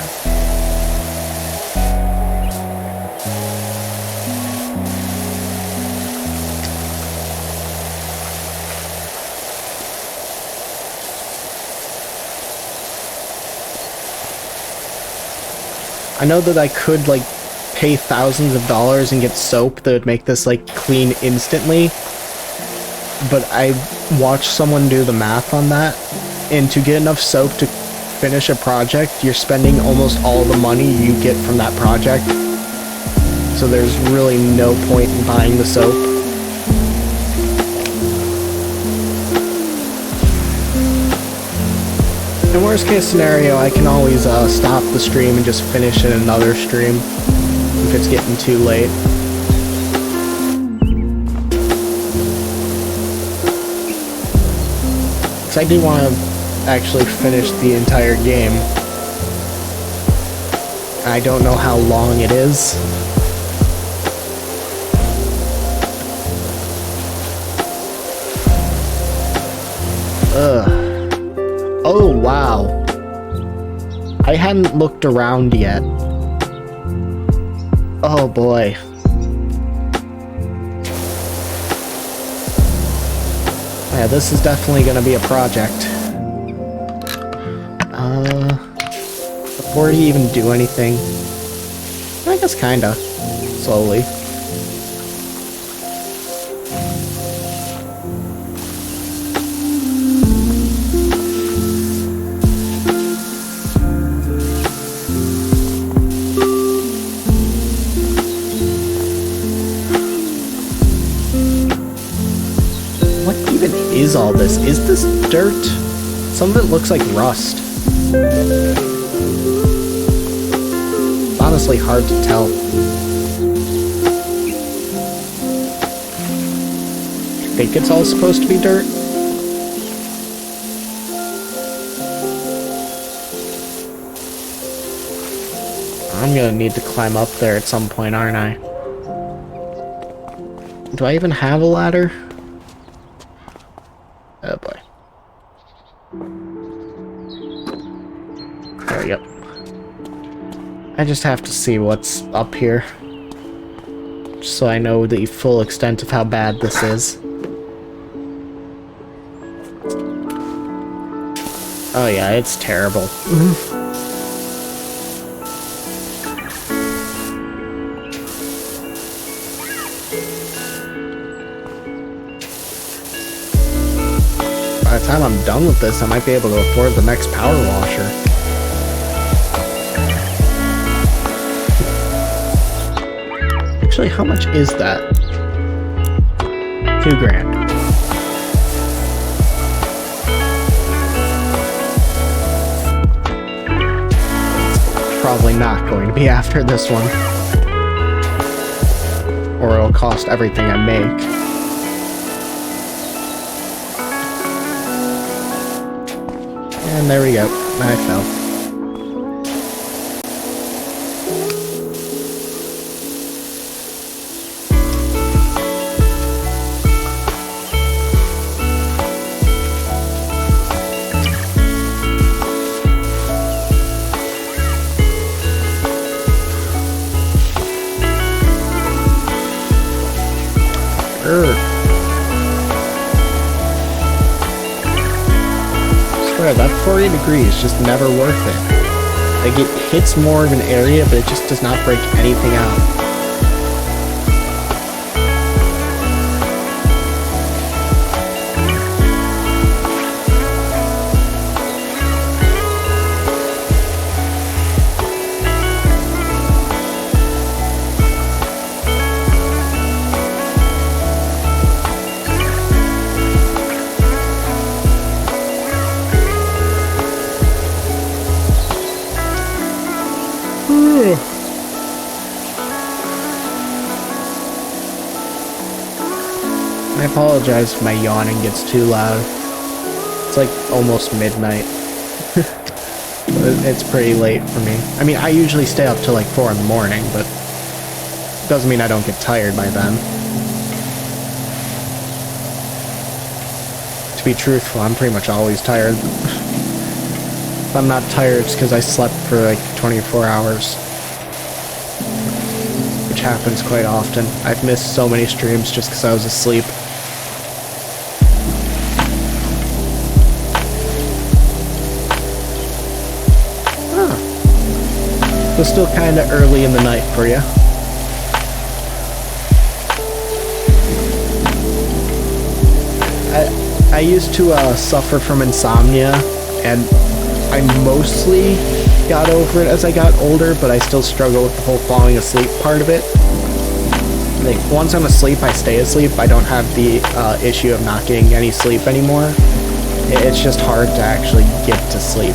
I know that I could, like, pay thousands of dollars and get soap that would make this, like, clean instantly. But I watched someone do the math on that, and to get enough soap to finish a project, you're spending almost all the money you get from that project. So there's really no point in buying the soap. In worst case scenario, I can always stop the stream and just finish in another stream if it's getting too late. Because I do want to actually finish the entire game. I don't know how long it is. Ugh. Oh, wow. I hadn't looked around yet. Oh, boy. Yeah, this is definitely gonna be a project. Before you even do anything, I guess kinda. Slowly. What even is all this? Is this dirt? Some of it looks like rust. Honestly hard to tell. I think it's all supposed to be dirt. I'm gonna need to climb up there at some point, aren't I? Do I even have a ladder? Oh boy. There we go. I just have to see what's up here, just so I know the full extent of how bad this is. Oh yeah, it's terrible. By the time I'm done with this, I might be able to afford the next power washer. Actually, how much is that? $2,000. Probably not going to be after this one. Or it'll cost everything I make. And there we go. I fell. Swear, that 40 degrees just never worth it. Like, it hits more of an area, but it just does not break anything out. I apologize if my yawning gets too loud. It's like almost midnight. It's pretty late for me. I mean, I usually stay up till like 4 in the morning, but it doesn't mean I don't get tired by then. To be truthful, I'm pretty much always tired. If I'm not tired, it's because I slept for like 24 hours. Which happens quite often. I've missed so many streams just because I was asleep. It's still kind of early in the night for you. I used to suffer from insomnia, and I mostly got over it as I got older, but I still struggle with the whole falling asleep part of it. Like, once I'm asleep, I stay asleep. I don't have the issue of not getting any sleep anymore. It's just hard to actually get to sleep.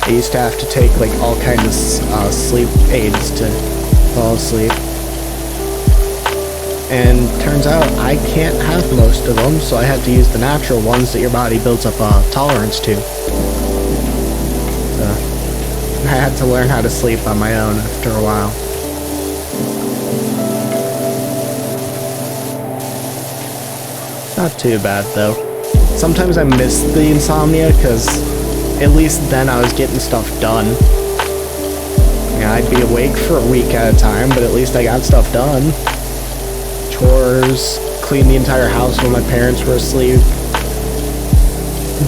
I used to have to take like all kinds of sleep aids to fall asleep. And turns out I can't have most of them, so I had to use the natural ones that your body builds up a tolerance to. So I had to learn how to sleep on my own after a while. Not too bad though. Sometimes I miss the insomnia because at least then I was getting stuff done. Yeah, I'd be awake for a week at a time, but at least I got stuff done. Chores, clean the entire house when my parents were asleep.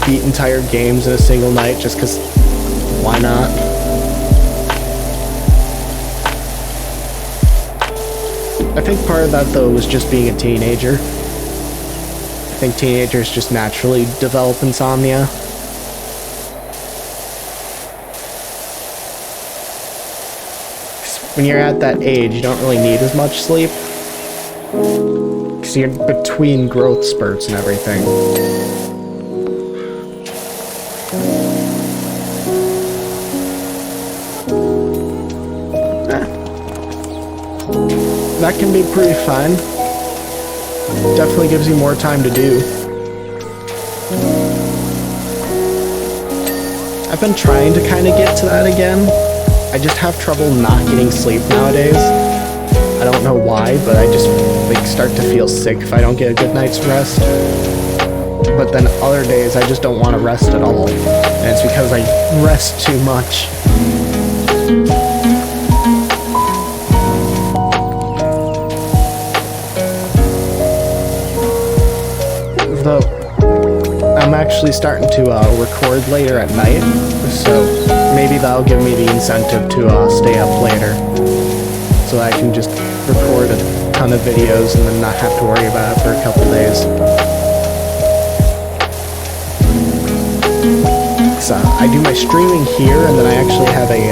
Beat entire games in a single night just because why not? I think part of that though was just being a teenager. I think teenagers just naturally develop insomnia. When you're at that age, you don't really need as much sleep. Because you're between growth spurts and everything. That can be pretty fun. Definitely gives you more time to do. I've been trying to kind of get to that again. I just have trouble not getting sleep nowadays. I don't know why, but I just like start to feel sick if I don't get a good night's rest. But then other days I just don't want to rest at all. And it's because I rest too much. Though I'm actually starting to record later at night, so maybe that'll give me the incentive to stay up later, so that I can just record a ton of videos and then not have to worry about it for a couple days. So I do my streaming here, and then I actually have a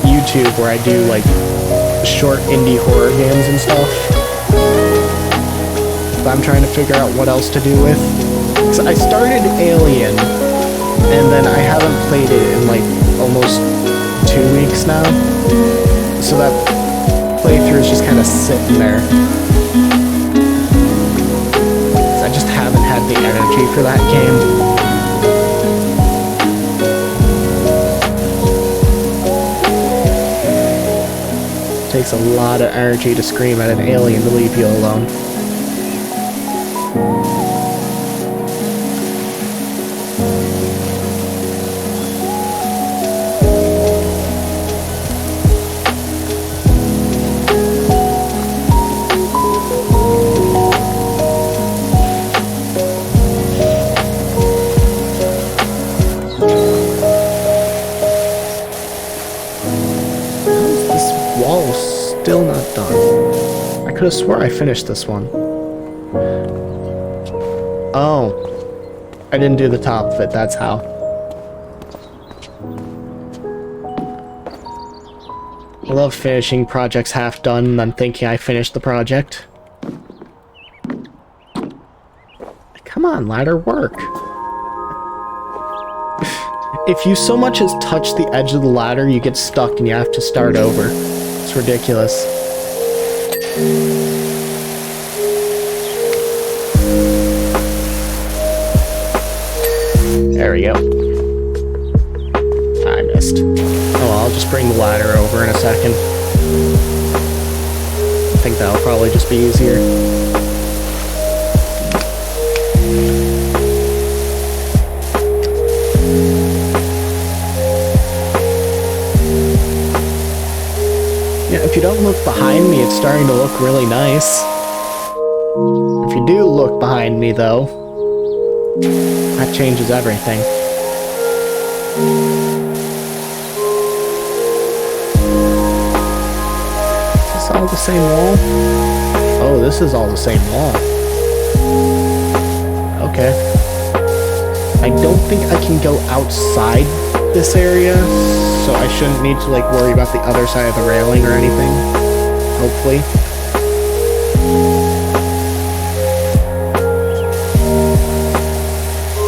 YouTube where I do like short indie horror games and stuff. I'm trying to figure out what else to do with. So I started Alien, and then I haven't played it in like almost 2 weeks now. So that playthrough is just kind of sitting there. I just haven't had the energy for that game. It takes a lot of energy to scream at an alien to leave you alone. Still not done. I could have swore I finished this one. Oh. I didn't do the top of it, that's how. I love finishing projects half done and then thinking I finished the project. Come on, ladder, work. If you so much as touch the edge of the ladder, you get stuck and you have to start over. It's ridiculous. There we go. I missed. Oh well, I'll just bring the ladder over in a second. I think that'll probably just be easier. Yeah, if you don't look behind me, it's starting to look really nice. If you do look behind me, though, that changes everything. Is this all the same wall? Oh, this is all the same wall. Okay. I don't think I can go outside this area, so I shouldn't need to like worry about the other side of the railing or anything. Hopefully.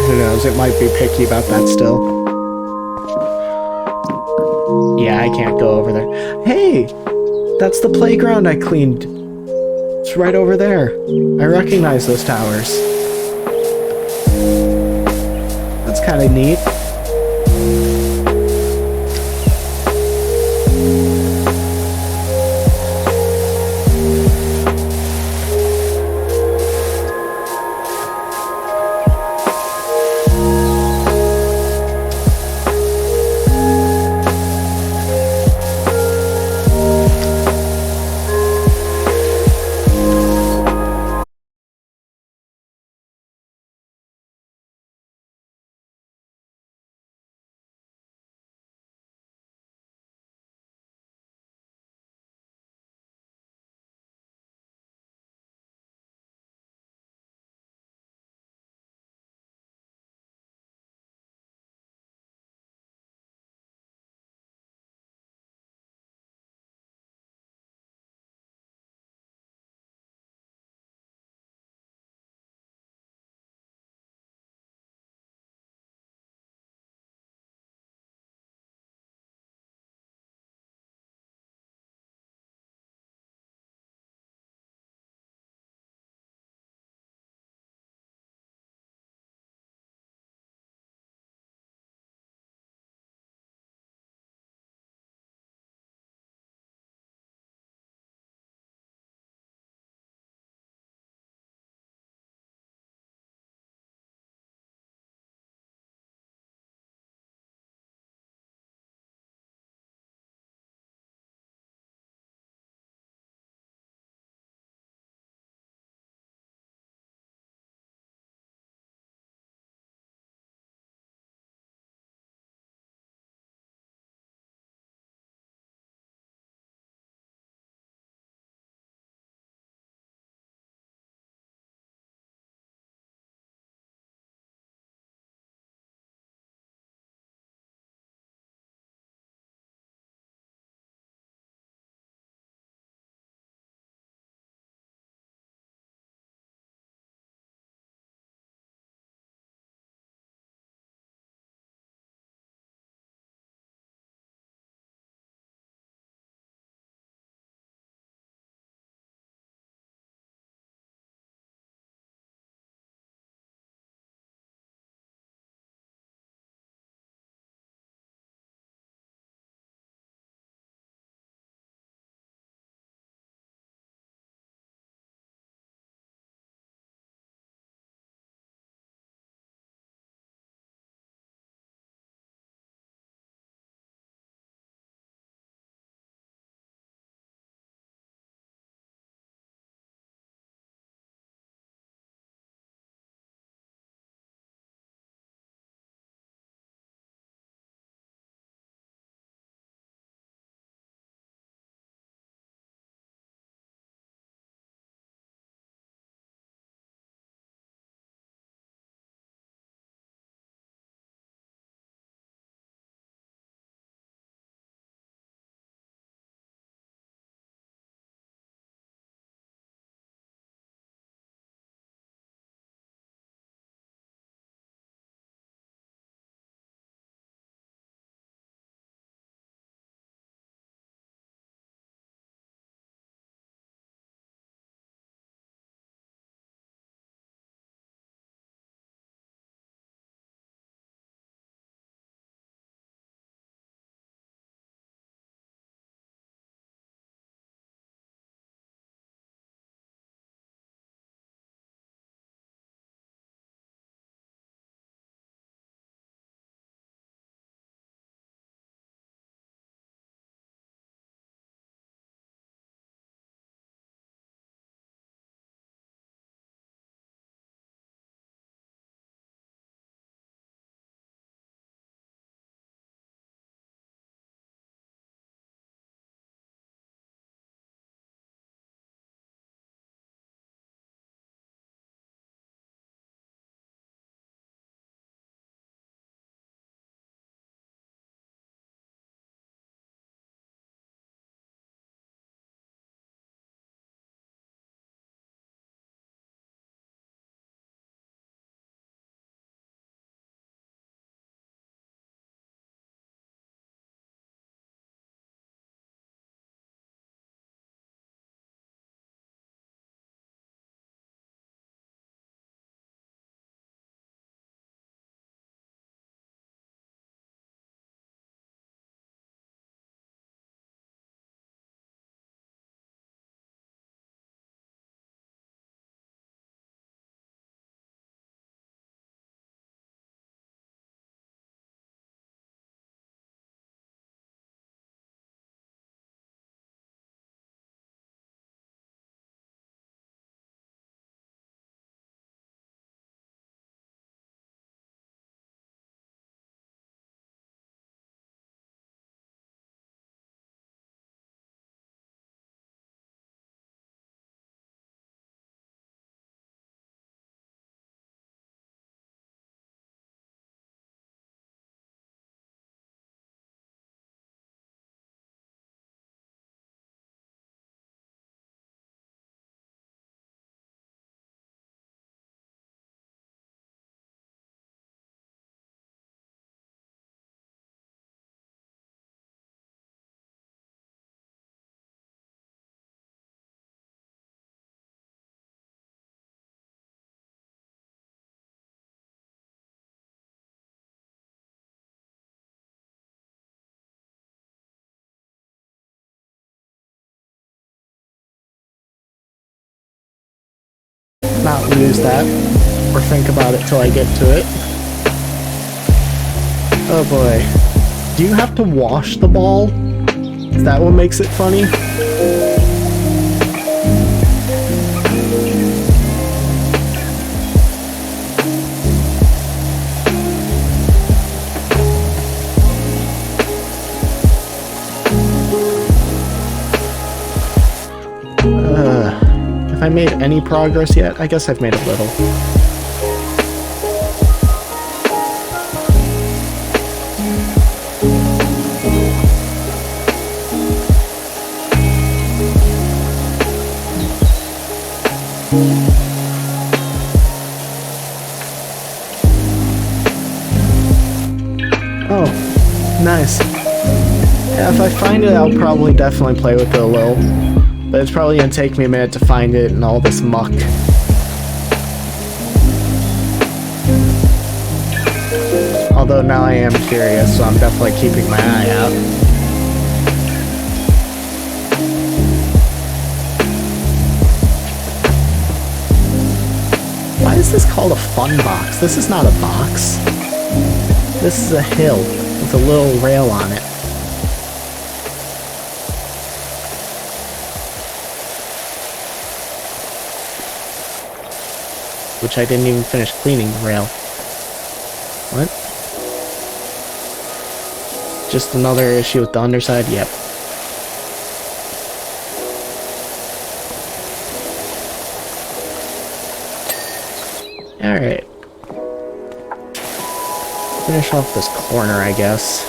Who knows, it might be picky about that still. Yeah, I can't go over there. Hey! That's the playground I cleaned. It's right over there. I recognize those towers. That's kind of neat. not lose that or think about it till I get to it. Oh boy. Do you have to wash the ball? Is that what makes it funny? Have I made any progress yet? I guess I've made a little. Oh, nice. Yeah, if I find it, I'll probably definitely play with it a little. But it's probably gonna take me a minute to find it and all this muck. Although now I am curious, so I'm definitely keeping my eye out. Why is this called a fun box? This is not a box. This is a hill with a little rail on it. Which I didn't even finish cleaning the rail. What? Just another issue with the underside? Yep. Alright. Finish off this corner, I guess.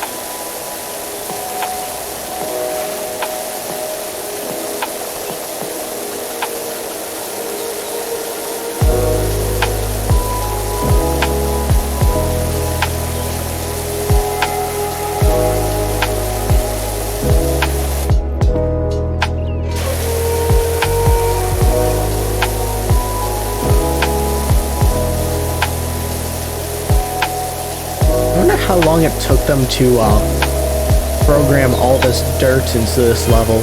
How long it took them to program all this dirt into this level.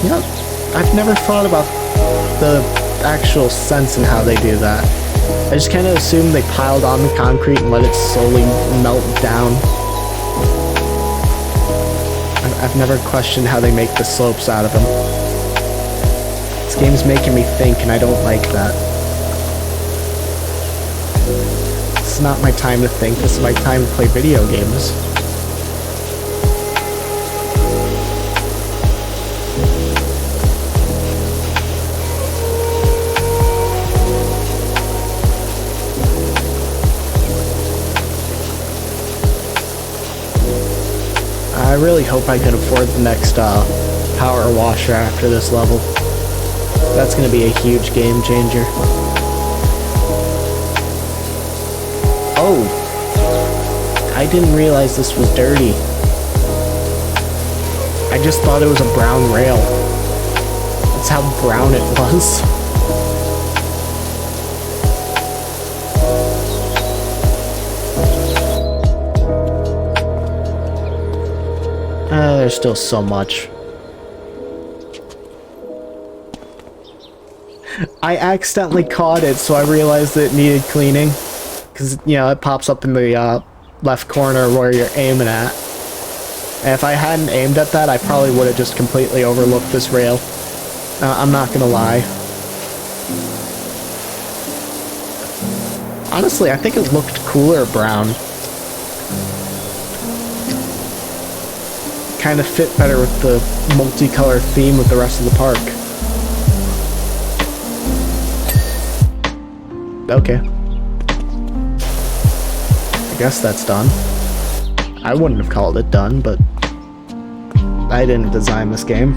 You know, I've never thought about the actual sense in how they do that. I just kind of assumed they piled on the concrete and let it slowly melt down. I've never questioned how they make the slopes out of them. This game's making me think, and I don't like that. It's not my time to think, this is my time to play video games. I really hope I can afford the next power washer after this level. That's gonna be a huge game changer. Oh, I didn't realize this was dirty. I just thought it was a brown rail. That's how brown it was. There's still so much. I accidentally caught it, so I realized that it needed cleaning. Because, you know, it pops up in the left corner where you're aiming at. And if I hadn't aimed at that, I probably would have just completely overlooked this rail. I'm not gonna lie. Honestly, I think it looked cooler brown. Kind of fit better with the multicolor theme with the rest of the park. Okay. I guess that's done. I wouldn't have called it done, but I didn't design this game.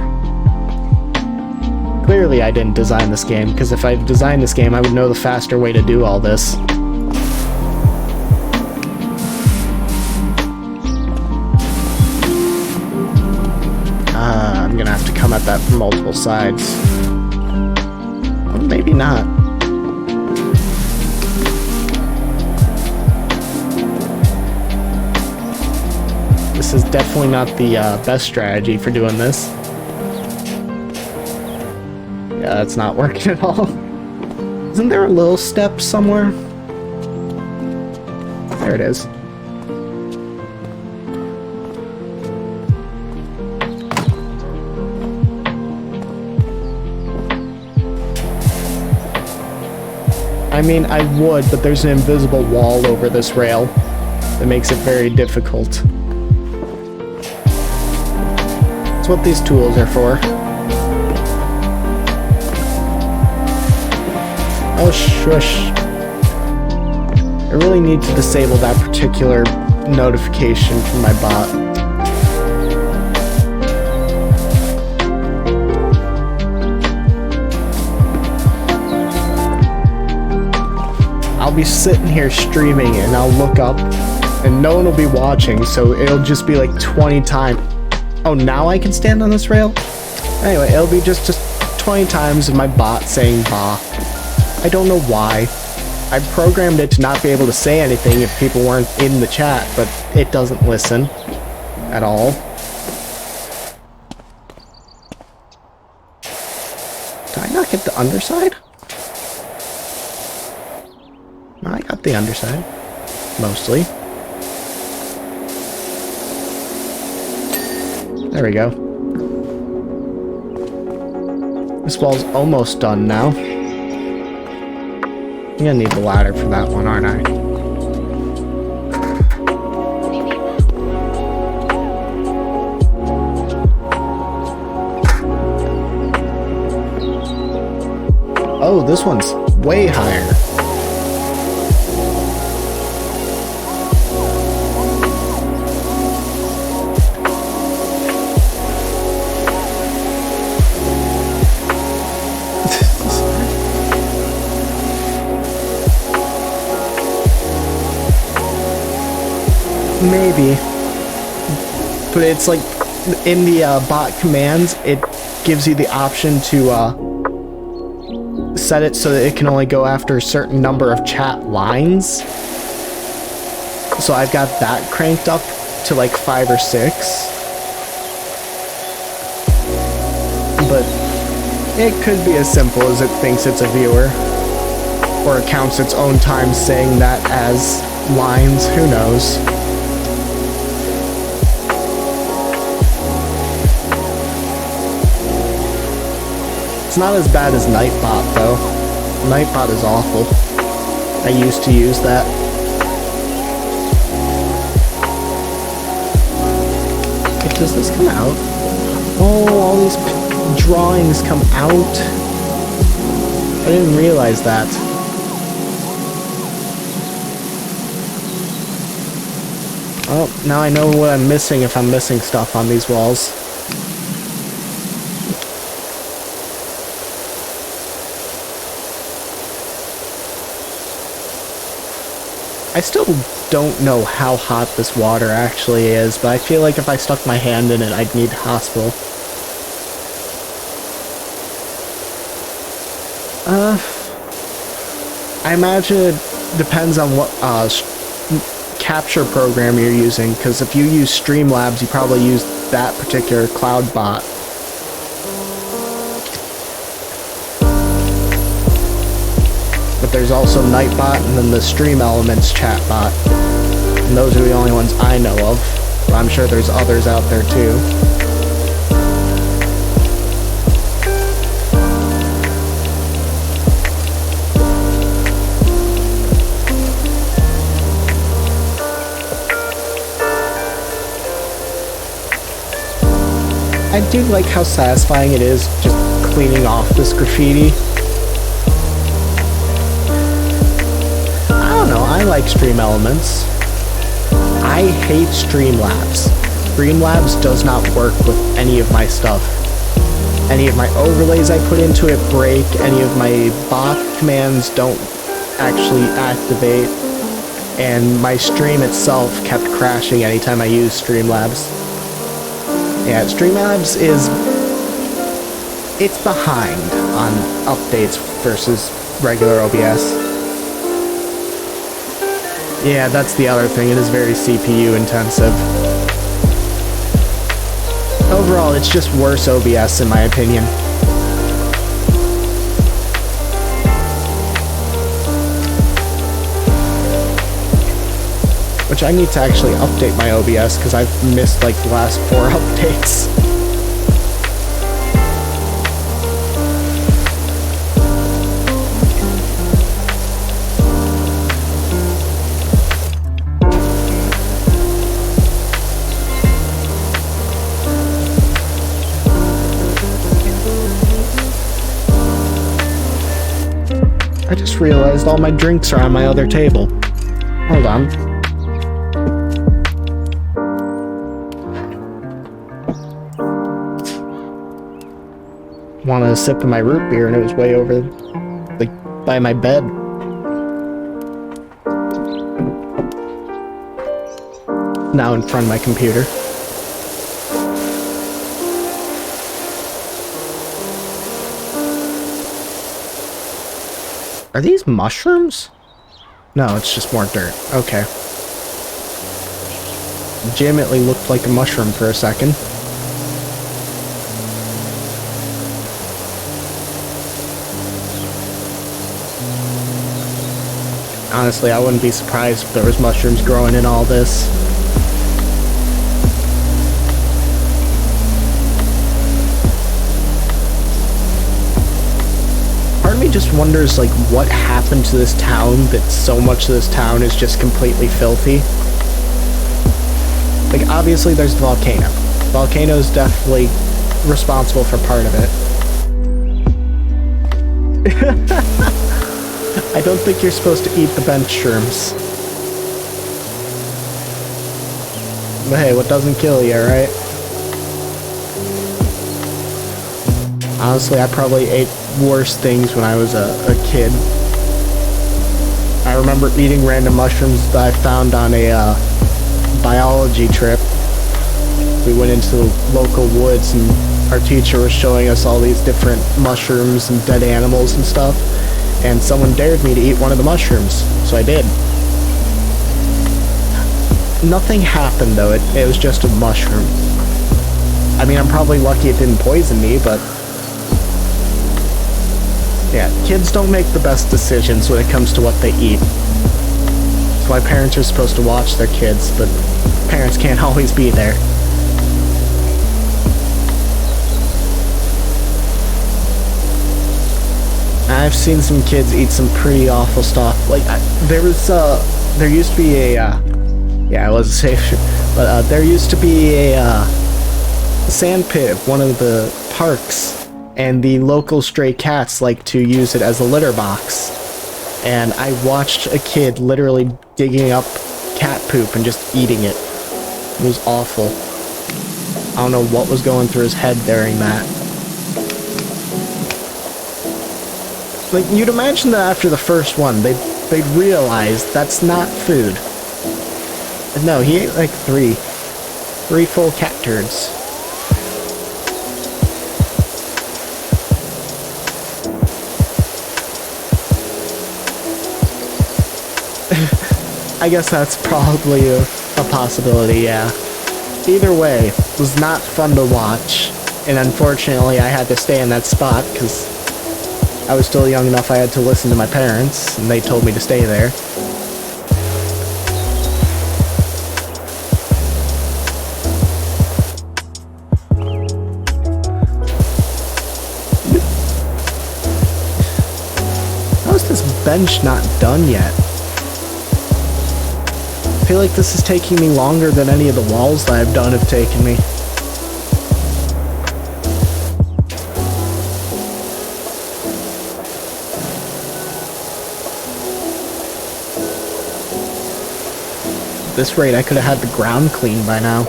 Clearly I didn't design this game, because if I designed this game, I would know the faster way to do all this. I'm gonna have to come at that from multiple sides. Or maybe not. This is definitely not the best strategy for doing this. Yeah, that's not working at all. Isn't there a little step somewhere? There it is. I mean, I would, but there's an invisible wall over this rail that makes it very difficult. That's what these tools are for. Oh, shush. I really need to disable that particular notification from my bot. I'll be sitting here streaming and I'll look up and no one will be watching, so it'll just be like 20 times. Oh, now I can stand on this rail? Anyway, it'll be just 20 times of my bot saying bah. I don't know why. I programmed it to not be able to say anything if people weren't in the chat, but it doesn't listen at all. Did I not get the underside? No, I got the underside. Mostly. There we go. This wall's almost done now. I'm gonna need the ladder for that one, aren't I? Oh, this one's way higher. Maybe. But it's like, in the bot commands, it gives you the option to set it so that it can only go after a certain number of chat lines. So I've got that cranked up to like 5 or 6. But it could be as simple as it thinks it's a viewer. Or it counts its own time saying that as lines, who knows. It's not as bad as Nightbot, though. Nightbot is awful. I used to use that. Wait, does this come out? Oh, all these drawings come out. I didn't realize that. Oh, now I know what I'm missing if I'm missing stuff on these walls. I still don't know how hot this water actually is, but I feel like if I stuck my hand in it, I'd need hospital. I imagine it depends on what capture program you're using, because if you use Streamlabs, you probably use that particular cloud bot. But there's also Nightbot and then the Stream Elements chatbot. And those are the only ones I know of. But I'm sure there's others out there too. I do like how satisfying it is just cleaning off this graffiti. I like Stream Elements. I hate Streamlabs. Streamlabs does not work with any of my stuff. Any of my overlays I put into it break. Any of my bot commands don't actually activate. And my stream itself kept crashing anytime I used Streamlabs. Yeah, Streamlabs it's behind on updates versus regular OBS. Yeah, that's the other thing. It is very CPU intensive. Overall, it's just worse OBS in my opinion. Which I need to actually update my OBS because I've missed like the last 4 updates. I just realized all my drinks are on my other table. Hold on. Wanted a sip of my root beer and it was way over, like, by my bed. Now in front of my computer. Are these mushrooms? No, it's just more dirt. Okay. Legitimately looked like a mushroom for a second. Honestly, I wouldn't be surprised if there was mushrooms growing in all this. Part of me just wonders, like, what happened to this town that so much of this town is just completely filthy. Like, obviously there's the volcano. The volcano is definitely responsible for part of it. I don't think you're supposed to eat the bench shrooms. But hey, what doesn't kill you, right? Honestly, I probably ate worse things when I was a kid. I remember eating random mushrooms that I found on a biology trip. We went into the local woods and our teacher was showing us all these different mushrooms and dead animals and stuff. And someone dared me to eat one of the mushrooms, so I did. Nothing happened though, it was just a mushroom. I mean, I'm probably lucky it didn't poison me, but... yeah, kids don't make the best decisions when it comes to what they eat. That's why parents are supposed to watch their kids, but parents can't always be there. I've seen some kids eat some pretty awful stuff. Like, there used to be a, yeah, I wasn't safe, but there used to be a sand pit at one of the parks, and the local stray cats like to use it as a litter box. And I watched a kid literally digging up cat poop and just eating it. It was awful. I don't know what was going through his head during that. Like, you'd imagine that after the first one, they'd realize that's not food. No, he ate like three full cat turds. I guess that's probably a possibility, yeah. Either way, it was not fun to watch, and unfortunately I had to stay in that spot because I was still young enough I had to listen to my parents, and they told me to stay there. How is this bench not done yet? I feel like this is taking me longer than any of the walls that I've done have taken me. At this rate, I could have had the ground cleaned by now.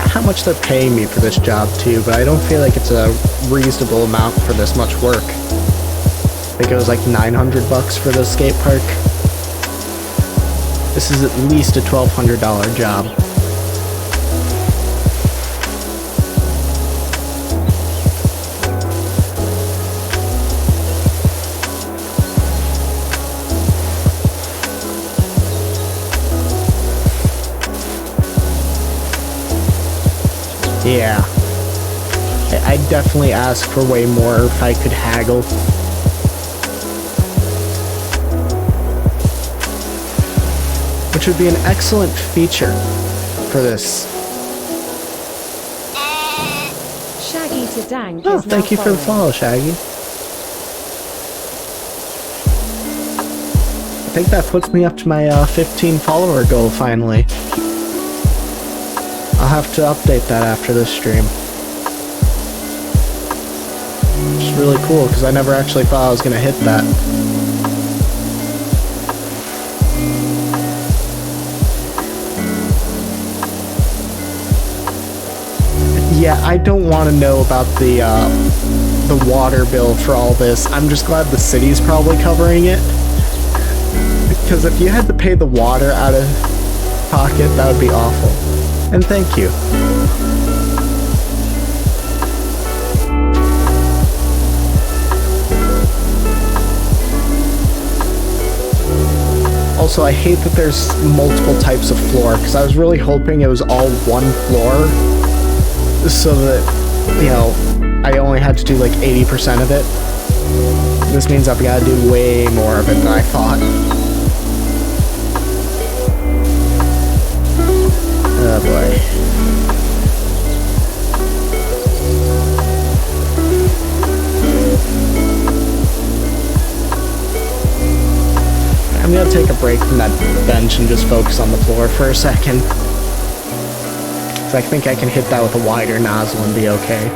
How much they're paying me for this job too, but I don't feel like it's a reasonable amount for this much work. I think it was like $900 for the skate park. This is at least a $1,200 job. Yeah. I'd definitely ask for way more if I could haggle. Which would be an excellent feature for this. Shaggy to Dank Oh, is now thank you for the following. follow, Shaggy. I think that puts me up to my 15 follower goal finally. I'll have to update that after this stream. Which is really cool because I never actually thought I was going to hit that. Yeah, I don't want to know about the water bill for all this. I'm just glad the city's probably covering it. Because if you had to pay the water out of pocket, that would be awful. And thank you. Also, I hate that there's multiple types of floor, because I was really hoping it was all one floor, so that, you know, I only had to do like 80% of it. This means I've got to do way more of it than I thought. Oh boy. I'm gonna take a break from that bench and just focus on the floor for a second. So I think I can hit that with a wider nozzle and be okay.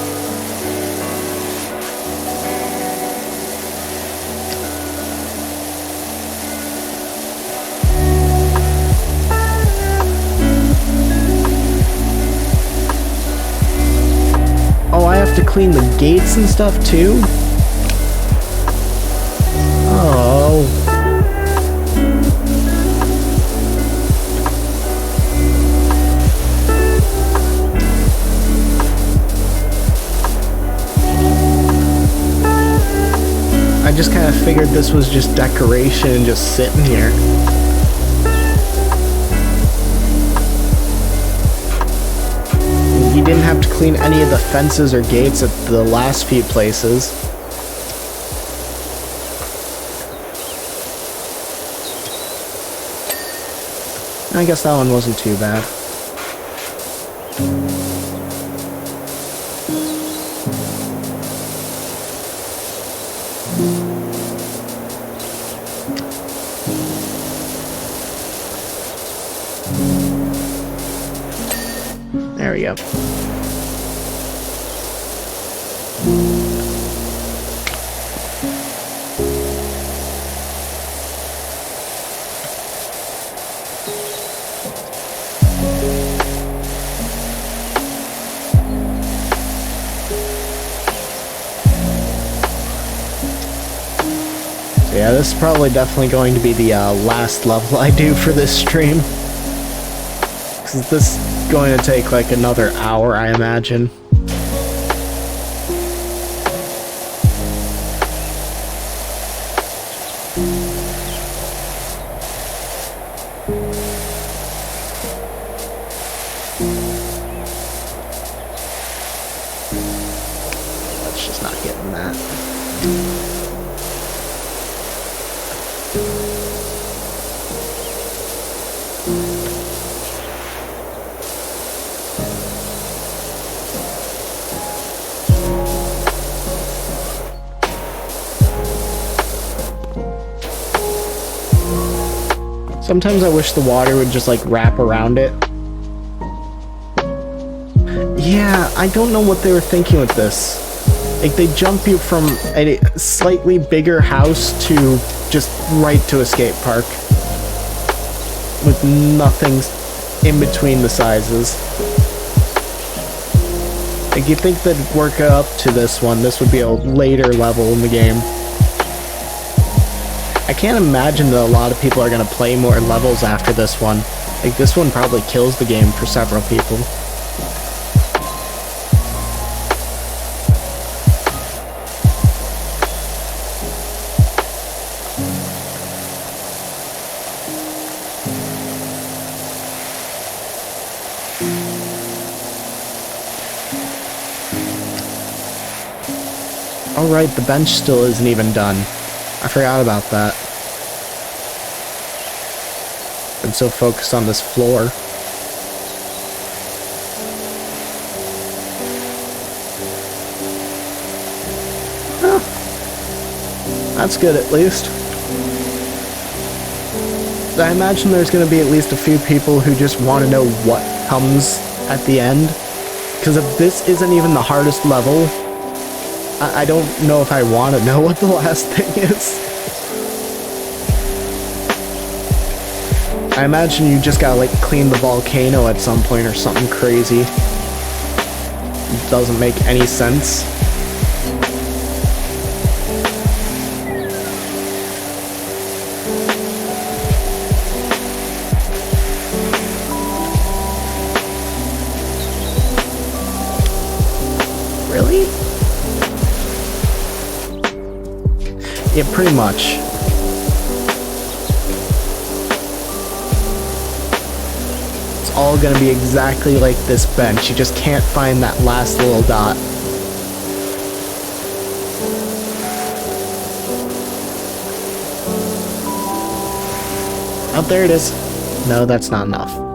Oh, I have to clean the gates and stuff too? Oh. I just kind of figured this was just decoration and just sitting here. You didn't have to clean any of the fences or gates at the last few places. I guess that one wasn't too bad. There we go. So yeah, this is probably definitely going to be the last level I do for this stream. Because this is going to take like another hour, I imagine. Let's just not get in that. Sometimes I wish the water would just like wrap around it. Yeah, I don't know what they were thinking with this. Like, they jump you from a slightly bigger house to just right to a skate park. With nothing in between the sizes. Like, you'd think they'd work up to this one. This would be a later level in the game. I can't imagine that a lot of people are going to play more levels after this one. Like, this one probably kills the game for several people. Oh right, the bench still isn't even done. I forgot about that. I'm so focused on this floor. Huh. That's good at least. I imagine there's going to be at least a few people who just want to know what comes at the end. Because if this isn't even the hardest level, I don't know if I want to know what the last thing is. I imagine you just gotta like clean the volcano at some point or something crazy. It doesn't make any sense. Really? Yeah, pretty much. It's all gonna be exactly like this bench. You just can't find that last little dot. Oh, there it is. No, that's not enough.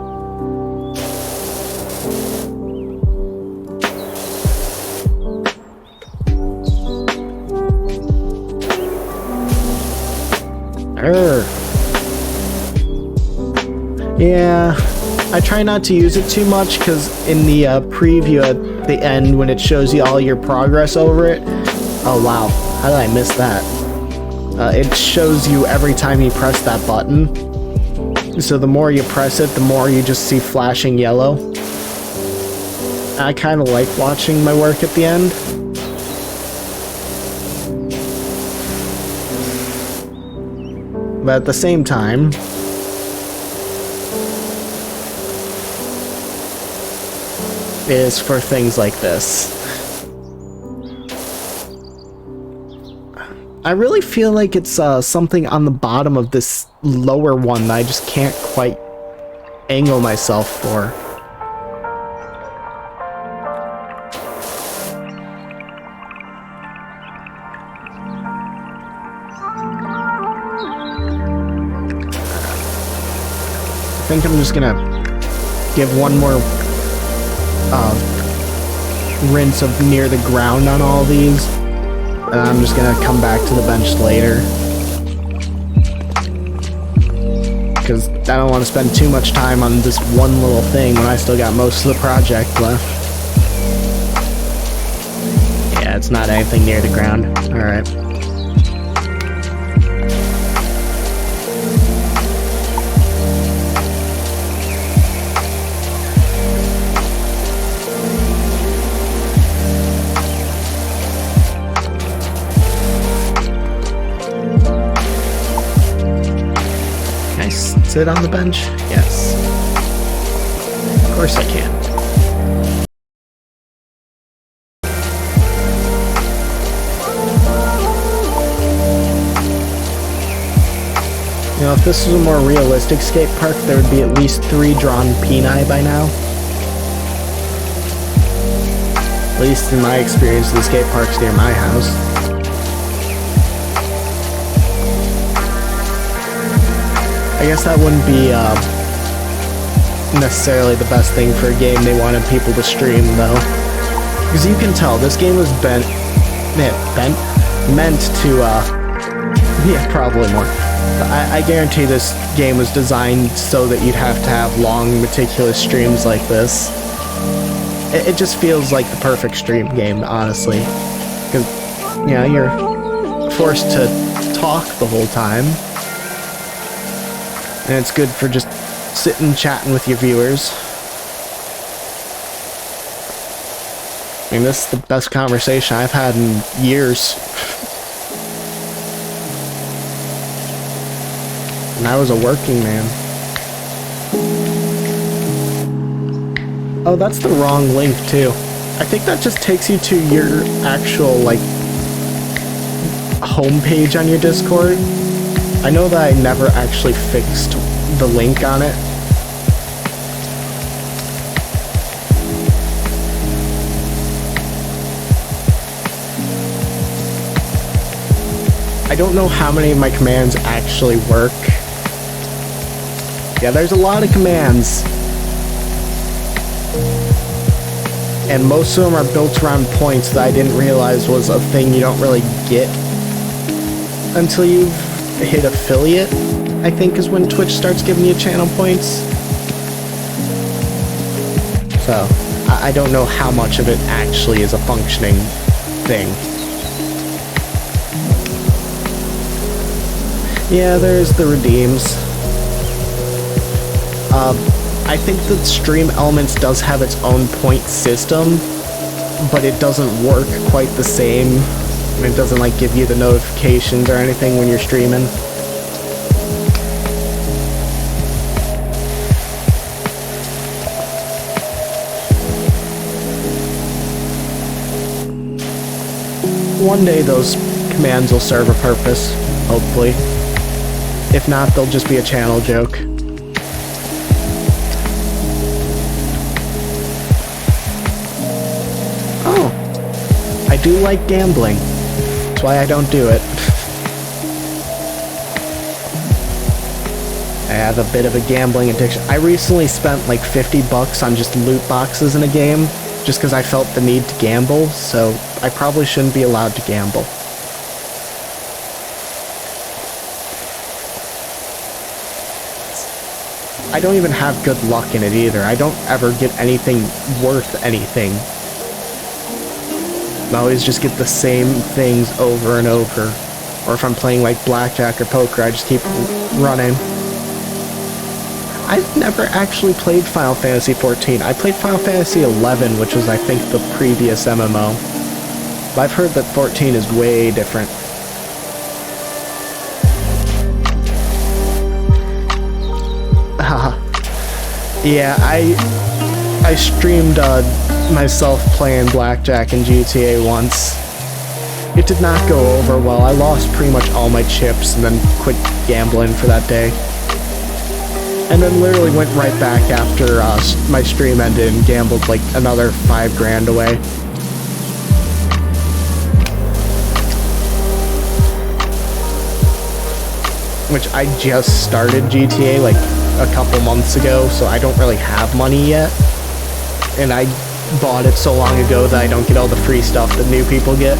Yeah, I try not to use it too much because in the preview at the end when it shows you all your progress over it, oh wow, how did I miss that? It shows you every time you press that button. So the more you press it, the more you just see flashing yellow. I kind of like watching my work at the end. But at the same time, it is for things like this. I really feel like it's something on the bottom of this lower one that I just can't quite angle myself for. I think I'm just gonna give one more rinse of near the ground on all these, and I'm just gonna come back to the bench later because I don't want to spend too much time on this one little thing when I still got most of the project left. Yeah, it's not anything near the ground. Alright. Sit on the bench? Yes. Of course I can. You know, if this was a more realistic skate park, there would be at least 3 drawn peni by now. At least in my experience of the skate parks near my house. I guess that wouldn't be necessarily the best thing for a game they wanted people to stream, though. Because you can tell, this game was meant to, yeah, probably more. I guarantee this game was designed so that you'd have to have long, meticulous streams like this. It just feels like the perfect stream game, honestly. Because, you know, you're forced to talk the whole time. And it's good for just sitting chatting with your viewers. I mean, this is the best conversation I've had in years. And I was a working man. Oh, that's the wrong link, too. I think that just takes you to your actual, like, homepage on your Discord. I know that I never actually fixed the link on it. I don't know how many of my commands actually work. Yeah, there's a lot of commands. And most of them are built around points that I didn't realize was a thing you don't really get until you've hit affiliate, I think is when Twitch starts giving you channel points. So, I don't know how much of it actually is a functioning thing. Yeah, there's the redeems. I think that Stream Elements does have its own point system, but it doesn't work quite the same. It doesn't like give you the notifications or anything when you're streaming. One day those commands will serve a purpose, hopefully. If not, they'll just be a channel joke. Oh, I do like gambling. That's why I don't do it. I have a bit of a gambling addiction. I recently spent like $50 on just loot boxes in a game, just because I felt the need to gamble, so I probably shouldn't be allowed to gamble. I don't even have good luck in it either. I don't ever get anything worth anything. I always just get the same things over and over. Or if I'm playing like blackjack or poker, I just keep running. I've never actually played Final Fantasy XIV. I played Final Fantasy XI, which was, I think, the previous MMO. But I've heard that 14 is way different. Yeah, I streamed myself playing blackjack in GTA once. It did not go over well. I lost pretty much all my chips and then quit gambling for that day. And then literally went right back after my stream ended and gambled like another $5 away. Which I just started GTA like a couple months ago, so I don't really have money yet. And I bought it so long ago that I don't get all the free stuff that new people get.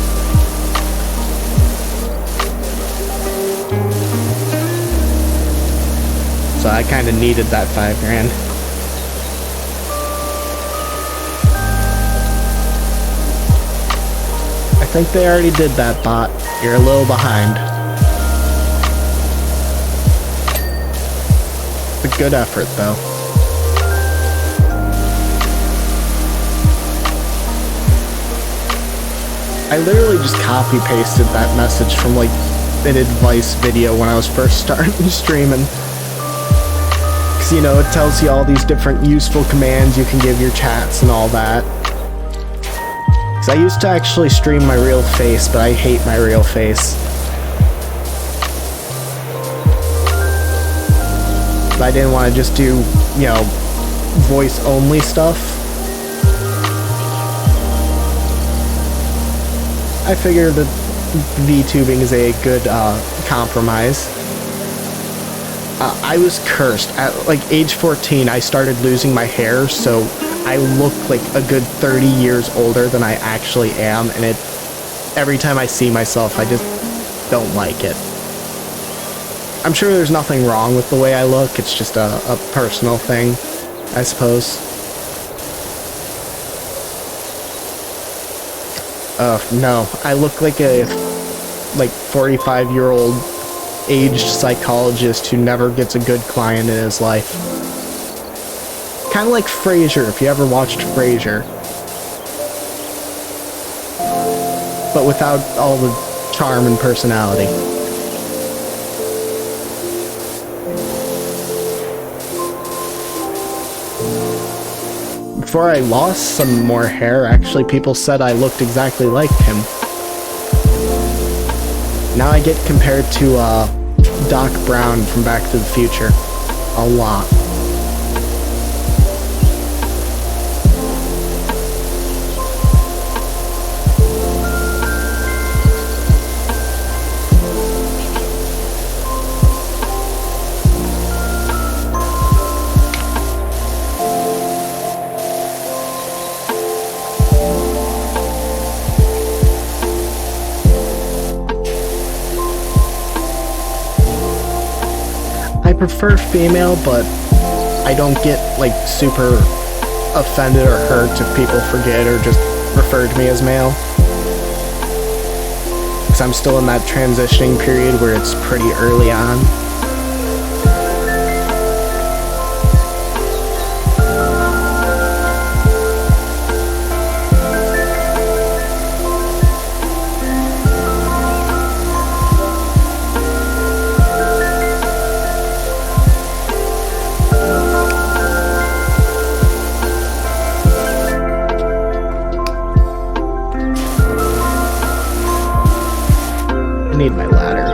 So I kind of needed that $5. I think they already did that, bot. You're a little behind. It's a good effort, though. I literally just copy-pasted that message from, like, an advice video when I was first starting streaming. Because, you know, it tells you all these different useful commands you can give your chats and all that. Because I used to actually stream my real face, but I hate my real face. But I didn't want to just do, you know, voice-only stuff. I figured that VTubing is a good compromise. I was cursed. At like age 14, I started losing my hair, so I look like a good 30 years older than I actually am, and every time I see myself, I just don't like it. I'm sure there's nothing wrong with the way I look, it's just a personal thing, I suppose. No, I look like a 45-year-old aged psychologist who never gets a good client in his life. Kind of like Frasier, if you ever watched Frasier. But without all the charm and personality. Before I lost some more hair, actually, people said I looked exactly like him. Now I get compared to Doc Brown from Back to the Future. A lot. prefer female, but I don't get like super offended or hurt if people forget or just refer to me as male. Because I'm still in that transitioning period where it's pretty early on. I need my ladder.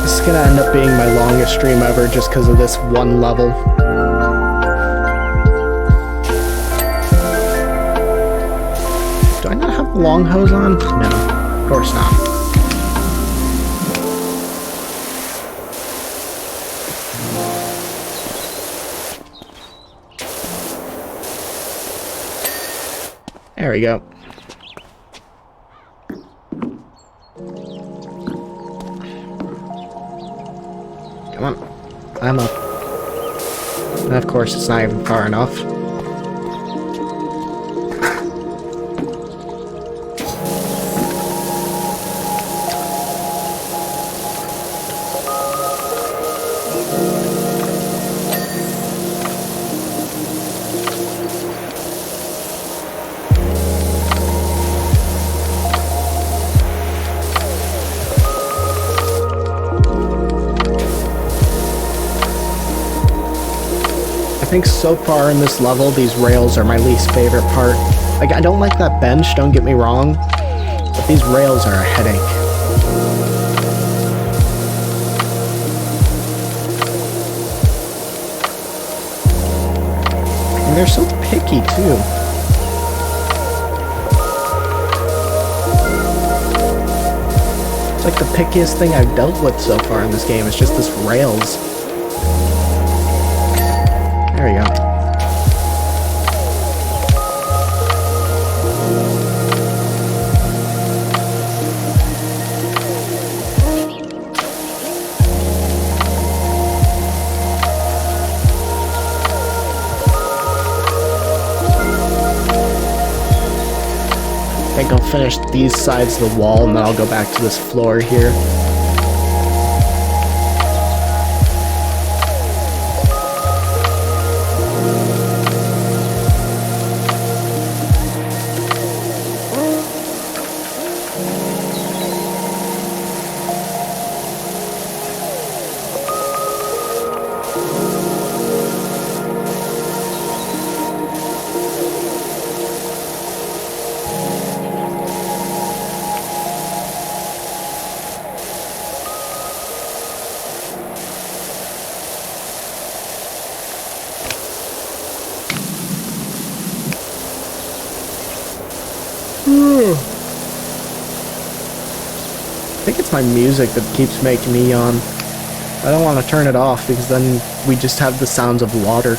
This is gonna end up being my longest stream ever just because of this one level. Do I not have the long hose on? No, of course not. There we go. Come on. I'm up. And of course, it's not even far enough. I think so far in this level, these rails are my least favorite part. Like, I don't like that bench, don't get me wrong, but these rails are a headache. And they're so picky, too. It's like the pickiest thing I've dealt with so far in this game, is just this rails. There we go. I think I'll finish these sides of the wall and then I'll go back to this floor here. I think it's my music that keeps making me yawn. I don't want to turn it off because then we just have the sounds of water.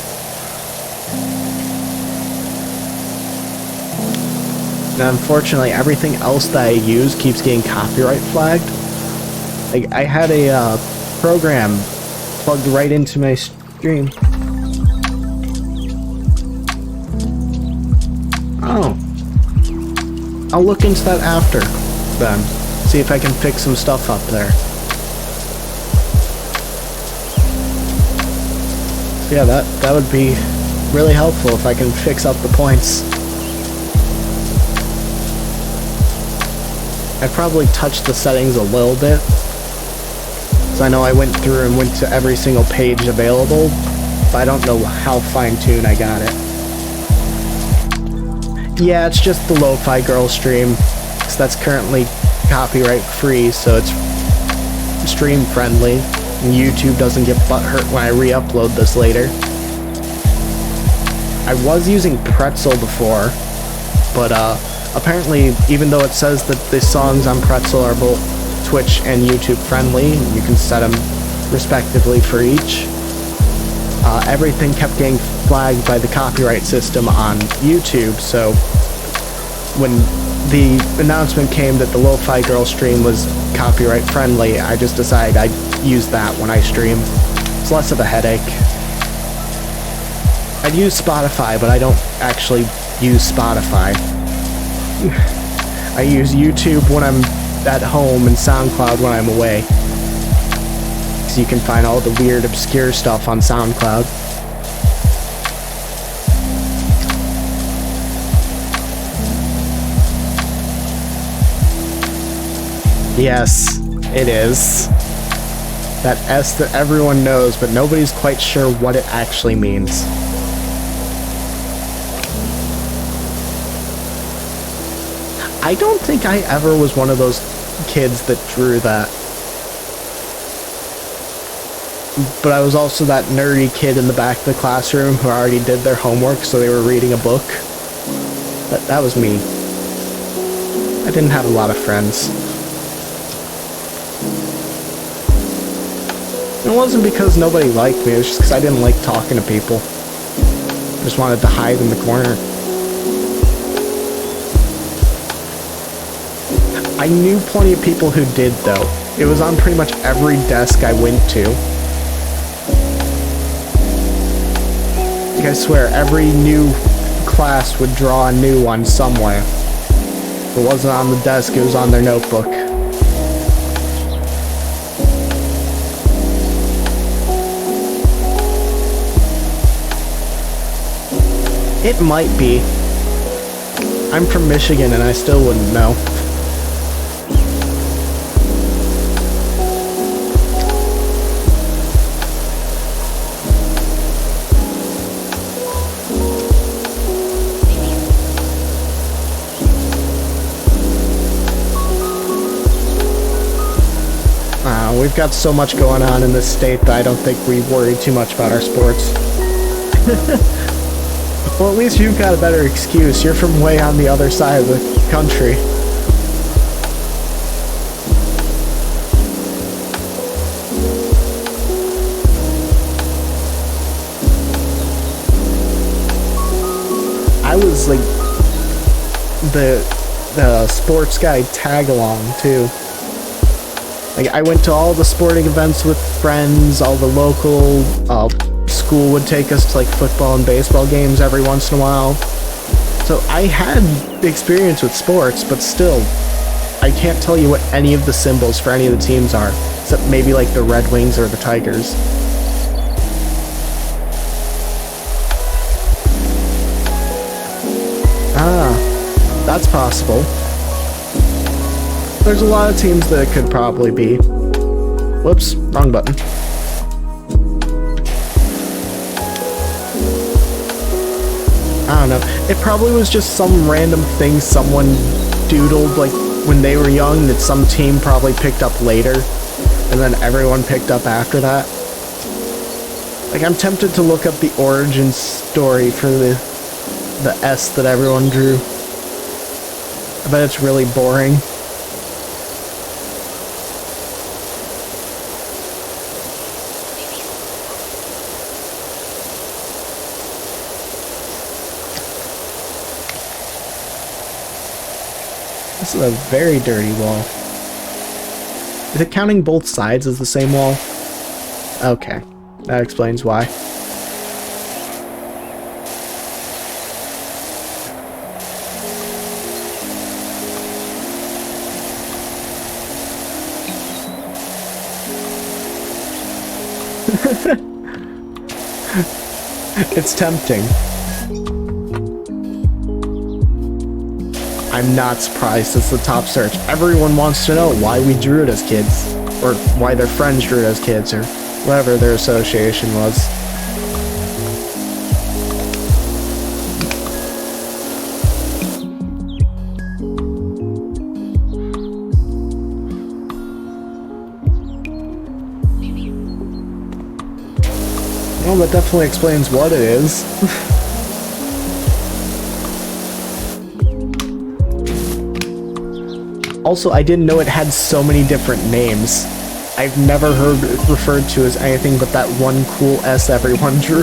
Now, unfortunately, everything else that I use keeps getting copyright flagged. Like, I had a program plugged right into my stream. Oh. I'll look into that after, then. See if I can fix some stuff up there. So yeah, that would be really helpful if I can fix up the points. I probably touched the settings a little bit. So I know I went through and went to every single page available, but I don't know how fine-tuned I got it. Yeah, it's just the Lo-Fi Girl stream, because that's currently copyright free, so it's stream friendly, and YouTube doesn't get butthurt when I re-upload this later. I was using Pretzel before, but apparently, even though it says that the songs on Pretzel are both Twitch and YouTube friendly, you can set them respectively for each, everything kept getting flagged by the copyright system on YouTube, so when the announcement came that the Lo-Fi Girl stream was copyright friendly, I just decided I'd use that when I stream. It's less of a headache. I'd use Spotify, but I don't actually use Spotify. I use YouTube when I'm at home and SoundCloud when I'm away. So you can find all the weird, obscure stuff on SoundCloud. Yes, it is. That S that everyone knows, but nobody's quite sure what it actually means. I don't think I ever was one of those kids that drew that. But I was also that nerdy kid in the back of the classroom who already did their homework, so they were reading a book. That was me. I didn't have a lot of friends. It wasn't because nobody liked me, it was just because I didn't like talking to people. I just wanted to hide in the corner. I knew plenty of people who did, though. It was on pretty much every desk I went to. Like, I swear, every new class would draw a new one somewhere. If it wasn't on the desk, it was on their notebook. It might be. I'm from Michigan and I still wouldn't know. We've got so much going on in this state that I don't think we worry too much about our sports. Well, at least you've got a better excuse. You're from way on the other side of the country. I was like the sports guy tag along too. Like, I went to all the sporting events with friends, all the local, school would take us to like football and baseball games every once in a while. So I had experience with sports, but still, I can't tell you what any of the symbols for any of the teams are, except maybe like the Red Wings or the Tigers. Ah, that's possible. There's a lot of teams that it could probably be. Whoops, wrong button. I don't know. It probably was just some random thing someone doodled like when they were young that some team probably picked up later, and then everyone picked up after that. Like, I'm tempted to look up the origin story for the S that everyone drew. I bet it's really boring. This is a very dirty wall. Is it counting both sides as the same wall? Okay, that explains why. It's tempting. I'm not surprised it's the top search. Everyone wants to know why we drew it as kids, or why their friends drew it as kids, or whatever their association was. Well, that definitely explains what it is. Also, I didn't know it had so many different names. I've never heard it referred to as anything but that one cool S everyone drew.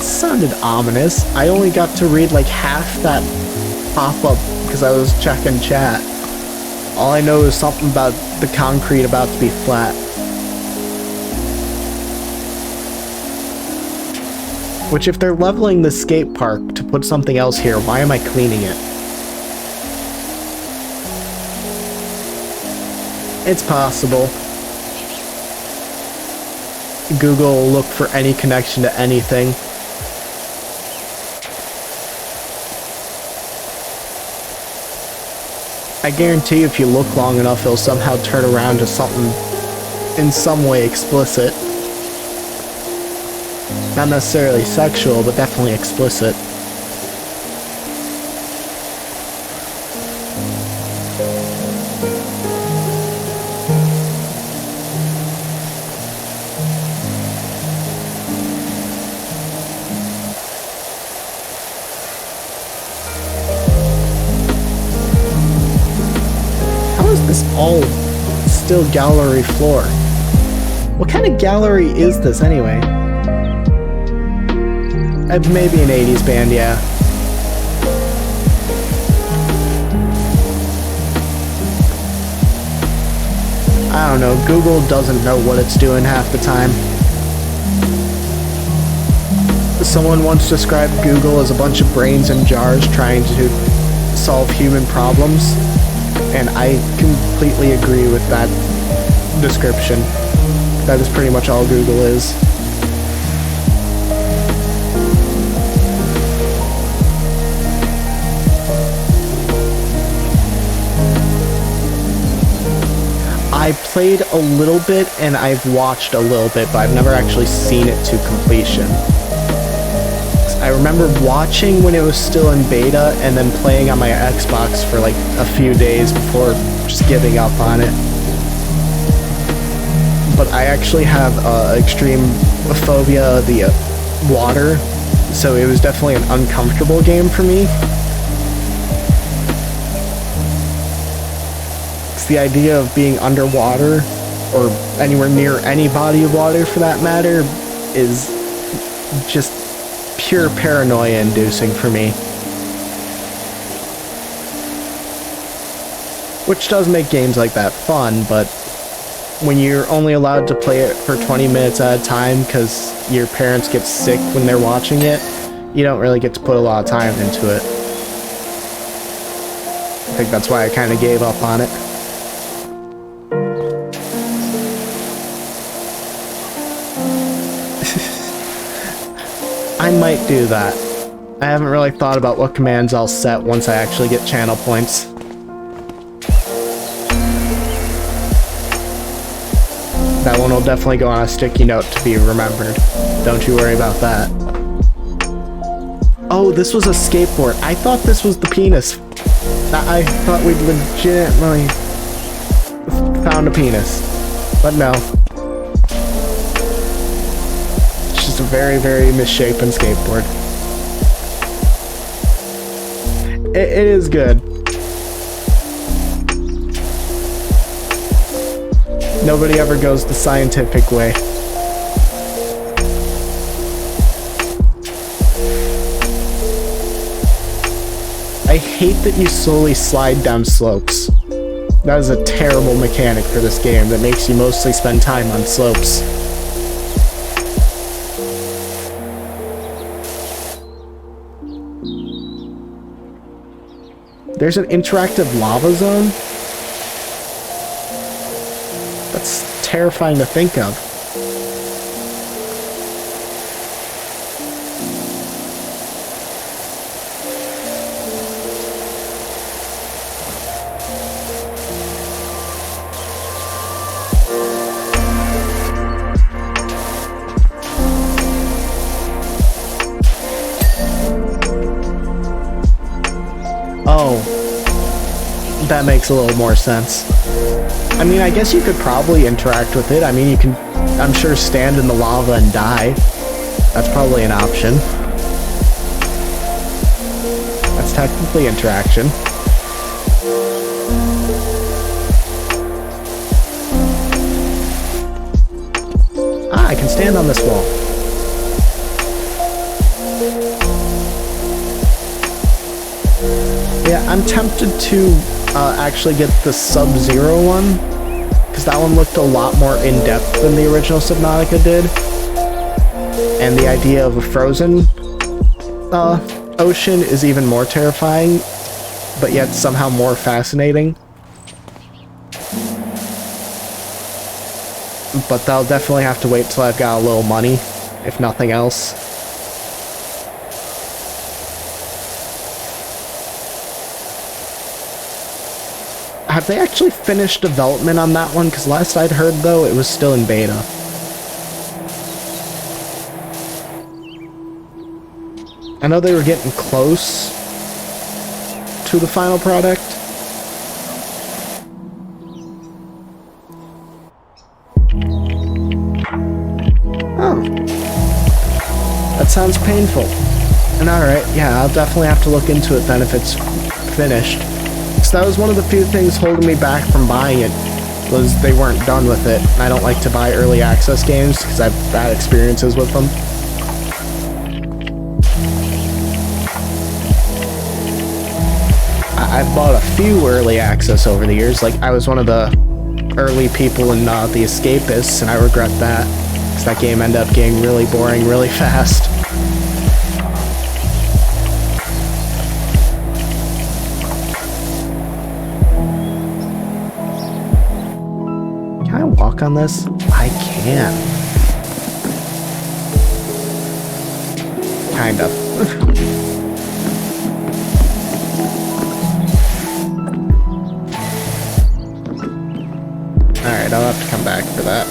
sounded ominous. I only got to read like half that pop-up because I was checking chat. All I know is something about the concrete about to be flat. Which, if they're leveling the skate park to put something else here, why am I cleaning it? It's possible. Google will look for any connection to anything. I guarantee if you look long enough, it'll somehow turn around to something in some way explicit. Not necessarily sexual, but definitely explicit. How is this all still gallery floor? What kind of gallery is this anyway? Maybe an 80s band, yeah. I don't know, Google doesn't know what it's doing half the time. Someone once described Google as a bunch of brains in jars trying to solve human problems, and I completely agree with that description. That is pretty much all Google is. I played a little bit and I've watched a little bit, but I've never actually seen it to completion. I remember watching when it was still in beta and then playing on my Xbox for like a few days before just giving up on it. But I actually have extreme phobia of the water, so it was definitely an uncomfortable game for me. The idea of being underwater, or anywhere near any body of water for that matter, is just pure paranoia inducing for me. Which does make games like that fun, but when you're only allowed to play it for 20 minutes at a time because your parents get sick when they're watching it, you don't really get to put a lot of time into it. I think that's why I kind of gave up on it. I might do that. I haven't really thought about what commands I'll set once I actually get channel points. That one will definitely go on a sticky note to be remembered. Don't you worry about that. Oh, this was a skateboard. I thought this was the penis. I thought we'd legitimately found a penis. But no. It's a very, very misshapen skateboard. It is good. Nobody ever goes the scientific way. I hate that you slowly slide down slopes. That is a terrible mechanic for this game that makes you mostly spend time on slopes. There's an interactive lava zone? That's terrifying to think of. Oh, that makes a little more sense. I mean, I guess you could probably interact with it. I mean, you can, I'm sure, stand in the lava and die. That's probably an option. That's technically interaction. Ah, I can stand on this wall. Yeah, I'm tempted to actually get the Sub-Zero one, because that one looked a lot more in-depth than the original Subnautica did. And the idea of a frozen ocean is even more terrifying, but yet somehow more fascinating. But that'll definitely have to wait till I've got a little money, if nothing else. Have they actually finished development on that one? Because last I'd heard, though, it was still in beta. I know they were getting close to the final product. Oh. That sounds painful. And alright, yeah, I'll definitely have to look into it then if it's finished. So that was one of the few things holding me back from buying it, was they weren't done with it. I don't like to buy early access games because I've had bad experiences with them. I've bought a few early access over the years. Like, I was one of the early people in The Escapists, and I regret that, because that game ended up getting really boring really fast. Can I walk on this? I can. Kind of. Alright, I'll have to come back for that.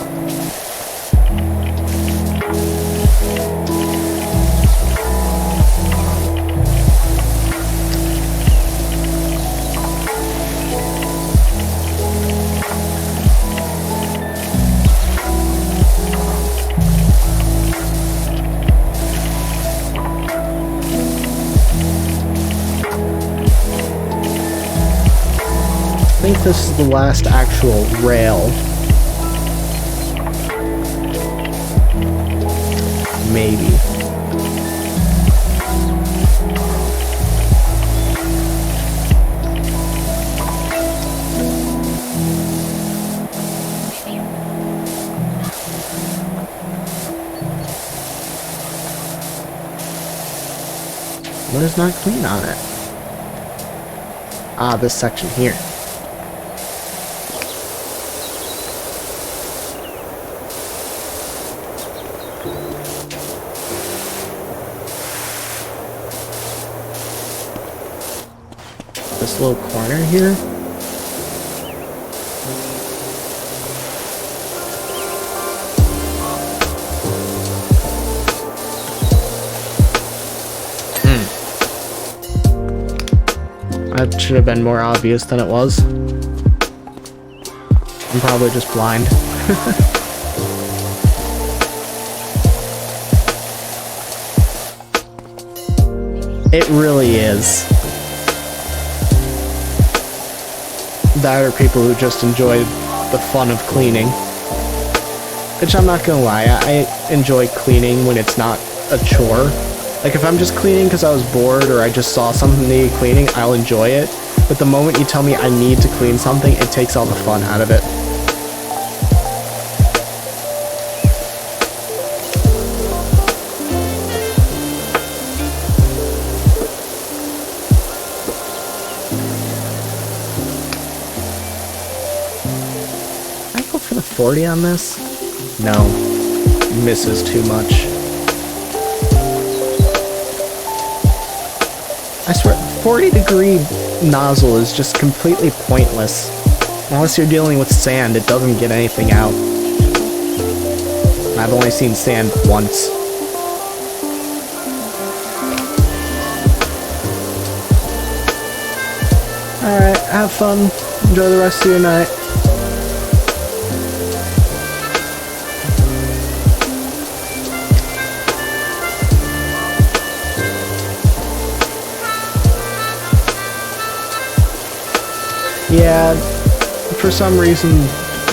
I think this is the last actual rail. Maybe. What is not clean on it? Ah, this section here. This little corner here. That should have been more obvious than it was. I'm probably just blind. It really is. That are people who just enjoy the fun of cleaning. Which I'm not gonna lie, I enjoy cleaning when it's not a chore. Like if I'm just cleaning because I was bored or I just saw something needed cleaning, I'll enjoy it. But the moment you tell me I need to clean something, it takes all the fun out of it. Can I go for the 40 on this? No. Misses too much. I swear, 40-degree nozzle is just completely pointless. Unless you're dealing with sand, it doesn't get anything out. I've only seen sand once. Alright, have fun. Enjoy the rest of your night. Yeah, for some reason,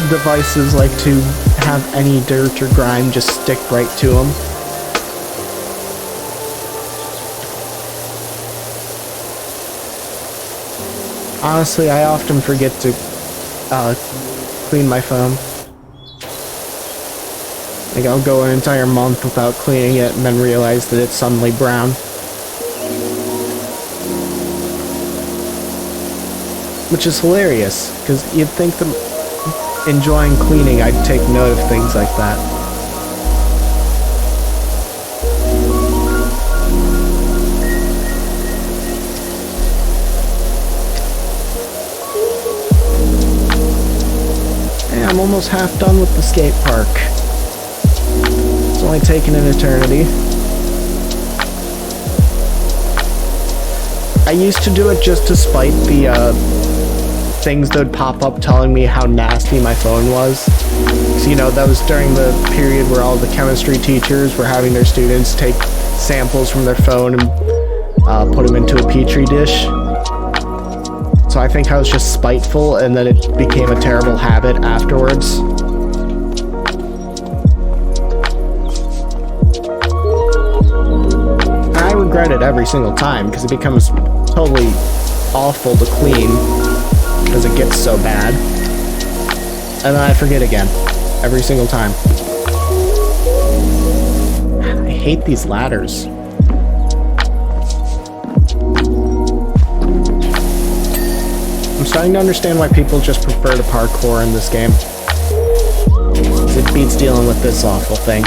devices like to have any dirt or grime just stick right to them. Honestly, I often forget to clean my phone. Like, I'll go an entire month without cleaning it and then realize that it's suddenly brown. Which is hilarious, because you'd think that enjoying cleaning, I'd take note of things like that. Hey, I'm almost half done with the skate park. It's only taken an eternity. I used to do it just to spite the things that would pop up telling me how nasty my phone was. So, you know, that was during the period where all the chemistry teachers were having their students take samples from their phone and put them into a petri dish. So I think I was just spiteful, and then it became a terrible habit afterwards. I regret it every single time, because it becomes totally awful to clean, because it gets so bad. And then I forget again, every single time. I hate these ladders. I'm starting to understand why people just prefer to parkour in this game. It beats dealing with this awful thing.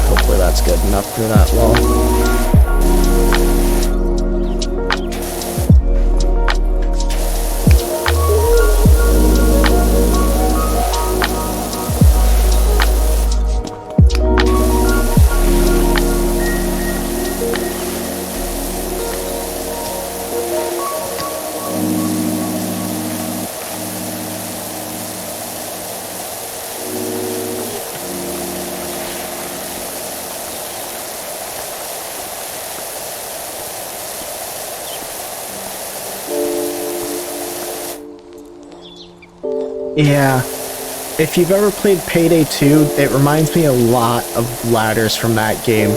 Hopefully that's good enough for that wall. Yeah, if you've ever played Payday 2, it reminds me a lot of ladders from that game,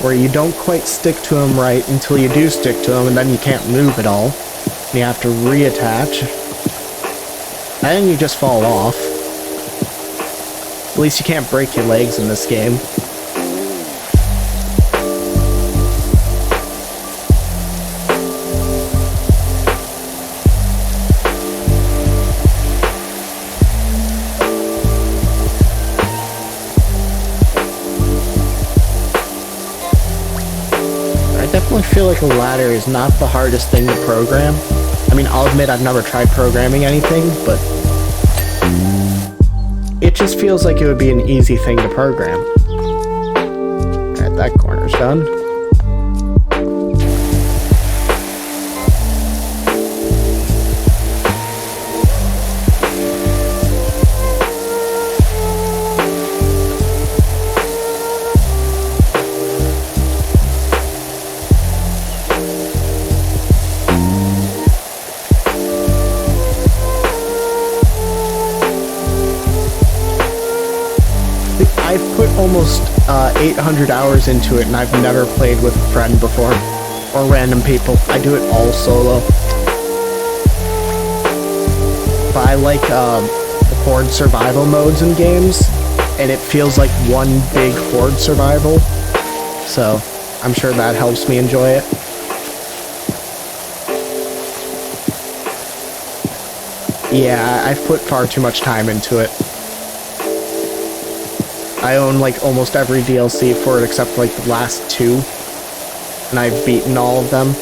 where you don't quite stick to them right until you do stick to them, and then you can't move at all, and you have to reattach, and then you just fall off. At least you can't break your legs in this game. I definitely feel like a ladder is not the hardest thing to program. I mean, I'll admit I've never tried programming anything, but it just feels like it would be an easy thing to program. Alright, that corner's done. I've put almost 800 hours into it, and I've never played with a friend before, or random people. I do it all solo. But I like horde survival modes in games, and it feels like one big horde survival, so I'm sure that helps me enjoy it. Yeah, I've put far too much time into it. I own like almost every DLC for it except like the last two, and I've beaten all of them.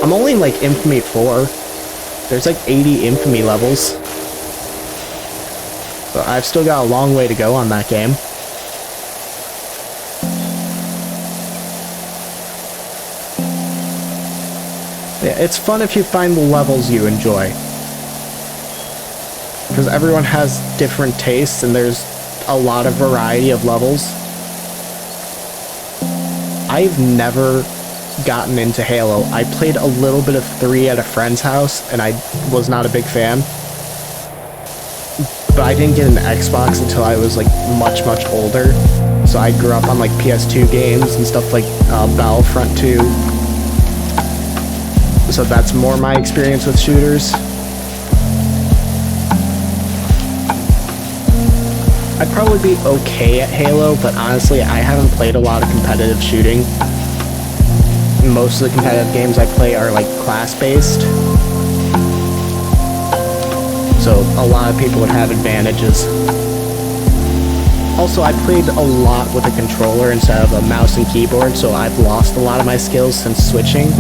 I'm only in like Infamy 4. There's like 80 Infamy levels. So I've still got a long way to go on that game. Yeah, it's fun if you find the levels you enjoy. Because everyone has different tastes, and there's a lot of variety of levels. I've never gotten into Halo. I played a little bit of 3 at a friend's house, and I was not a big fan. But I didn't get an Xbox until I was like much older. So I grew up on like PS2 games and stuff like Battlefront 2. So that's more my experience with shooters. I'd probably be okay at Halo, but honestly, I haven't played a lot of competitive shooting. Most of the competitive games I play are like class-based. So a lot of people would have advantages. Also, I played a lot with a controller instead of a mouse and keyboard, so I've lost a lot of my skills since switching.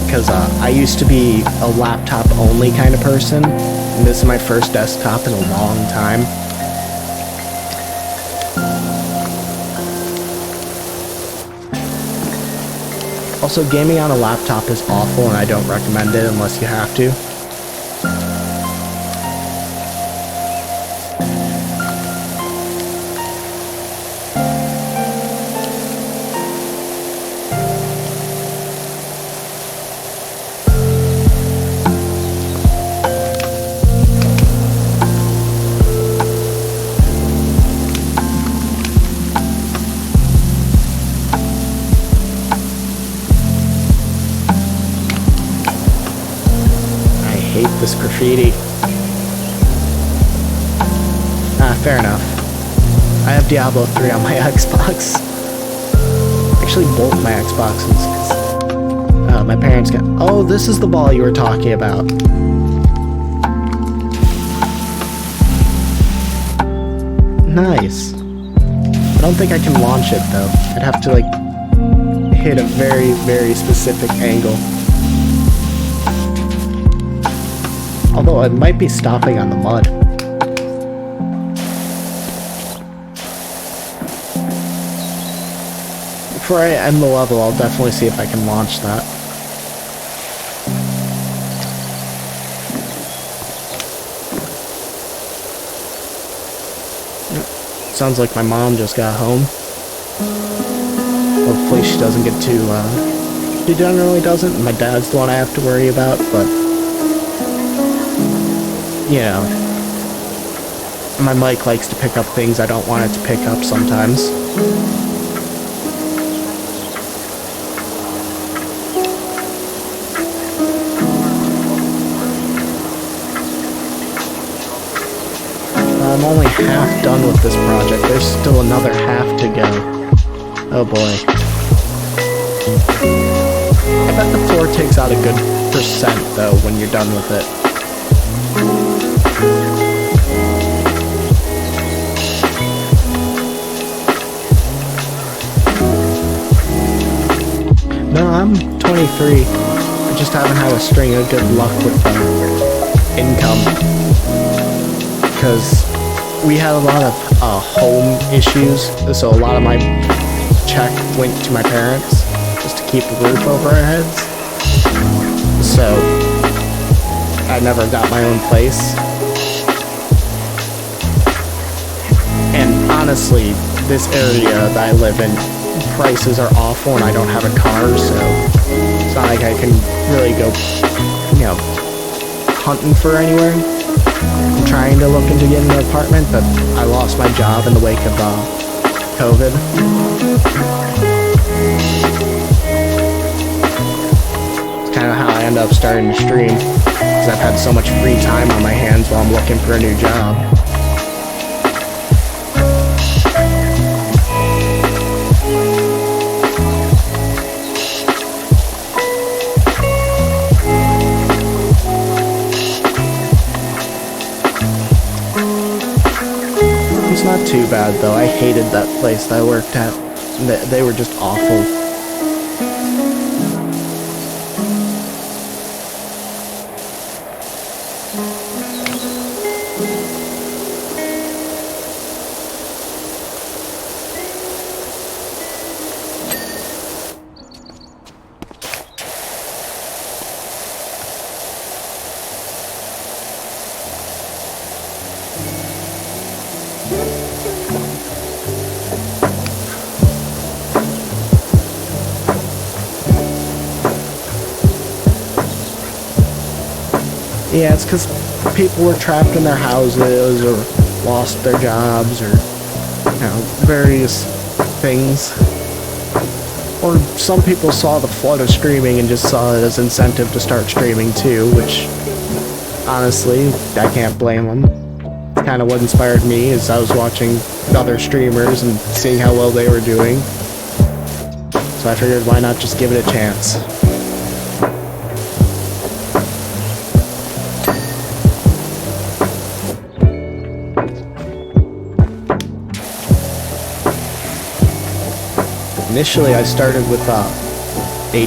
Because I used to be a laptop-only kind of person, and this is my first desktop in a long time. Also, gaming on a laptop is awful, and I don't recommend it unless you have to. This graffiti. Fair enough. I have Diablo 3 on my Xbox. Actually, both my Xboxes, because my parents got... Oh, this is the ball you were talking about. Nice. I don't think I can launch it, though. I'd have to, like, hit a very specific angle. Although it might be stopping on the mud. Before I end the level, I'll definitely see if I can launch that. Sounds like my mom just got home. Hopefully she doesn't get too, she generally doesn't. My dad's the one I have to worry about, but... You know, my mic likes to pick up things I don't want it to pick up sometimes. I'm only half done with this project. There's still another half to go. Oh boy. I bet the floor takes out a good percent, though, when you're done with it. No, I'm 23. I just haven't had a string of good luck with income. Because we had a lot of home issues, so a lot of my check went to my parents just to keep a roof over our heads. So I never got my own place. And honestly, this area that I live in, prices are awful and I don't have a car, so it's not like I can really go, you know, hunting for anywhere. I'm trying to look into getting an apartment, but I lost my job in the wake of COVID. It's kind of how I ended up starting to stream, because I've had so much free time on my hands while I'm looking for a new job. It's not too bad, though. I hated that place that I worked at. They were just awful. Yeah, it's because people were trapped in their houses or lost their jobs or, various things. Or some people saw the flood of streaming and just saw it as incentive to start streaming too, which, honestly, I can't blame them. It's kind of what inspired me as I was watching other streamers and seeing how well they were doing. So I figured, why not just give it a chance? Initially, I started with a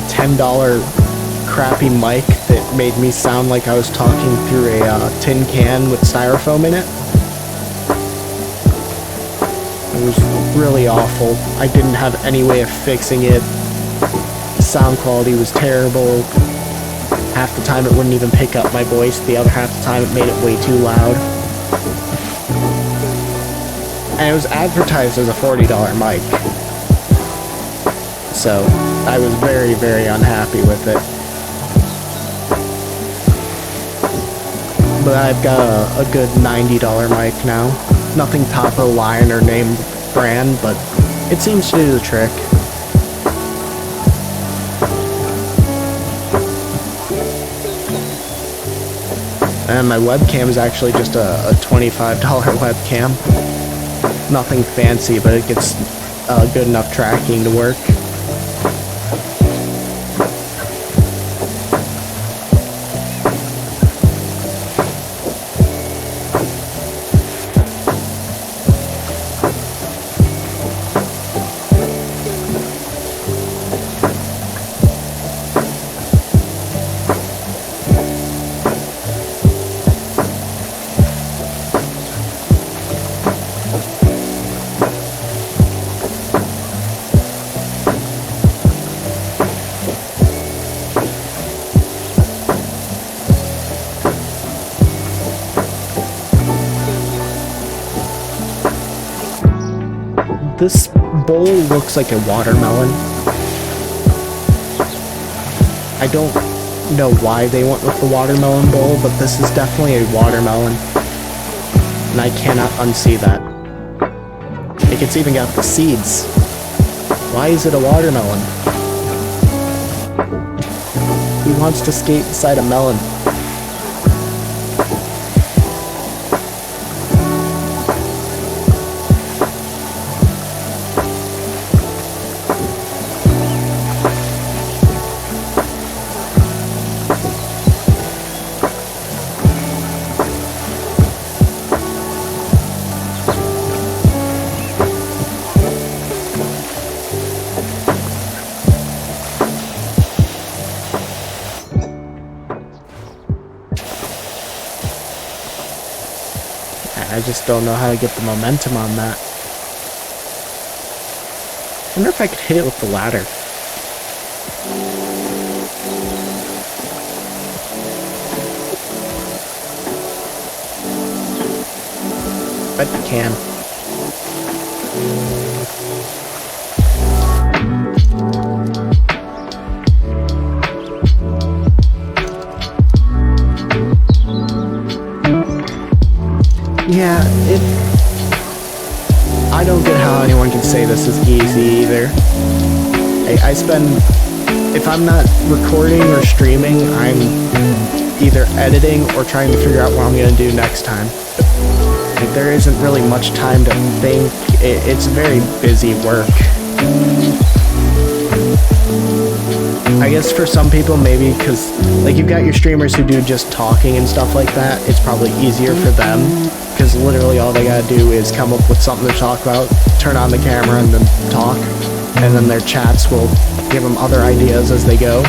$10 crappy mic that made me sound like I was talking through a tin can with styrofoam in it. It was really awful. I didn't have any way of fixing it. The sound quality was terrible. Half the time it wouldn't even pick up my voice. The other half the time it made it way too loud. And it was advertised as a $40 mic. So I was very, very unhappy with it. But I've got a good $90 mic now. Nothing top of the line or name brand, but it seems to do the trick. And my webcam is actually just a $25 webcam. Nothing fancy, but it gets good enough tracking to work. This bowl looks like a watermelon. I don't know why they went with the watermelon bowl, but this is definitely a watermelon. And I cannot unsee that. It's even got the seeds. Why is it a watermelon? Who wants to skate inside a melon? I just don't know how to get the momentum on that. I wonder if I could hit it with the ladder. Bet you can. Yeah, I don't get how anyone can say this is easy either. I spend, if I'm not recording or streaming, I'm either editing or trying to figure out what I'm going to do next time. There isn't really much time to think. It's very busy work. I guess for some people, maybe because you've got your streamers who do just talking and stuff like that, it's probably easier for them because literally all they gotta do is come up with something to talk about, turn on the camera and then talk, and then their chats will give them other ideas as they go.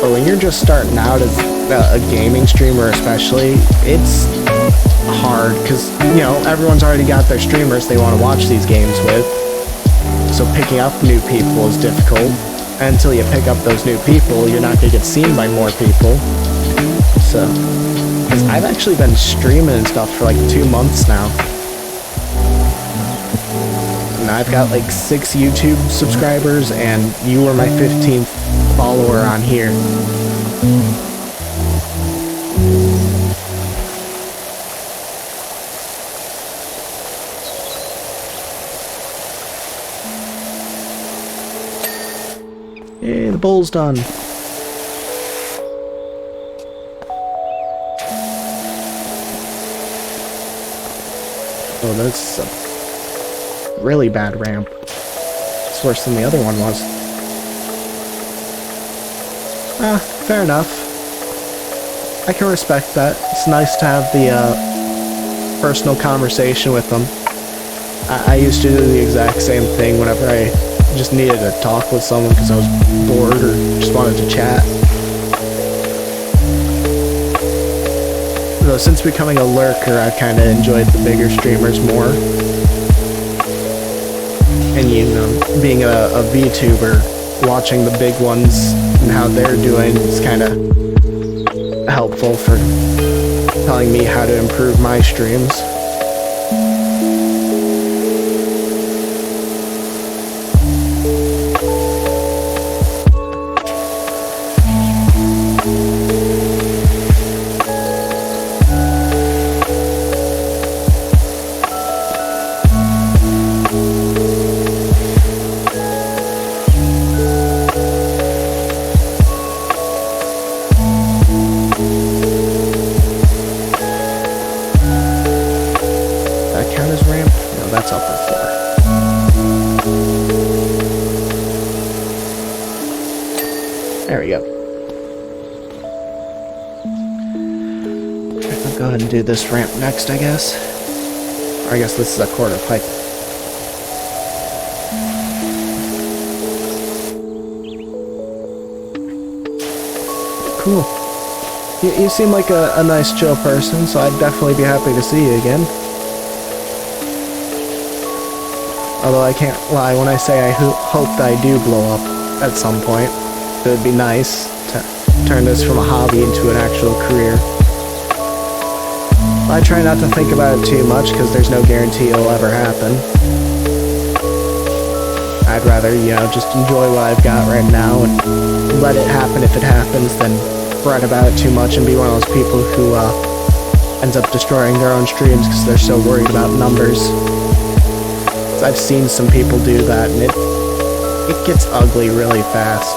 But when you're just starting out as a gaming streamer especially, it's hard because, everyone's already got their streamers they want to watch these games with. So picking up new people is difficult. And until you pick up those new people, you're not going to get seen by more people. So, because I've actually been streaming and stuff for 2 months now. And I've got 6 YouTube subscribers, and you were my 15th follower on here. Yay, the bowl's done. Oh, that's a really bad ramp. It's worse than the other one was. Ah, fair enough. I can respect that. It's nice to have the personal conversation with them. I used to do the exact same thing whenever I just needed to talk with someone because I was bored or just wanted to chat. Though since becoming a lurker, I've kind of enjoyed the bigger streamers more. And you know, being a VTuber, watching the big ones and how they're doing is kind of helpful for telling me how to improve my streams. There we go. I'll go ahead and do this ramp next, I guess. Or I guess this is a quarter pipe. Cool. You seem like a nice, chill person, so I'd definitely be happy to see you again. Although I can't lie when I say I hope that I do blow up at some point. It would be nice to turn this from a hobby into an actual career. I try not to think about it too much because there's no guarantee it'll ever happen. I'd rather, you know, just enjoy what I've got right now and let it happen if it happens than fret about it too much and be one of those people who ends up destroying their own streams because they're so worried about numbers. I've seen some people do that and it gets ugly really fast.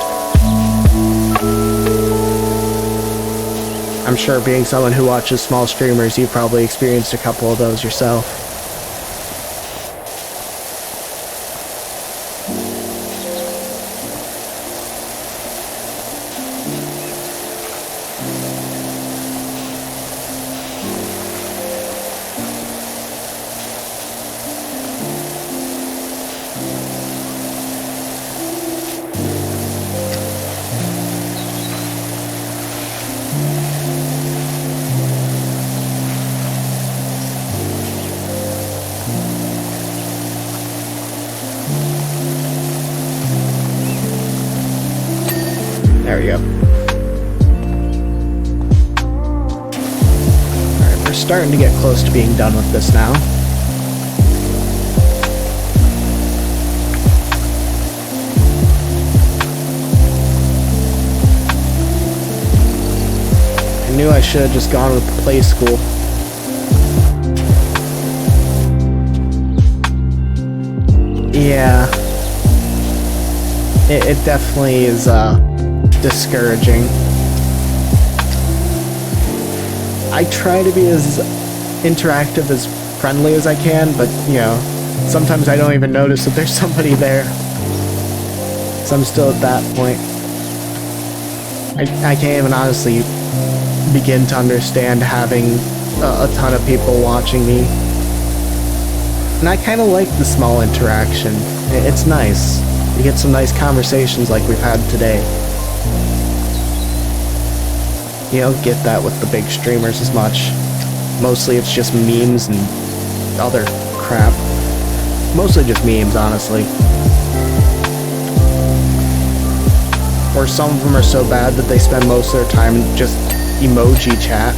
I'm sure being someone who watches small streamers, you've probably experienced a couple of those yourself. There we go. Alright, we're starting to get close to being done with this now. I knew I should have just gone with the play school. Yeah. It definitely is, discouraging. I try to be as interactive, as friendly as I can, but, you know, sometimes I don't even notice that there's somebody there. So I'm still at that point. I can't even honestly begin to understand having a ton of people watching me. And I kind of like the small interaction. It's nice. You get some nice conversations like we've had today. You don't get that with the big streamers as much. Mostly it's just memes and other crap. Mostly just memes, honestly. Or some of them are so bad that they spend most of their time in just emoji chat.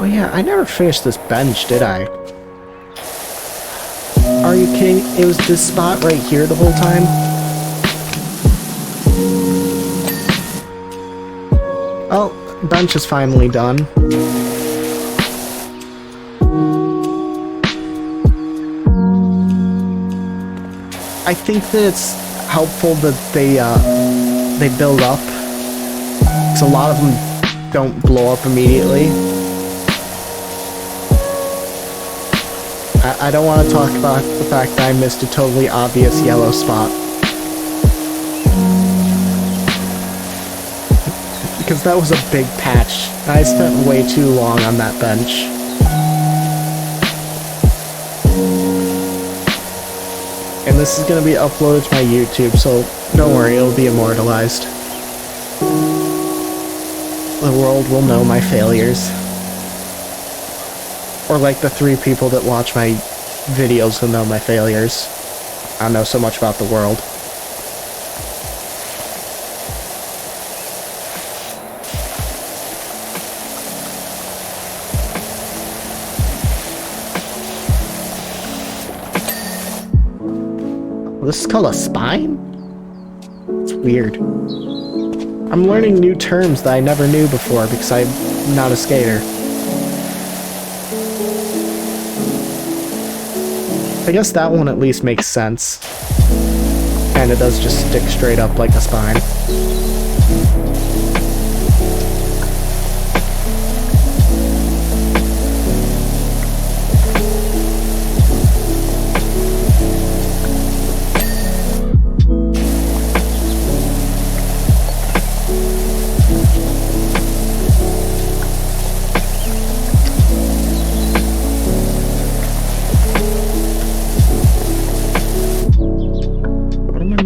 yeah, I never finished this bench, did I? Are you kidding? It was this spot right here the whole time? Oh, bench is finally done. I think that it's helpful that they build up, because a lot of them don't blow up immediately. I don't want to talk about the fact that I missed a totally obvious yellow spot. Because that was a big patch. I spent way too long on that bench. And this is going to be uploaded to my YouTube, so don't worry, it'll be immortalized. The world will know my failures. Or like the 3 people that watch my videos who know my failures. I don't know so much about the world. This is called a spine? It's weird. I'm learning new terms that I never knew before because I'm not a skater. I guess that one at least makes sense. And it does just stick straight up like a spine.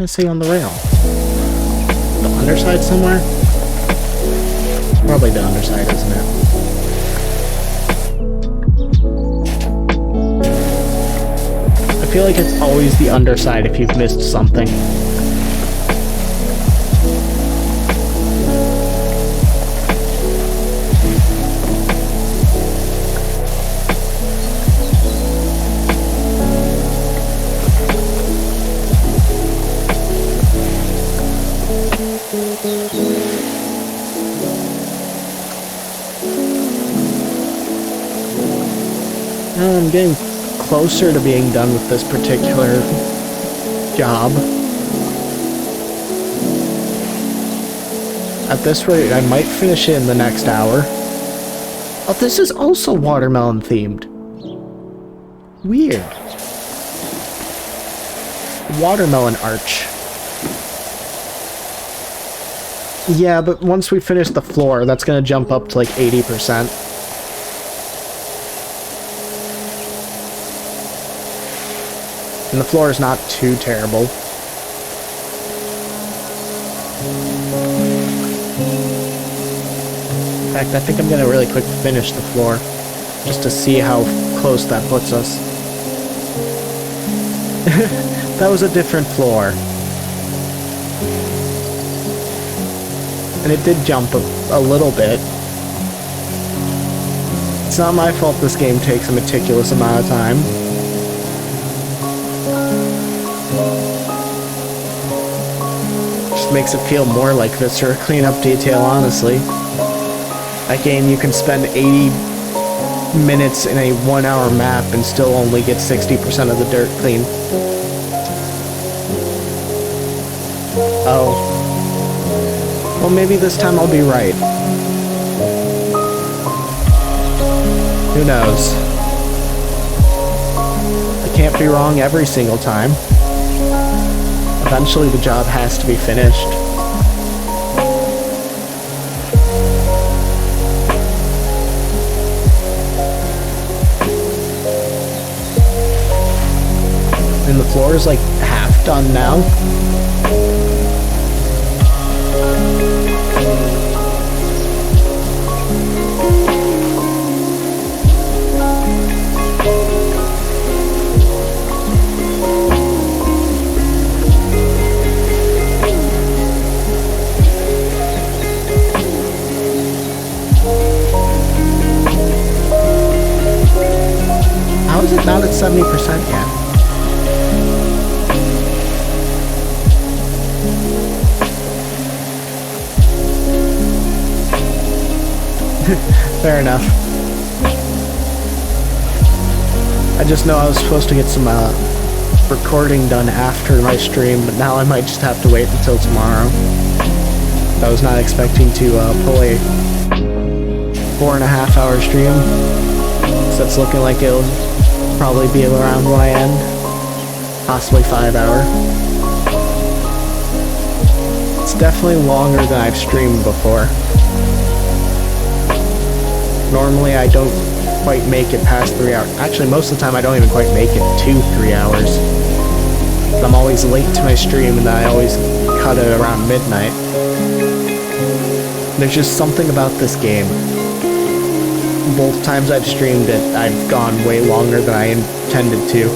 See on the rail? The underside somewhere? Probably the underside, isn't it? I feel like it's always the underside if you've missed something. I'm getting closer to being done with this particular job. At this rate, I might finish it in the next hour. Oh, this is also watermelon themed. Weird. Watermelon arch. Yeah, but once we finish the floor, that's gonna jump up to like 80%. And the floor is not too terrible. In fact, I think I'm gonna really quick finish the floor, just to see how close that puts us. That was a different floor. And it did jump a little bit. It's not my fault this game takes a meticulous amount of time. Just makes it feel more like Viscera cleanup detail, honestly. That game, you can spend 80 minutes in a 1-hour map and still only get 60% of the dirt clean. Oh. Well, maybe this time I'll be right. Who knows? I can't be wrong every single time. Eventually the job has to be finished. And the floor is like half done now. Fair enough. I just know I was supposed to get some recording done after my stream, but now I might just have to wait until tomorrow. I was not expecting to pull a 4.5 hour stream, so it's looking like it'll probably be around when I end, possibly 5 hour. It's definitely longer than I've streamed before. Normally I don't quite make it past 3 hours. Actually, most of the time I don't even quite make it to 3 hours. I'm always late to my stream and I always cut it around midnight. There's just something about this game. Both times I've streamed it, I've gone way longer than I intended to.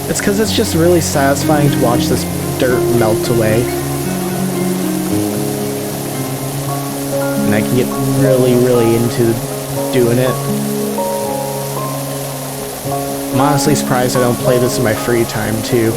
It's because it's just really satisfying to watch this dirt melt away. And I can get really, really into doing it. I'm honestly surprised I don't play this in my free time, too.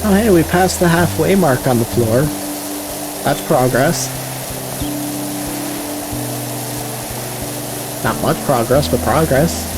Oh hey, we passed the halfway mark on the floor. That's progress. Not much progress, but progress.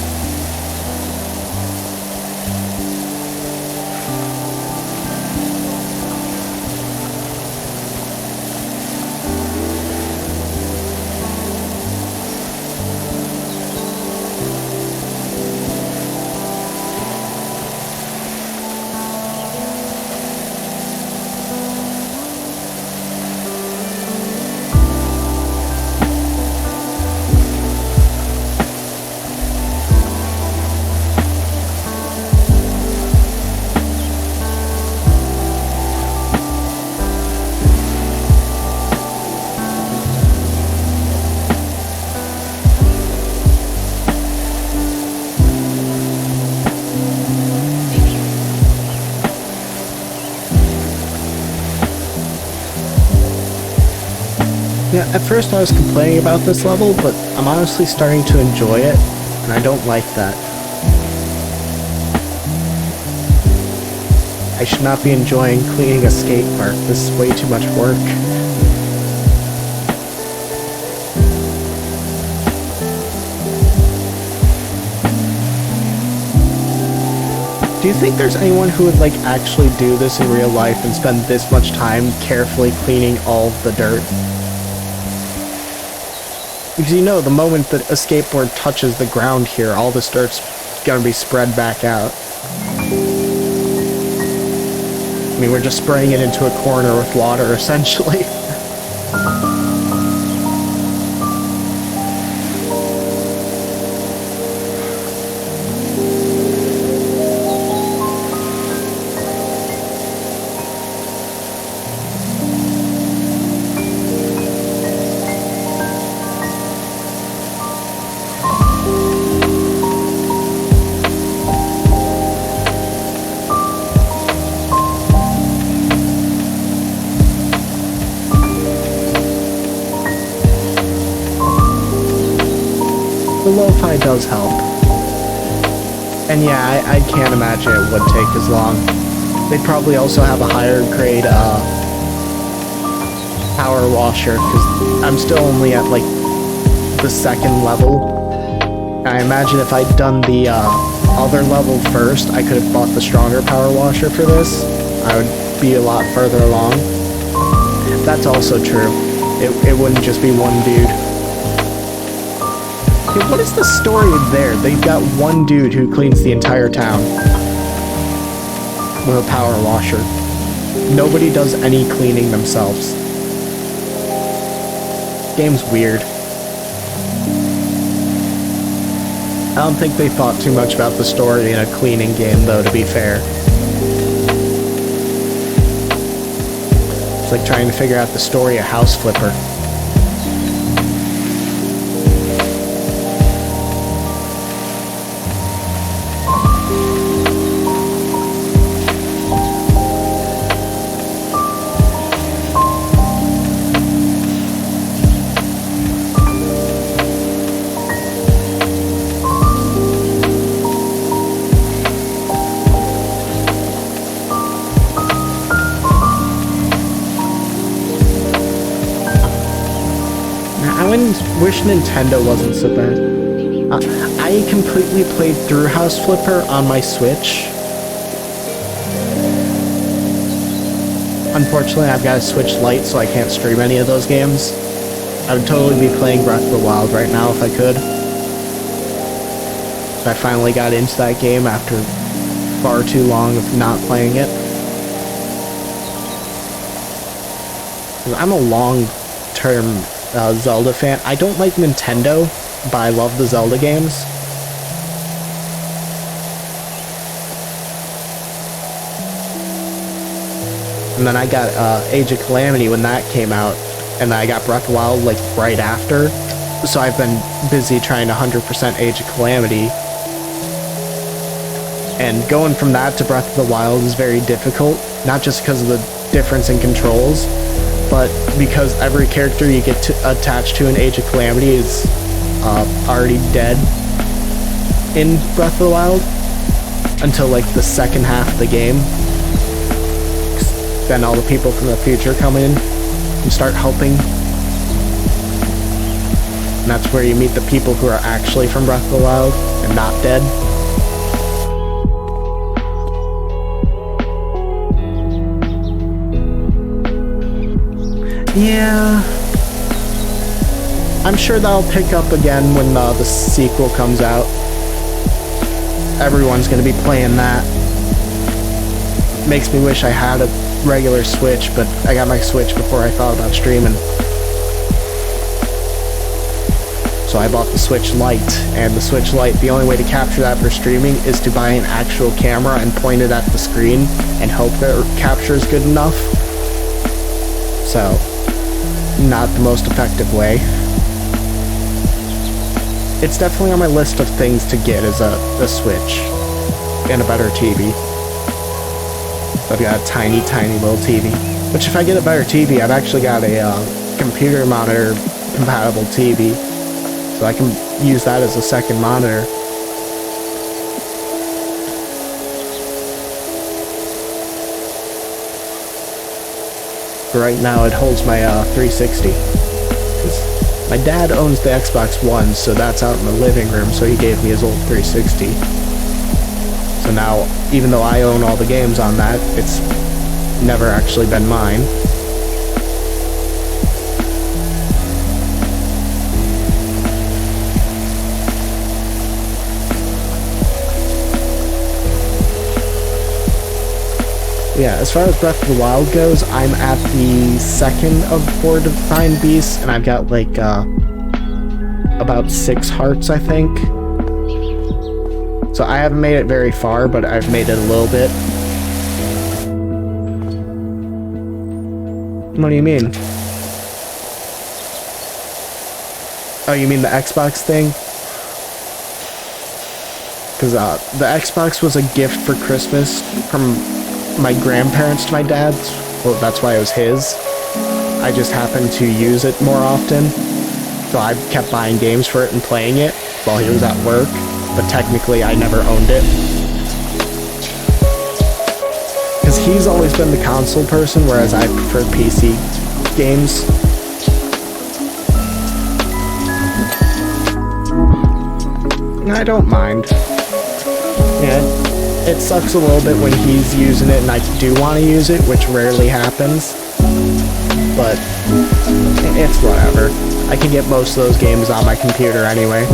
Yeah, at first I was complaining about this level, but I'm honestly starting to enjoy it, and I don't like that. I should not be enjoying cleaning a skate park. This is way too much work. Do you think there's anyone who would actually do this in real life and spend this much time carefully cleaning all of the dirt? Because you know, the moment that a skateboard touches the ground here, all this dirt's gonna be spread back out. I mean, we're just spraying it into a corner with water, essentially. The lo-fi does help. And yeah, I can't imagine it would take as long. They'd probably also have a higher grade power washer, because I'm still only at the second level. I imagine if I'd done the other level first, I could have bought the stronger power washer for this. I would be a lot further along. That's also true. It wouldn't just be one dude. What is the story there? They've got one dude who cleans the entire town with a power washer. Nobody does any cleaning themselves. Game's weird. don't think they thought too much about the story in a cleaning game, though, to be fair. It's like trying to figure out the story of House Flipper. I wish Nintendo wasn't so bad. I completely played through House Flipper on my Switch. Unfortunately, I've got a Switch Lite, so I can't stream any of those games. I would totally be playing Breath of the Wild right now if I could. I finally got into that game after far too long of not playing it. I'm a long-term Zelda fan. I don't like Nintendo, but I love the Zelda games. And then I got Age of Calamity when that came out, and I got Breath of the Wild like right after. So I've been busy trying to 100% Age of Calamity. And going from that to Breath of the Wild is very difficult, not just because of the difference in controls, but because every character you get attached to in Age of Calamity is already dead in Breath of the Wild until like the second half of the game. Then all the people from the future come in and start helping. And that's where you meet the people who are actually from Breath of the Wild and not dead. Yeah, I'm sure that'll pick up again when the sequel comes out. Everyone's gonna be playing that. Makes me wish I had a regular Switch, but I got my Switch before I thought about streaming. So I bought the Switch Lite, and the Switch Lite, the only way to capture that for streaming is to buy an actual camera and point it at the screen and hope that it captures good enough. So, not the most effective way. It's definitely on my list of things to get is a Switch and a better TV. I've got a tiny, tiny little TV. Which if I get a better TV, I've actually got a computer monitor compatible TV. So I can use that as a second monitor. Right now it holds my 360. 'Cause my dad owns the Xbox One, so that's out in the living room, so he gave me his old 360. So now, even though I own all the games on that, it's never actually been mine. Yeah, as far as Breath of the Wild goes, I'm at the second of 4 Divine Beasts, and I've got like about 6 hearts, I think. So I haven't made it very far, but I've made it a little bit. What do you mean? Oh, you mean the Xbox thing? Because the Xbox was a gift for Christmas from my grandparents to my dad's. Well, that's why it was his. I just happened to use it more often, so I kept buying games for it and playing it while he was at work, but technically I never owned it. Because he's always been the console person, whereas I prefer PC games. I don't mind. Yeah. It sucks a little bit when he's using it and I do want to use it, which rarely happens. But it's whatever. I can get most of those games on my computer anyway.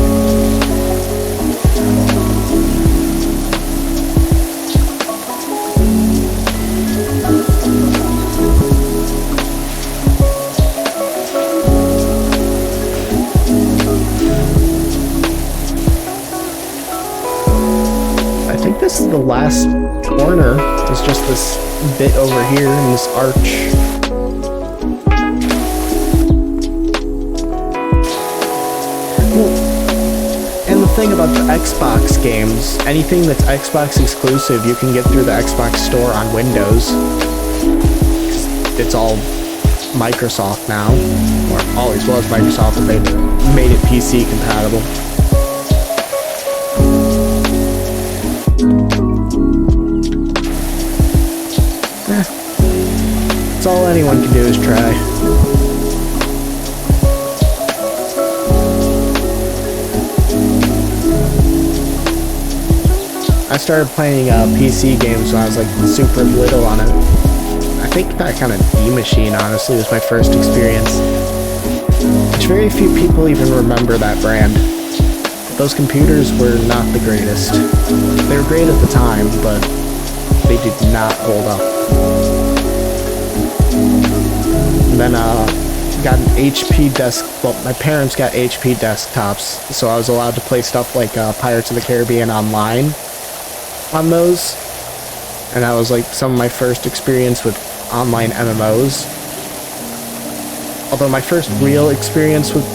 last corner is just this bit over here in this arch. And the thing about the Xbox games, anything that's Xbox exclusive, you can get through the Xbox store on Windows. It's all Microsoft now, or always was Microsoft, but they made it PC compatible. That's all anyone can do is try. I started playing PC games when I was like super little on it. I think that kind of D-Machine honestly was my first experience. Which very few people even remember that brand. Those computers were not the greatest. They were great at the time, but they did not hold up. And then got an HP desk. Well, my parents got HP desktops, so I was allowed to play stuff like Pirates of the Caribbean online on those, and that was like some of my first experience with online MMOs. Although my first real experience with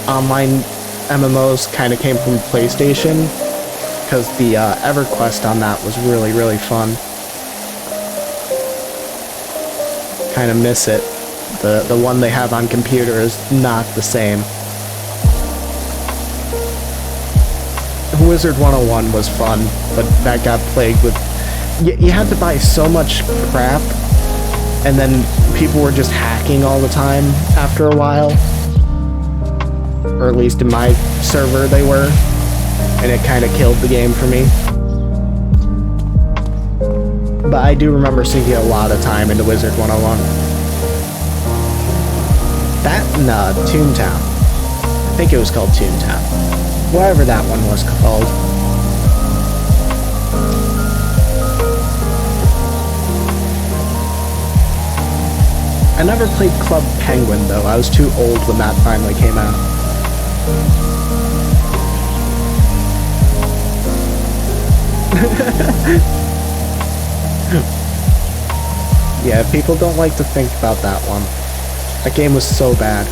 online MMOs kind of came from PlayStation, because the EverQuest on that was really, really fun. Kind of miss it. The one they have on computer is not the same. Wizard 101 was fun, but that got plagued with... You had to buy so much crap, and then people were just hacking all the time after a while. Or at least in my server they were, and it kind of killed the game for me. But I do remember sinking a lot of time into Wizard 101. That and Toontown. I think it was called Toontown. Whatever that one was called. I never played Club Penguin though. I was too old when that finally came out. Yeah, people don't like to think about that one. That game was so bad.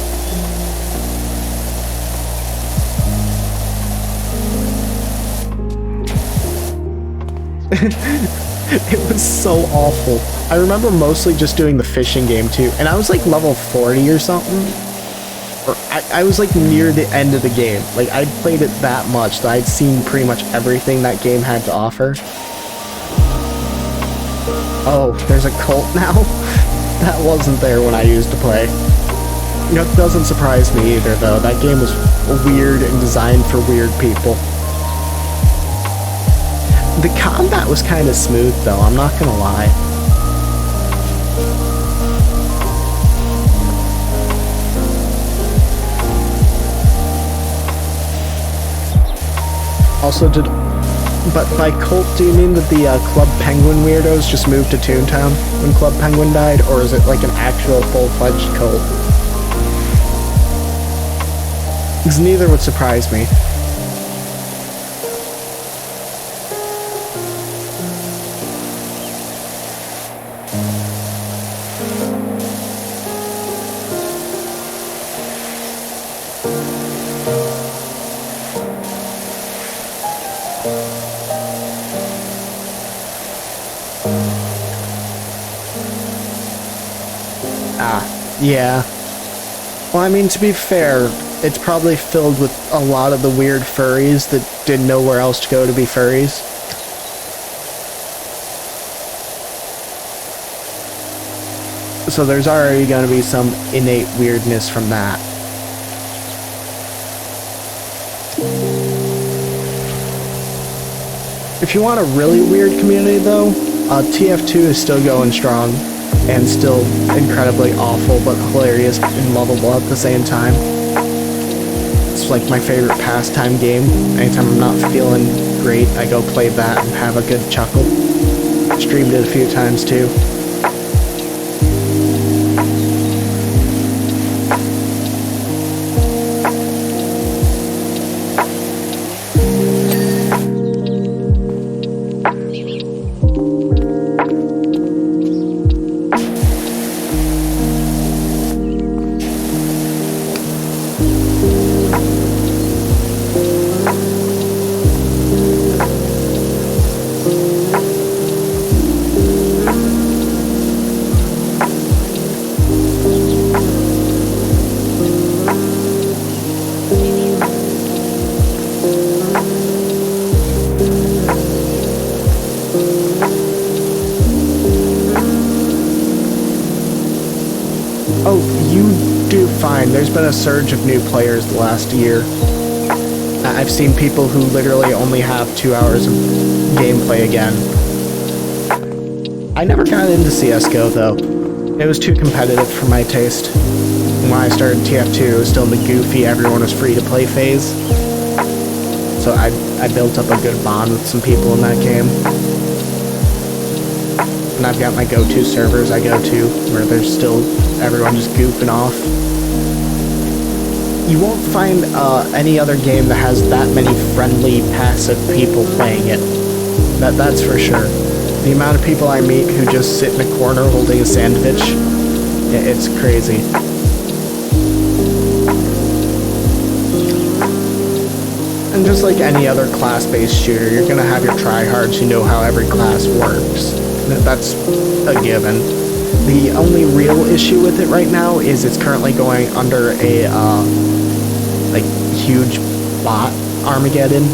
It was so awful. I remember mostly just doing the fishing game too, and I was like level 40 or something. Or I was like near the end of the game. Like I'd played it that much that I'd seen pretty much everything that game had to offer. Oh, there's a cult now? That wasn't there when I used to play. You know, it doesn't surprise me either though. That game was weird and designed for weird people. The combat was kind of smooth though, I'm not gonna lie. Also, but by cult, do you mean that the Club Penguin weirdos just moved to Toontown when Club Penguin died, or is it like an actual full-fledged cult? Because neither would surprise me. Yeah. Well, I mean, to be fair, it's probably filled with a lot of the weird furries that didn't know where else to go to be furries. So there's already going to be some innate weirdness from that. If you want a really weird community, though, TF2 is still going strong. And still incredibly awful, but hilarious and lovable at the same time. It's like my favorite pastime game. Anytime I'm not feeling great, I go play that and have a good chuckle. Streamed it a few times too. Oh, you do fine. There's been a surge of new players the last year. I've seen people who literally only have 2 hours of gameplay again. I never got into CSGO though. It was too competitive for my taste. When I started TF2, it was still in the goofy, everyone was free to play phase. So I built up a good bond with some people in that game. And I've got my go-to servers I go to, where there's still everyone just goofing off. You won't find any other game that has that many friendly, passive people playing it. That's for sure. The amount of people I meet who just sit in a corner holding a sandwich, it's crazy. And just like any other class-based shooter, you're gonna have your tryhards who know how every class works. That's a given. The only real issue with it right now is it's currently going under a like huge bot Armageddon.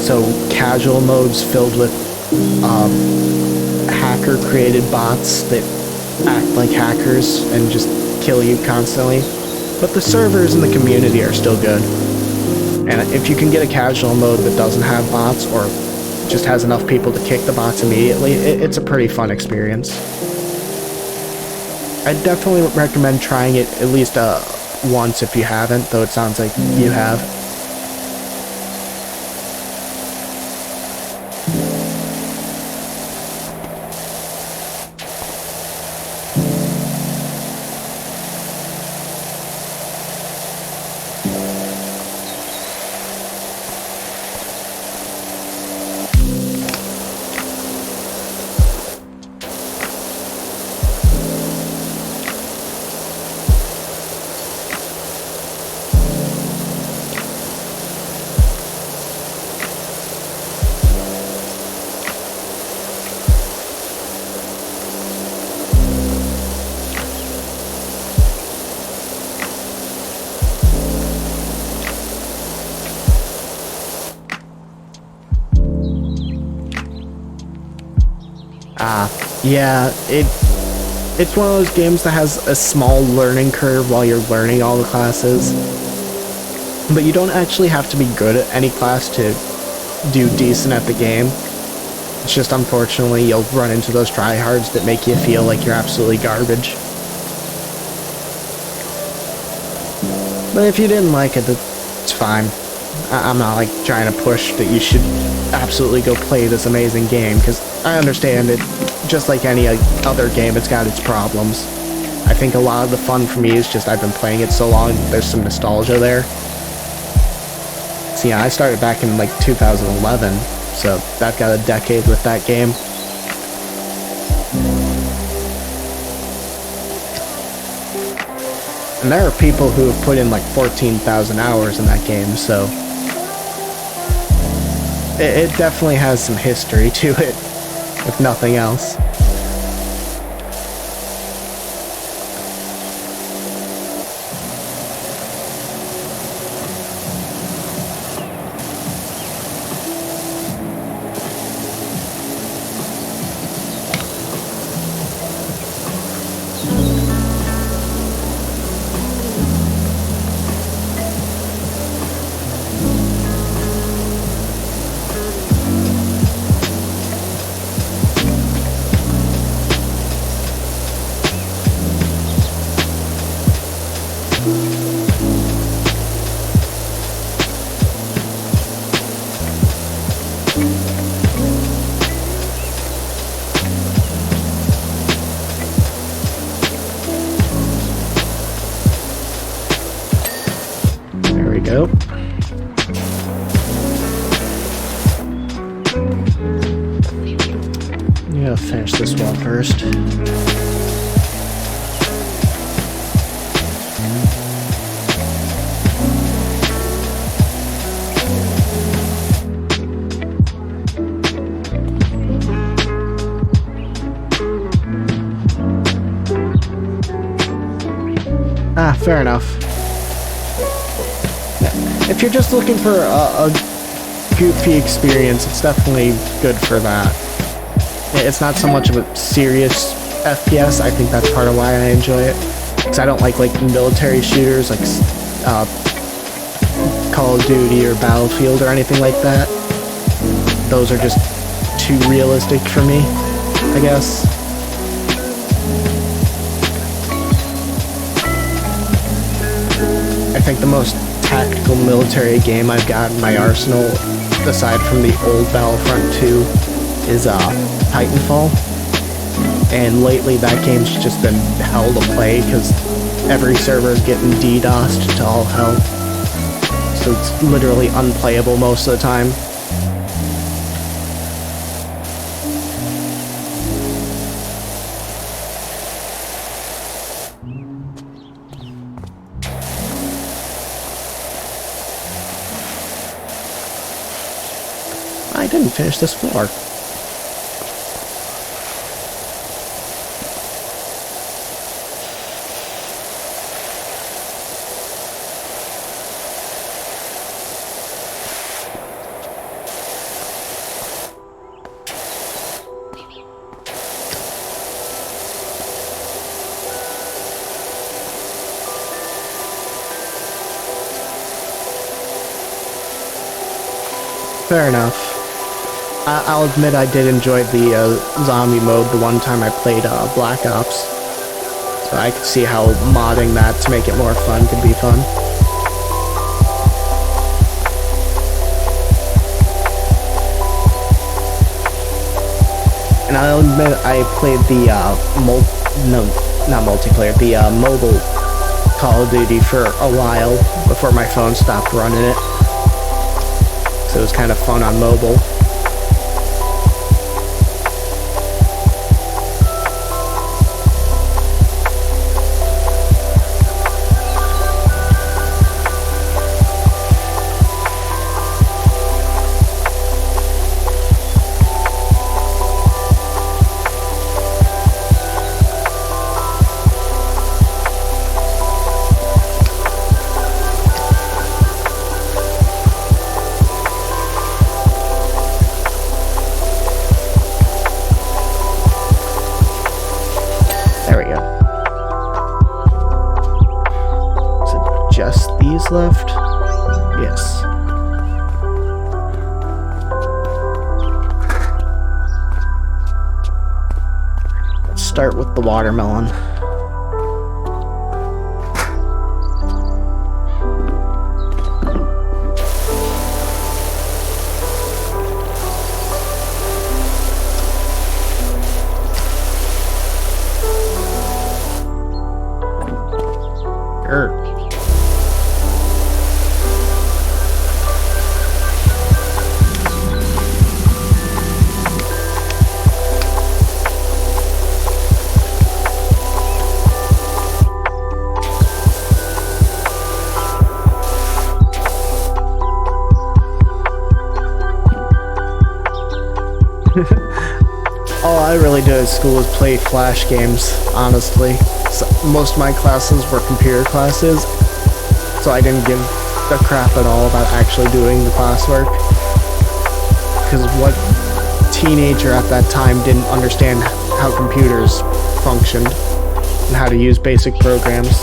So casual modes filled with hacker created bots that act like hackers and just kill you constantly. But the servers and the community are still good. And if you can get a casual mode that doesn't have bots or just has enough people to kick the bots immediately, it's a pretty fun experience. I'd definitely recommend trying it at least once if you haven't, though it sounds like you have. Yeah, it's one of those games that has a small learning curve while you're learning all the classes. But you don't actually have to be good at any class to do decent at the game. It's just unfortunately you'll run into those tryhards that make you feel like you're absolutely garbage. But if you didn't like it, it's fine. I'm not like trying to push that you should absolutely go play this amazing game, because I understand it. Just like any other game, it's got its problems. I think a lot of the fun for me is just I've been playing it so long, there's some nostalgia there. So yeah, I started back in like 2011, so I've got a decade with that game. And there are people who have put in like 14,000 hours in that game, so it definitely has some history to it, if nothing else. Go. Yeah, finish this one first. Ah, fair enough. If you're just looking for a goofy experience, it's definitely good for that. It's not so much of a serious FPS, I think that's part of why I enjoy it. because I don't like military shooters like Call of Duty or Battlefield or anything like that. Those are just too realistic for me, I guess. I think the most tactical military game I've got in my arsenal, aside from the old Battlefront 2, is Titanfall. And lately that game's just been hell to play because every server is getting DDoSed to all hell. So it's literally unplayable most of the time. I didn't finish this floor. Fair enough. I'll admit I did enjoy the zombie mode the one time I played Black Ops. So I could see how modding that to make it more fun could be fun. And I'll admit I played the mobile Call of Duty for a while before my phone stopped running it. So it was kind of fun on mobile. There we go. Is it just these left? Yes. Let's start with the watermelon. All I really did at school was play Flash games, honestly. So most of my classes were computer classes, so I didn't give a crap at all about actually doing the classwork. Because what teenager at that time didn't understand how computers functioned and how to use basic programs?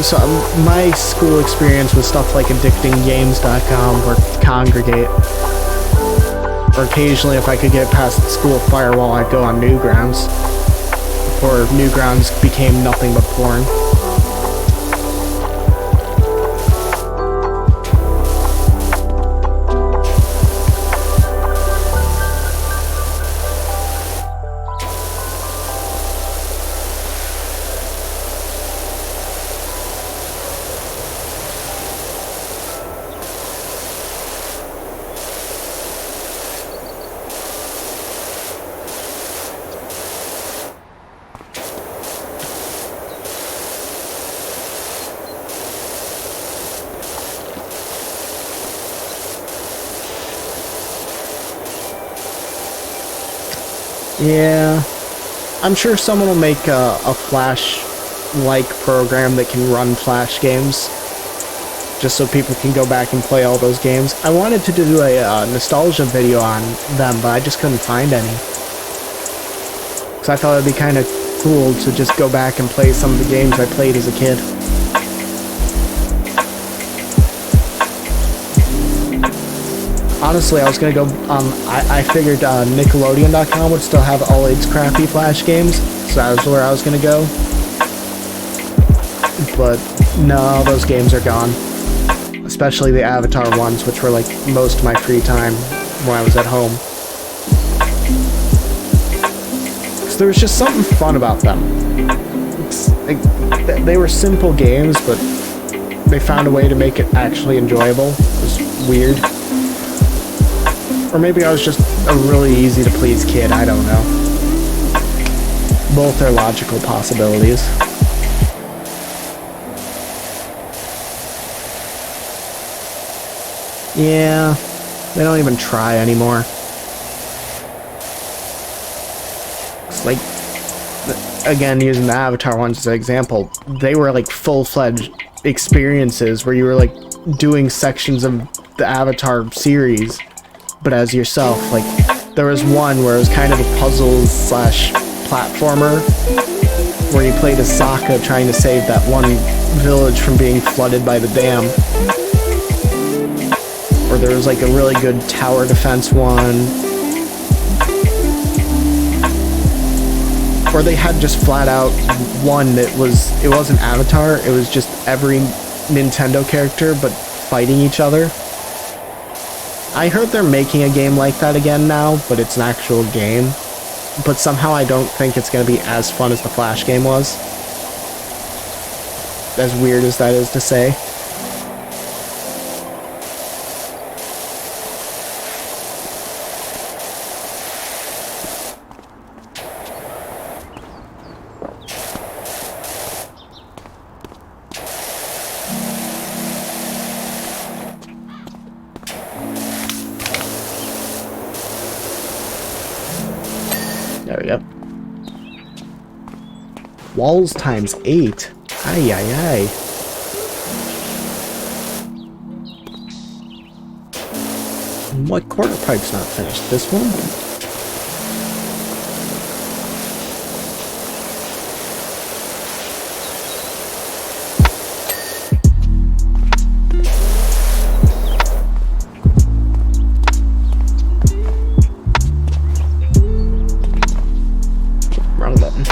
So my school experience was stuff like addictinggames.com or Congregate. Or occasionally, if I could get past the school firewall, I'd go on Newgrounds. Before Newgrounds became nothing but porn. Yeah, I'm sure someone will make a Flash-like program that can run Flash games, just so people can go back and play all those games. I wanted to do a nostalgia video on them, but I just couldn't find any. Because I thought it'd be kind of cool to just go back and play some of the games I played as a kid. Honestly, I was gonna go, I figured Nickelodeon.com would still have all its crappy Flash games, so that was where I was gonna go. But no, those games are gone. Especially the Avatar ones, which were like most of my free time when I was at home. Because there was just something fun about them. They were simple games, but they found a way to make it actually enjoyable. It was weird. Or maybe I was just a really easy to please kid, I don't know. Both are logical possibilities. Yeah, they don't even try anymore. It's like, again, using the Avatar ones as an example, they were like full-fledged experiences where you were like doing sections of the Avatar series, but as yourself. Like, there was one where it was kind of a puzzle slash platformer where you played as Sokka trying to save that one village from being flooded by the dam. Or there was like a really good tower defense one. Or they had just flat out one that it wasn't Avatar, it was just every Nintendo character but fighting each other. I heard they're making a game like that again now, but it's an actual game. But somehow I don't think it's going to be as fun as the Flash game was. As weird as that is to say. There we go. Walls times 8. Ay, ay, ay. What quarter pipe's not finished? This one? Wrong button.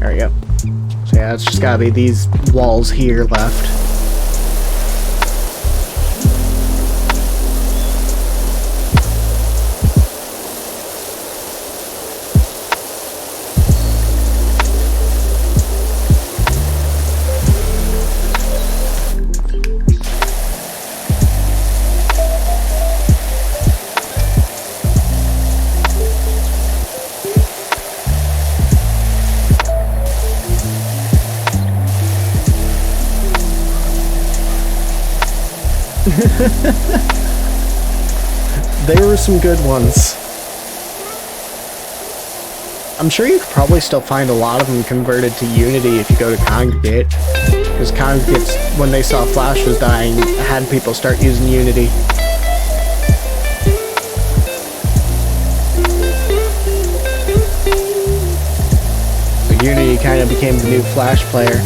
There we go. So yeah, it's just gotta be these walls here left. There were some good ones. I'm sure you could probably still find a lot of them converted to Unity if you go to Congregate. Because Congregates, when they saw Flash was dying, had people start using Unity. So Unity kind of became the new Flash player.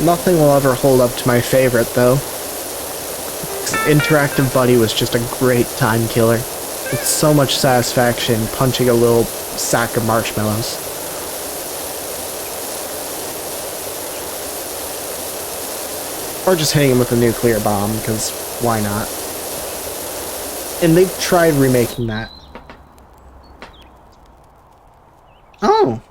Nothing will ever hold up to my favorite, though. Interactive Buddy was just a great time killer. With so much satisfaction punching a little sack of marshmallows. Or just hitting him with a nuclear bomb, because why not? And they've tried remaking that. Oh!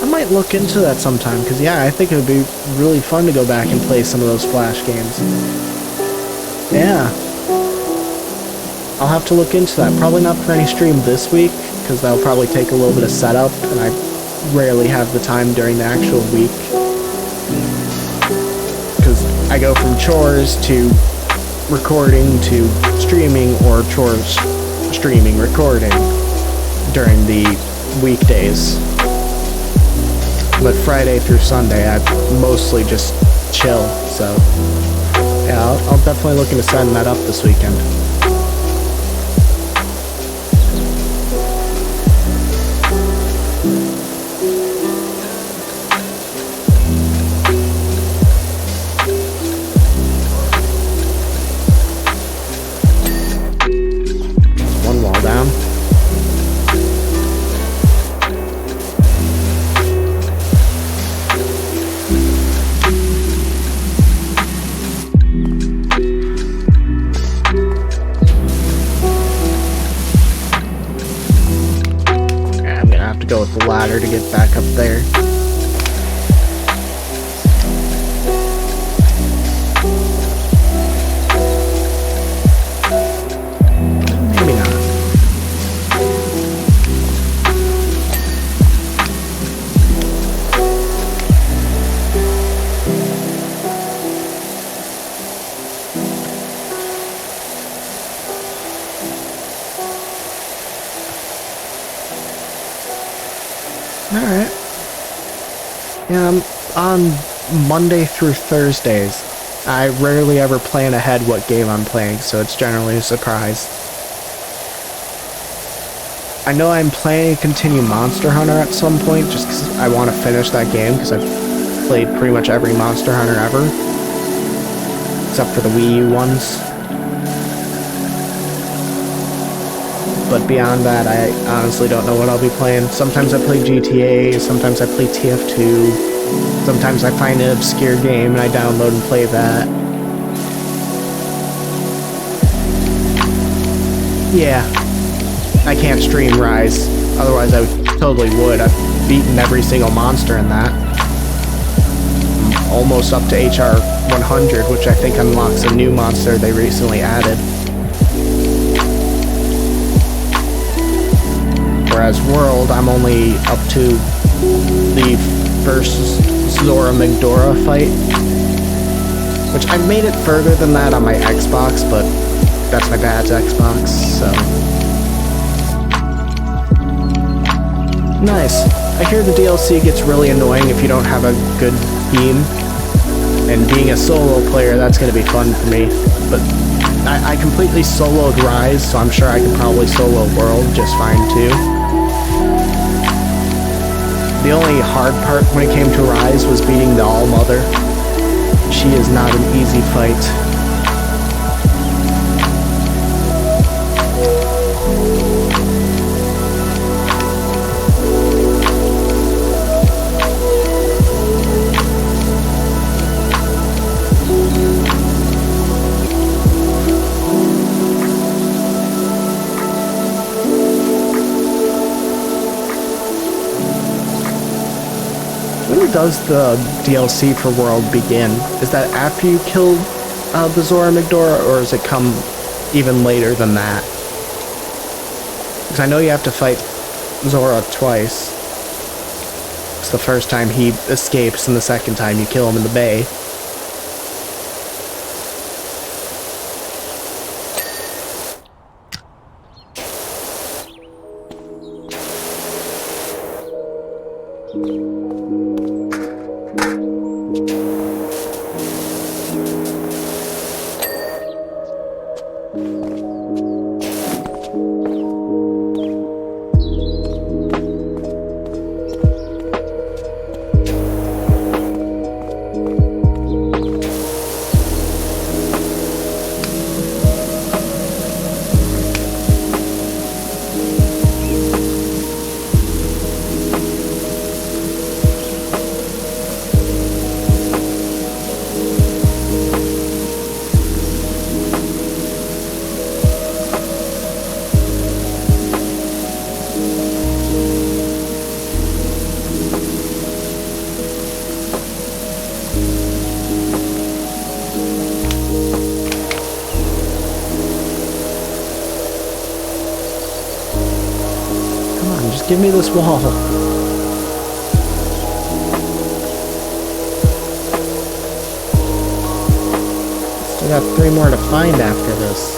I might look into that sometime, because yeah, I think it would be really fun to go back and play some of those Flash games. Yeah. I'll have to look into that. Probably not for any stream this week, because that'll probably take a little bit of setup, and I rarely have the time during the actual week. Because I go from chores to recording to streaming, or chores, streaming, recording during the weekdays. But Friday through Sunday, I mostly just chill, so yeah, I'll definitely look into setting that up this weekend. One wall down. Go with the ladder to get back up there. Maybe not. Alright. Yeah, on Monday through Thursdays, I rarely ever plan ahead what game I'm playing, so it's generally a surprise. I know I'm planning to continue Monster Hunter at some point, just because I want to finish that game, because I've played pretty much every Monster Hunter ever, except for the Wii U ones. But beyond that, I honestly don't know what I'll be playing. Sometimes I play GTA, sometimes I play TF2, sometimes I find an obscure game and I download and play that. Yeah, I can't stream Rise, otherwise I totally would. I've beaten every single monster in that. I'm almost up to HR 100, which I think unlocks a new monster they recently added. Whereas World, I'm only up to the first Zora Magdora fight, which I made it further than that on my Xbox, but that's my dad's Xbox, so... Nice. I hear the DLC gets really annoying if you don't have a good team, and being a solo player, that's going to be fun for me, but I completely soloed Rise, so I'm sure I can probably solo World just fine too. The only hard part when it came to Rise was beating the All-Mother. She is not an easy fight. When does the DLC for World begin? Is that after you kill the Zora Magdora, or does it come even later than that? Because I know you have to fight Zora twice. It's the first time he escapes, and the second time you kill him in the bay. Give me this wall. Still got 3 more to find after this.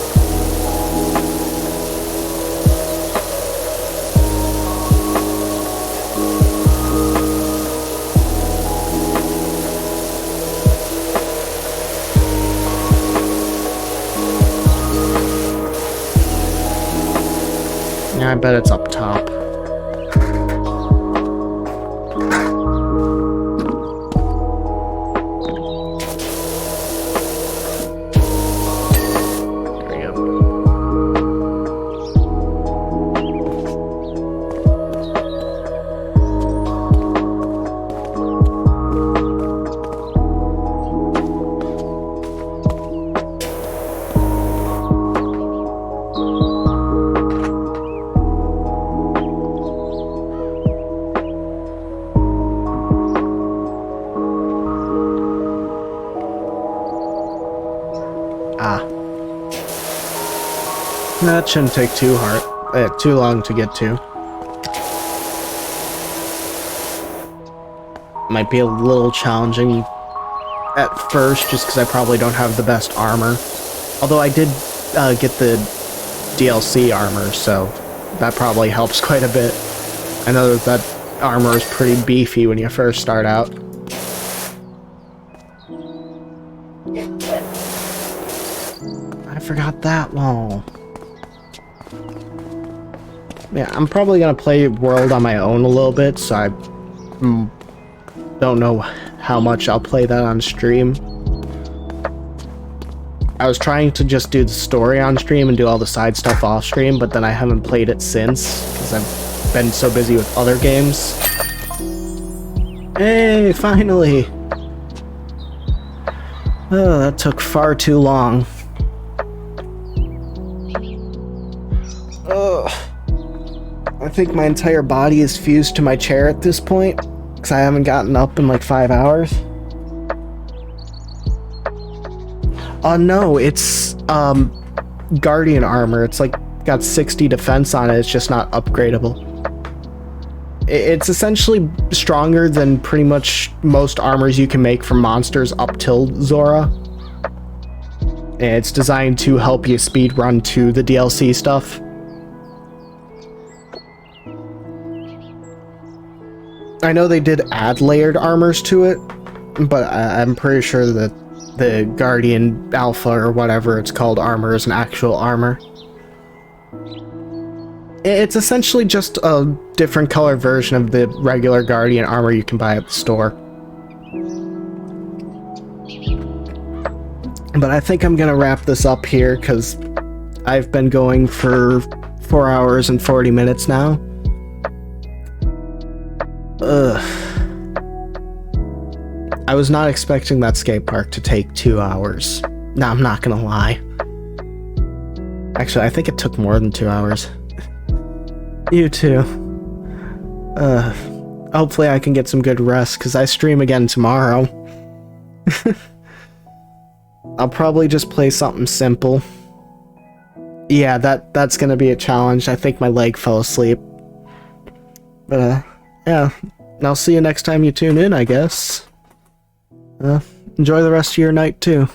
Yeah, I bet it's up top. That shouldn't take too long to get to. Might be a little challenging at first, just because I probably don't have the best armor. Although I did get the DLC armor, so that probably helps quite a bit. I know that armor is pretty beefy when you first start out. I forgot that wall. Yeah, I'm probably gonna play World on my own a little bit, so I don't know how much I'll play that on stream. I was trying to just do the story on stream and do all the side stuff off stream, but then I haven't played it since, because I've been so busy with other games. Hey, finally! Oh, that took far too long. Ugh. I think my entire body is fused to my chair at this point, because I haven't gotten up in like 5 hours. No, it's Guardian armor. It's like got 60 defense on it, it's just not upgradable. It's essentially stronger than pretty much most armors you can make from monsters up till Zora. And it's designed to help you speedrun to the DLC stuff. I know they did add layered armors to it, but I'm pretty sure that the Guardian Alpha or whatever it's called armor is an actual armor. It's essentially just a different color version of the regular Guardian armor you can buy at the store. But I think I'm gonna wrap this up here because I've been going for 4 hours and 40 minutes now. Ugh. I was not expecting that skate park to take 2 hours. No, I'm not gonna lie. Actually, I think it took more than 2 hours. You too. Hopefully I can get some good rest, because I stream again tomorrow. I'll probably just play something simple. Yeah, that's gonna be a challenge. I think my leg fell asleep. But, yeah. I'll see you next time you tune in, I guess. Enjoy the rest of your night, too.